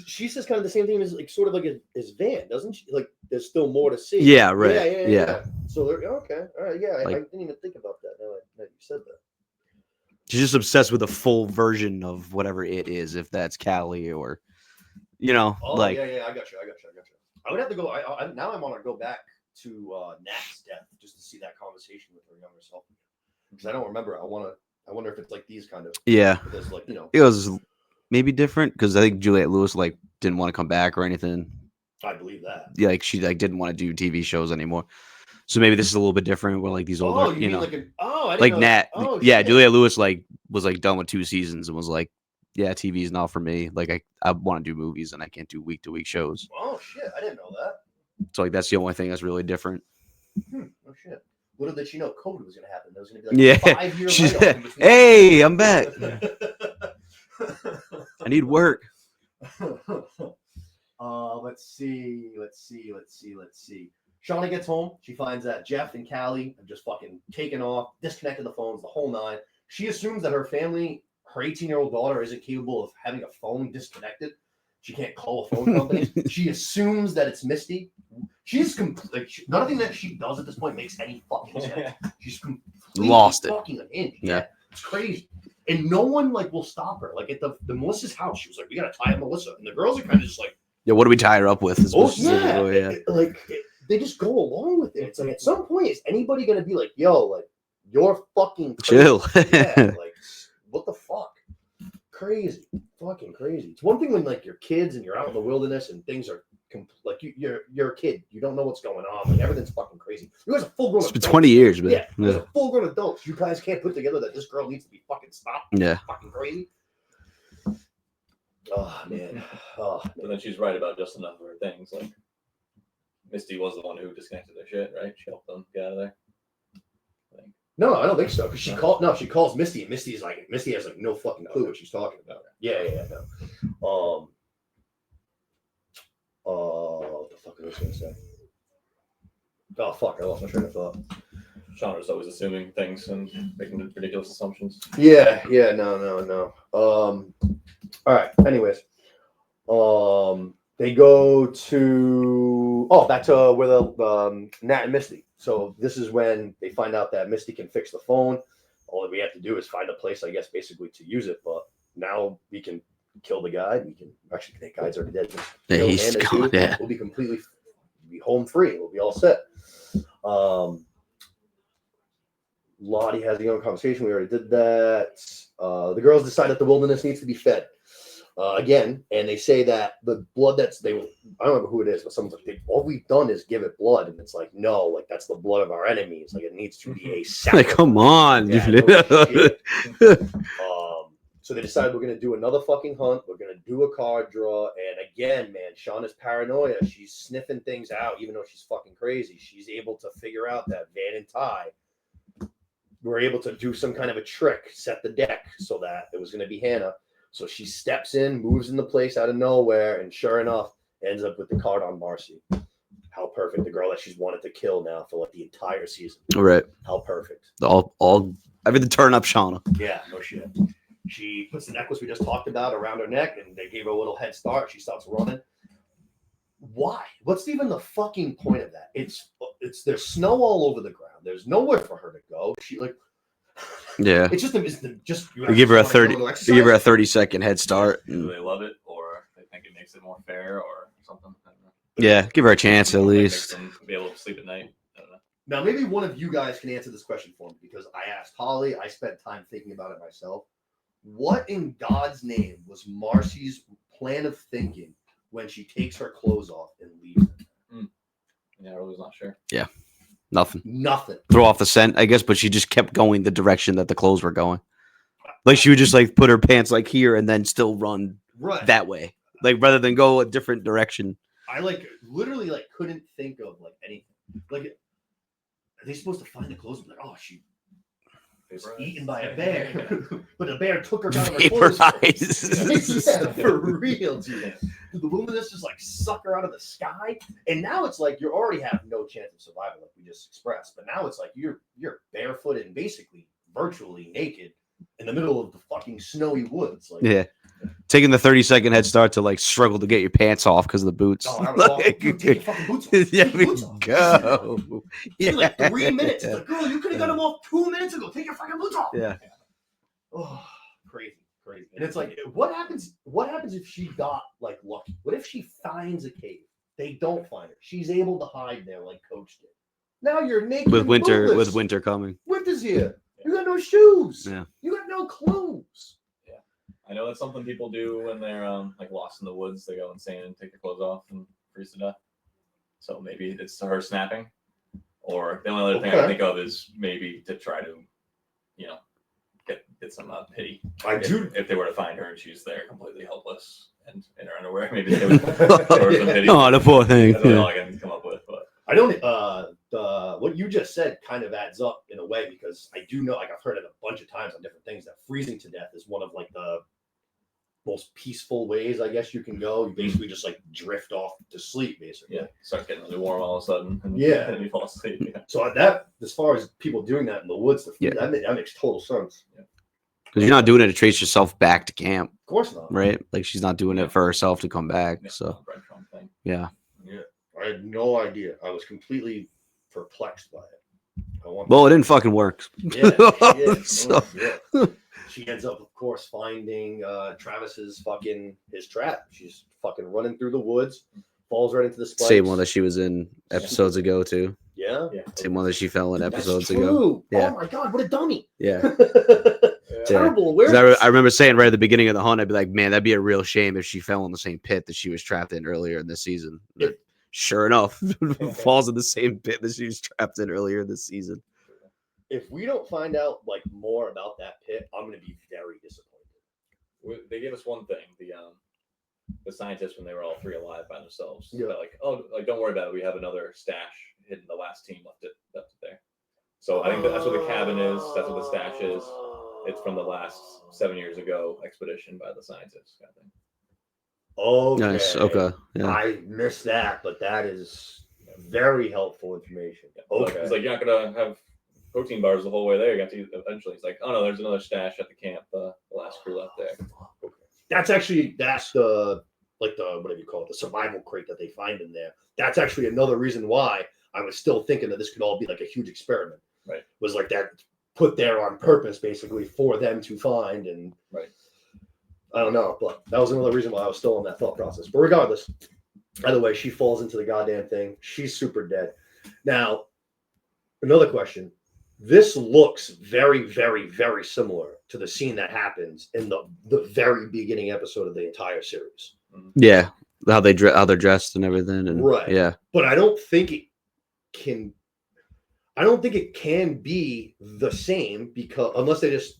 She says kind of the same thing as like sort of like as Van, doesn't she? Like, there's still more to see.
Yeah, right. Yeah.
So they're okay. All right. Yeah,
like,
I didn't even think about that. Now that you said that.
She's just obsessed with a full version of whatever it is, if that's Callie or,
Oh,
like.
Yeah. I got you. I would have to go. Now I want to go back to Nat's death just to see that conversation with her younger self because I don't remember. I wonder if it's like these kind of.
Yeah.
Because like
it was maybe different because I think Juliette Lewis like didn't want to come back or anything.
I believe that.
Yeah, like she like didn't want to do TV shows anymore. So maybe this is a little bit different where like these older,
I didn't
like
know
Nat.
Oh,
yeah,
shit.
Juliette Lewis like was like done with 2 seasons and was like, yeah, TV is not for me. Like I want to do movies and I can't do week to week shows.
Oh shit! I didn't know that.
So like that's the only thing that's really different.
Oh shit. Little did she know COVID was going to happen. There was going to be like
Yeah.
a 5-year
She's-
layoff. in between.
Hey, I'm back. I need work.
Let's see. Shauna gets home. She finds that Jeff and Callie have just fucking taken off, disconnected the phones, the whole nine. She assumes that her family, her 18-year-old daughter, isn't capable of having a phone disconnected. She can't call a phone company. She assumes that it's Misty. She's nothing that she does at this point makes any fucking sense. She's completely
Lost it.
fucking unhinged.
Yeah.
It's crazy. And no one will stop her. Like at the Melissa's house, she was like, "We gotta tie up Melissa," and the girls are kind of just like,
Yeah, what do we tie her up with? Is what she's like, oh, yeah.
They just go along with it. It's like at some point, is anybody gonna be like, "Yo, like you're fucking crazy."
Chill.
Yeah, like what the fuck? Crazy, fucking crazy. It's one thing when like you're kids and you're out in the wilderness and things are like you're a kid. You don't know what's going on. Like everything's fucking crazy. You guys are full grown.
It's been 20 years, man.
Yeah, you guys are full grown adults. You guys can't put together that this girl needs to be fucking stopped.
Yeah.
Fucking crazy. Oh man.
But then she's right about just enough of her things. Like Misty was the one who disconnected their shit, right? She helped them get out of there.
No, I don't think so. Because she calls Misty, and Misty has like no fucking clue what she's talking about. Yeah, no. What the fuck was I gonna say? Oh fuck, I lost my train of thought.
Shauna's always assuming things and making ridiculous assumptions.
Yeah, no. All right. Anyways, they go to back to where the Nat and Misty. So this is when they find out that Misty can fix the phone. All that we have to do is find a place, I guess, basically to use it. But now we can kill the guy. We can actually that guy's already dead.
Yeah, he's gone. Yeah.
We'll be home free. We'll be all set. Lottie has a young conversation. We already did that. The girls decide that the wilderness needs to be fed again, and they say that the blood I don't remember who it is, but someone's like, all we've done is give it blood, and it's like, no, like that's the blood of our enemies. Like it needs to be a sacrifice.
Like, come on.
Yeah, no shit. So they decided we're gonna do another fucking hunt. We're gonna do a card draw, and again, man, Shauna's paranoia. She's sniffing things out, even though she's fucking crazy. She's able to figure out that Van and Ty were able to do some kind of a trick, set the deck so that it was gonna be Hannah. So she steps in, moves in the place out of nowhere, and sure enough, ends up with the card on Marcy. How perfect! The girl that she's wanted to kill now for like the entire season.
All right.
How perfect!
Everything turn up, Shauna.
Yeah, no shit. She puts the necklace we just talked about around her neck, and they gave her a little head start. She starts running. Why? What's even the fucking point of that? There's snow all over the ground. There's nowhere for her to go. She like.
Yeah.
It's just
You give her a 30-second head start.
Do they love it, or they think it makes it more fair, or something? I don't know.
Yeah, give her a chance at least.
Makes them be able to sleep at night. I don't know.
Now, maybe one of you guys can answer this question for me because I asked Holly. I spent time thinking about it myself. What in God's name was Marcy's plan of thinking when she takes her clothes off and leaves them?
Yeah, I was not sure.
Yeah. Nothing.
Throw
off the scent, I guess, but she just kept going the direction that the clothes were going. Like she would just like put her pants like here and then still run that way. Like rather than go a different direction.
I literally couldn't think of like anything. Like, are they supposed to find the clothes? Like, oh, she was eaten by a bear, but the bear took her down to her clothes. Yeah, for real, dude. Did the wilderness just suck her out of the sky? And now it's like you already have no chance of survival, like we just expressed. But now it's like you're barefooted and basically virtually naked in the middle of the fucking snowy woods. Like,
yeah. Taking the 30-second head start to struggle to get your pants off because of the boots.
Oh, I was awful. Dude, take your fucking boots off.
Yeah, go.
Yeah. 3 minutes. It's like, girl, you could have got them off 2 minutes ago. Take your fucking boots off.
Yeah.
Oh, crazy. And it's like, what happens if she got lucky? What if she finds a cave? They don't find her. She's able to hide there like Coach did. Now you're naked
with
bootless.
winter coming.
Winter's here. You got no shoes.
Yeah.
You got no clothes.
Yeah. I know that's something people do when they're lost in the woods. They go insane and take their clothes off and freeze to death. So maybe it's her snapping. Or the only other thing I think of is maybe to try to, get some pity. If they were to find her and she's there completely helpless and in her underwear, maybe they would show her some pity.
Oh, the poor thing.
That's all I can come up with.
you just said kind of adds up in a way, because I do know, like I've heard it a bunch of times on different things, that freezing to death is one of like the most peaceful ways, I guess, you can go. You basically just like drift off to sleep, basically.
Yeah, start getting really warm all of a sudden. And,
Yeah.
and you fall asleep. Yeah.
So that, as far as people doing that in the woods,
Yeah.
that makes total sense.
Yeah.
Because you're not doing it to trace yourself back to camp,
Of course not.
right? Like she's not doing it for herself to come back.
Yeah,
So
breadcrumb thing.
yeah.
Yeah, I had no idea. I was completely perplexed by it.
Well, it didn't fucking work.
Yeah,
So-
she ends up, of course, finding Travis's his trap. She's fucking running through the woods, falls right into the spikes.
Same one that she was in episodes ago too.
Yeah,
Same one that she fell in
that's
episodes
true.
ago. Yeah.
Oh my god, what a dummy!
Yeah.
Terrible
'Cause
awareness.
I remember saying right at the beginning of the hunt, I'd be like, man, that'd be a real shame if she fell in the same pit that she was trapped in earlier in this season.
It-
Sure enough, falls in the same pit that she was trapped in earlier this season.
If we don't find out like more about that pit, I'm gonna be very disappointed.
They gave us one thing. The scientists, when they were all three alive by themselves,
Yeah.
they're like, oh, like don't worry about it. We have another stash hidden. The last team left it there. So I think that's where the cabin is. That's where the stash is. It's from the last 7 years ago expedition by the scientists. Kind of thing.
Okay.
Nice. Okay. Yeah.
I missed that, but that is very helpful information. Okay.
It's like you're not gonna have protein bars the whole way there. You got to eventually. It's like, oh no, there's another stash at the camp. The last crew left there.
That's the whatever you call it, the survival crate that they find in there. That's actually another reason why I was still thinking that this could all be like a huge experiment.
Right.
Was like that put there on purpose, basically, for them to find. And
right.
I don't know, but that was another reason why I was still in that thought process. But regardless, either way, she falls into the goddamn thing. She's super dead. Now, another question. This looks very, very, very similar to the scene that happens in the very beginning episode of the entire series.
Yeah. How they're dressed and everything. And
Right.
Yeah.
But I don't think it can be the same, because unless they're just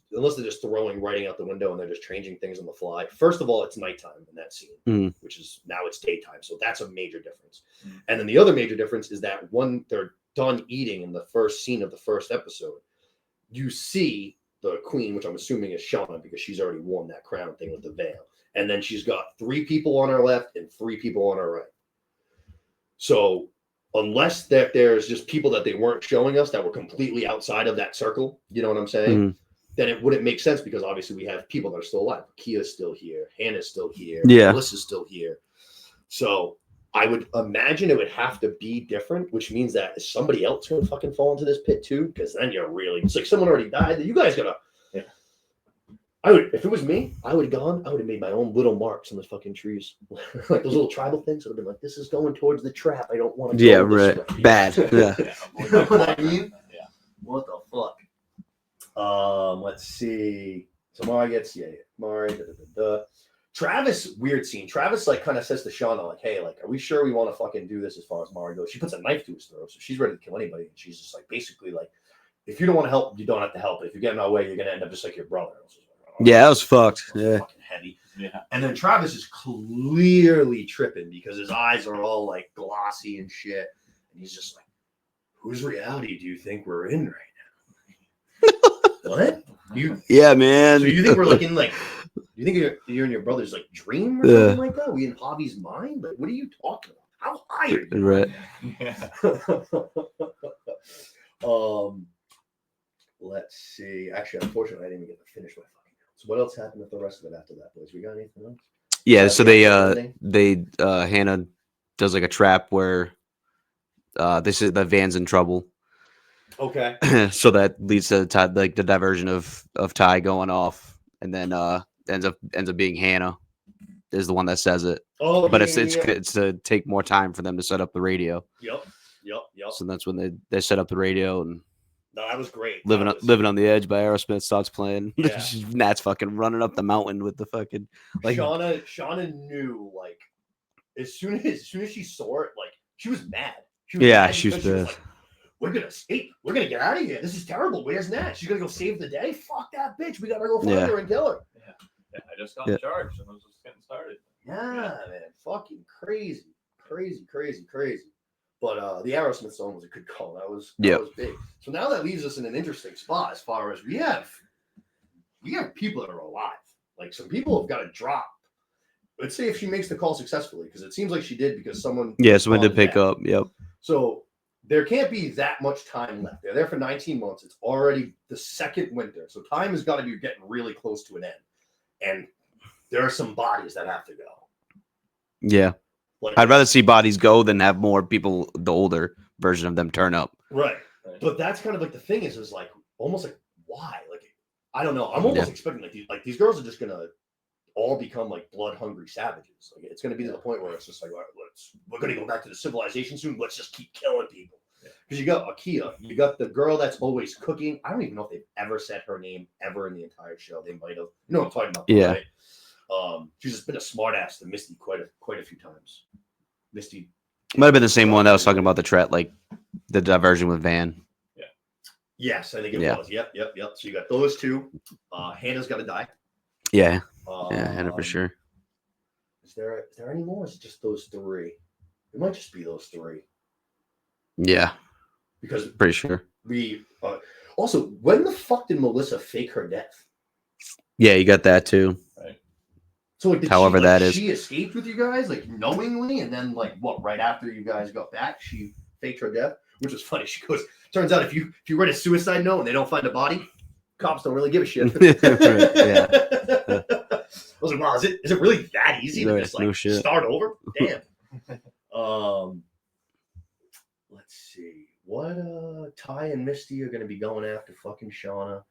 throwing writing out the window and they're just changing things on the fly. First of all, it's nighttime in that scene, which is now it's daytime. So that's a major difference. And then the other major difference is that when they're done eating in the first scene of the first episode, you see the queen, which I'm assuming is Shauna, because she's already worn that crown thing with the veil. And then she's got 3 people on her left and 3 people on her right. So unless that there's just people that they weren't showing us that were completely outside of that circle, you know what I'm saying? Then it wouldn't make sense, because obviously we have people that are still alive. Kia's still here. Hannah's still here.
Yeah.
Melissa's still here. So I would imagine it would have to be different, which means that is somebody else going to fucking fall into this pit too? Because then you're really, it's like someone already died. You guys gotta.
Yeah.
If it was me, I would have made my own little marks on the fucking trees. Like those little tribal things. I would have been like, this is going towards the trap. I don't want to
Yeah.
go this
Right.
way.
Bad. Yeah.
You know what I mean?
Yeah.
What the fuck? Let's see. So Mari gets Mari. Travis, weird scene. Travis like kind of says to Shauna, like, hey, like, are we sure we want to fucking do this as far as Mari goes? She puts a knife to his throat, so she's ready to kill anybody. And she's just like, basically like, if you don't want to help, you don't have to help. But if you get in our way, you're gonna end up just like your brother.
Yeah, that was fucked. Yeah.
Fucking heavy.
Yeah.
And then Travis is clearly tripping because his eyes are all like glossy and shit. And he's just like, whose reality do you think we're in right now? What?
Yeah, man.
So you think we're looking like, you think you're in your brother's like dream or something like that? Are we in Hobby's mind? Like, what are you talking about? How high are you?
Right.
Yeah.
Let's see. Actually, unfortunately, I didn't even get to finish my fucking notes. What else happened with the rest of it after that, boys? We got anything else?
Yeah.
Is
So
that
they Hannah does like a trap where this is the van's in trouble.
Okay.
So that leads to like the diversion of Ty going off, and then ends up being Hannah is the one that says it.
Oh,
But
yeah.
it's to take more time for them to set up the radio.
Yep.
So that's when they set up the radio, and
No, that was great.
Living on the Edge by Aerosmith starts playing.
Yeah.
Nat's fucking running up the mountain with the fucking like.
Shauna knew, like, as soon as she saw it, like, she was mad. She was
pissed.
like, we're gonna escape. We're gonna get out of here. This is terrible. Where's Nat? She's gonna go save the day. Fuck that bitch. We gotta go find her and kill her.
Yeah. I just got charged and I was just getting started.
Yeah, man. Fucking crazy. But the Aerosmith song was a good call. That was big. So now that leaves us in an interesting spot as far as we have people that are alive. Like some people have got to drop. Let's say if she makes the call successfully, because it seems like she did because someone
did pick up. Yep.
So there can't be that much time left. They're there for 19 months. It's already the second winter. So time has got to be getting really close to an end. And there are some bodies that have to go.
Yeah.
Like,
I'd rather see bodies go than have more people, the older version of them, turn up.
Right. But that's kind of like the thing is like almost like why? Like I don't know. I'm almost expecting these girls are just gonna all become like blood hungry savages. Like it's gonna be to the point where it's just like all right, we're gonna go back to the civilization soon. Let's just keep killing people. Because you got Akia, you got the girl that's always cooking. I don't even know if they've ever said her name ever in the entire show. They might have. You know what I'm talking about?
Yeah.
Right? She's just been a smart ass to Misty quite a few times. Misty
might have been the same one that was talking about the diversion with Van.
Yeah. Yes, I think it was. Yep. So you got those two. Hannah's got to die.
Yeah. Hannah for sure.
Is there any more? Or is it just those three? It might just be those three.
Yeah.
Because
pretty sure.
We also, when the fuck did Melissa fake her death?
Yeah, you got that too.
Right. So like,
however that is,
she escaped with you guys like knowingly, and then like what? Right after you guys got back, she faked her death, which was funny. She goes, "Turns out if you write a suicide note and they don't find a body, cops don't really give a shit."
Right, yeah.
I was like, "Wow, is it really that easy to just like start over?" Damn. Let's see what Ty and Misty are going to be going after fucking Shauna.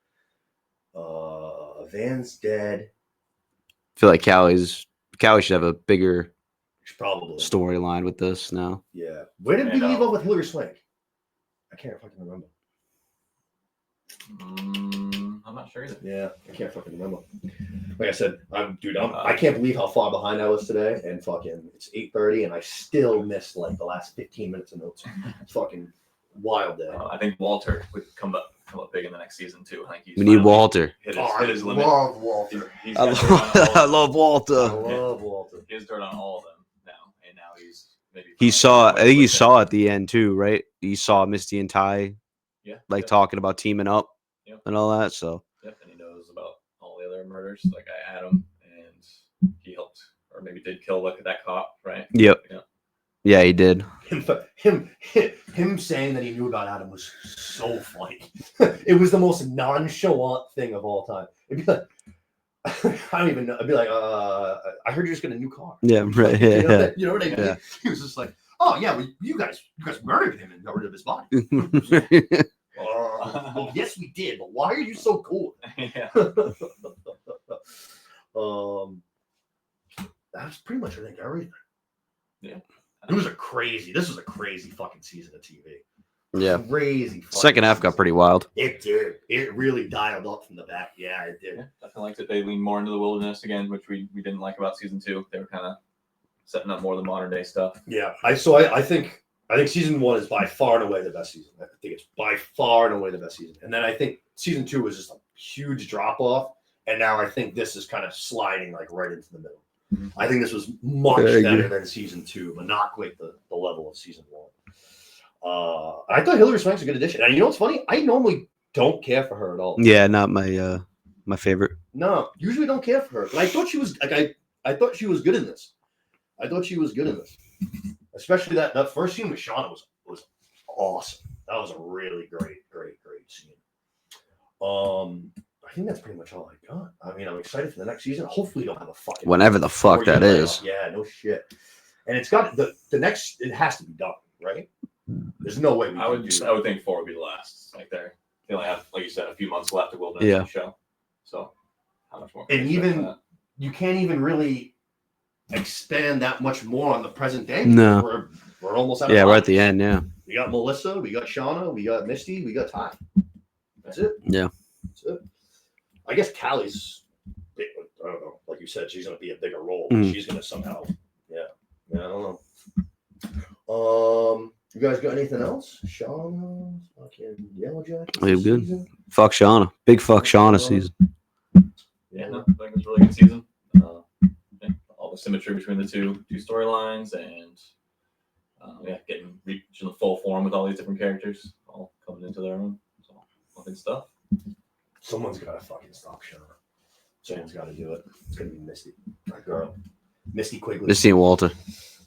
Van's dead.
I feel like Callie should have a bigger
probably
storyline with this now.
Yeah. Where did we leave off with Hillary Swank? I can't fucking remember.
I'm not sure either.
Yeah, I can't fucking remember. Like I said, I can't believe how far behind I was today. And fucking, it's 8:30, and I still missed like the last 15 minutes of notes. It's fucking wild day.
I think Walter would come up big in the next season too. I think
we need Walter.
Hit his limit.
Love Walter.
I love Walter.
I love Walter.
He has dirt on all of them now, and now he's maybe.
I think he saw at the end too, right? He saw Misty and Ty, talking about teaming up and all that. So.
Yep, and he knows about all the other murders. Like Adam, and he helped, or maybe did kill that cop, right?
Yep. Yeah, he did.
Him saying that he knew about Adam was so funny. It was the most nonchalant thing of all time. It'd be like, I don't even know. I'd be like, I heard you just got a new car.
Yeah, right. Yeah,
you know what I mean?
Yeah.
He was just like, oh yeah, well, you guys murdered him and got rid of his body. Well, yes, we did, but why are you so cool?
Yeah.
That's pretty much, I think, everything.
Yeah.
This was a crazy fucking season of TV.
Yeah.
Crazy.
Second half got pretty wild.
It did. It really dialed up from the back. Yeah, it did.
Yeah, definitely liked that they leaned more into the wilderness again, which we didn't like about season 2. They were kind of setting up more of the modern day stuff.
Yeah. I think season 1 is by far and away the best season. I think it's by far and away the best season. And then I think season 2 was just a huge drop off. And now I think this is kind of sliding like right into the middle. I think this was much better than season 2, but not quite the level of season 1. I thought Hillary Swank's a good addition. And you know what's funny? I normally don't care for her at all.
Yeah, not my favorite.
No, usually don't care for her. But I thought she was like I thought she was good in this. Especially that first scene with Shauna was awesome. That was a really great scene. I think that's pretty much all I got. I mean, I'm excited for the next season. Hopefully, don't have a fucking
whenever the fuck that is.
Yeah, no shit. And it's got the next. It has to be done, right? There's no way.
I would think 4 would be the last. Like they only have, like you said, a few months left to wilderness show. So how much more?
And even you can't even really expand that much more on the present day.
No,
we're almost out of time.
Yeah, we're at the end. Yeah,
we got Melissa, we got Shauna, we got Misty, we got Ty. That's it.
Yeah,
that's it. I guess Callie's, I don't know, like you said, she's going to be a bigger role. She's going to somehow, I don't know. You guys got anything else? Shauna, fucking Yellowjackets.
We're good. Season? Fuck Shauna. Big fuck Shauna season.
Yeah, no, I think it was a really good season. All the symmetry between the two storylines, and reaching the full form with all these different characters all coming into their own. So all good stuff.
Someone's got to fucking stop Sean. Someone's got to do it. It's gonna be Misty, my girl, Misty Quigley.
Misty and Walter.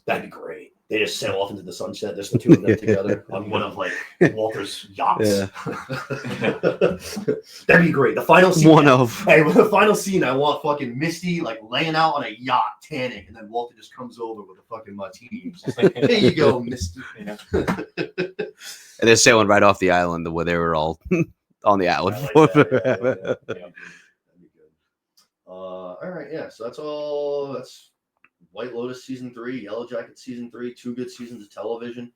That'd be great. They just sail off into the sunset, just the two of them together on one of like Walter's yachts.
Yeah.
That'd be great. The final scene.
Hey,
with the final scene, I want fucking Misty like laying out on a yacht tanning, and then Walter just comes over with a fucking martini. Just like, there you go, Misty.
Yeah.
And they're sailing right off the island where they were all on the island.
I like that, yeah.
Yeah.
That'd be good. All right, yeah. So that's all. That's White Lotus season 3, Yellowjackets season 3, 2 good seasons of television.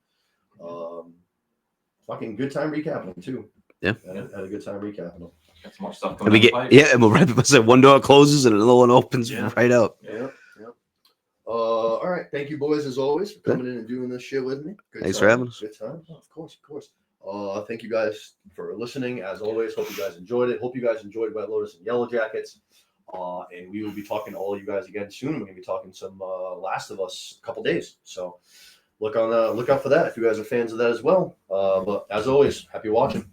Fucking good time recapping them too.
Yeah,
had a good time recapping them.
Got some more stuff
And
coming.
we get, and we'll right say one door closes and another one opens right up.
Yeah. All right. Thank you, boys, as always, for coming in and doing this shit with me. Good
Thanks
time.
for having us.
Good time. Oh, of course. Thank you guys for listening. As always, hope you guys enjoyed it. Hope you guys enjoyed White Lotus and Yellowjackets. And we will be talking to all you guys again soon. We're gonna be talking some Last of Us a couple days. So look out for that if you guys are fans of that as well. But as always, happy watching.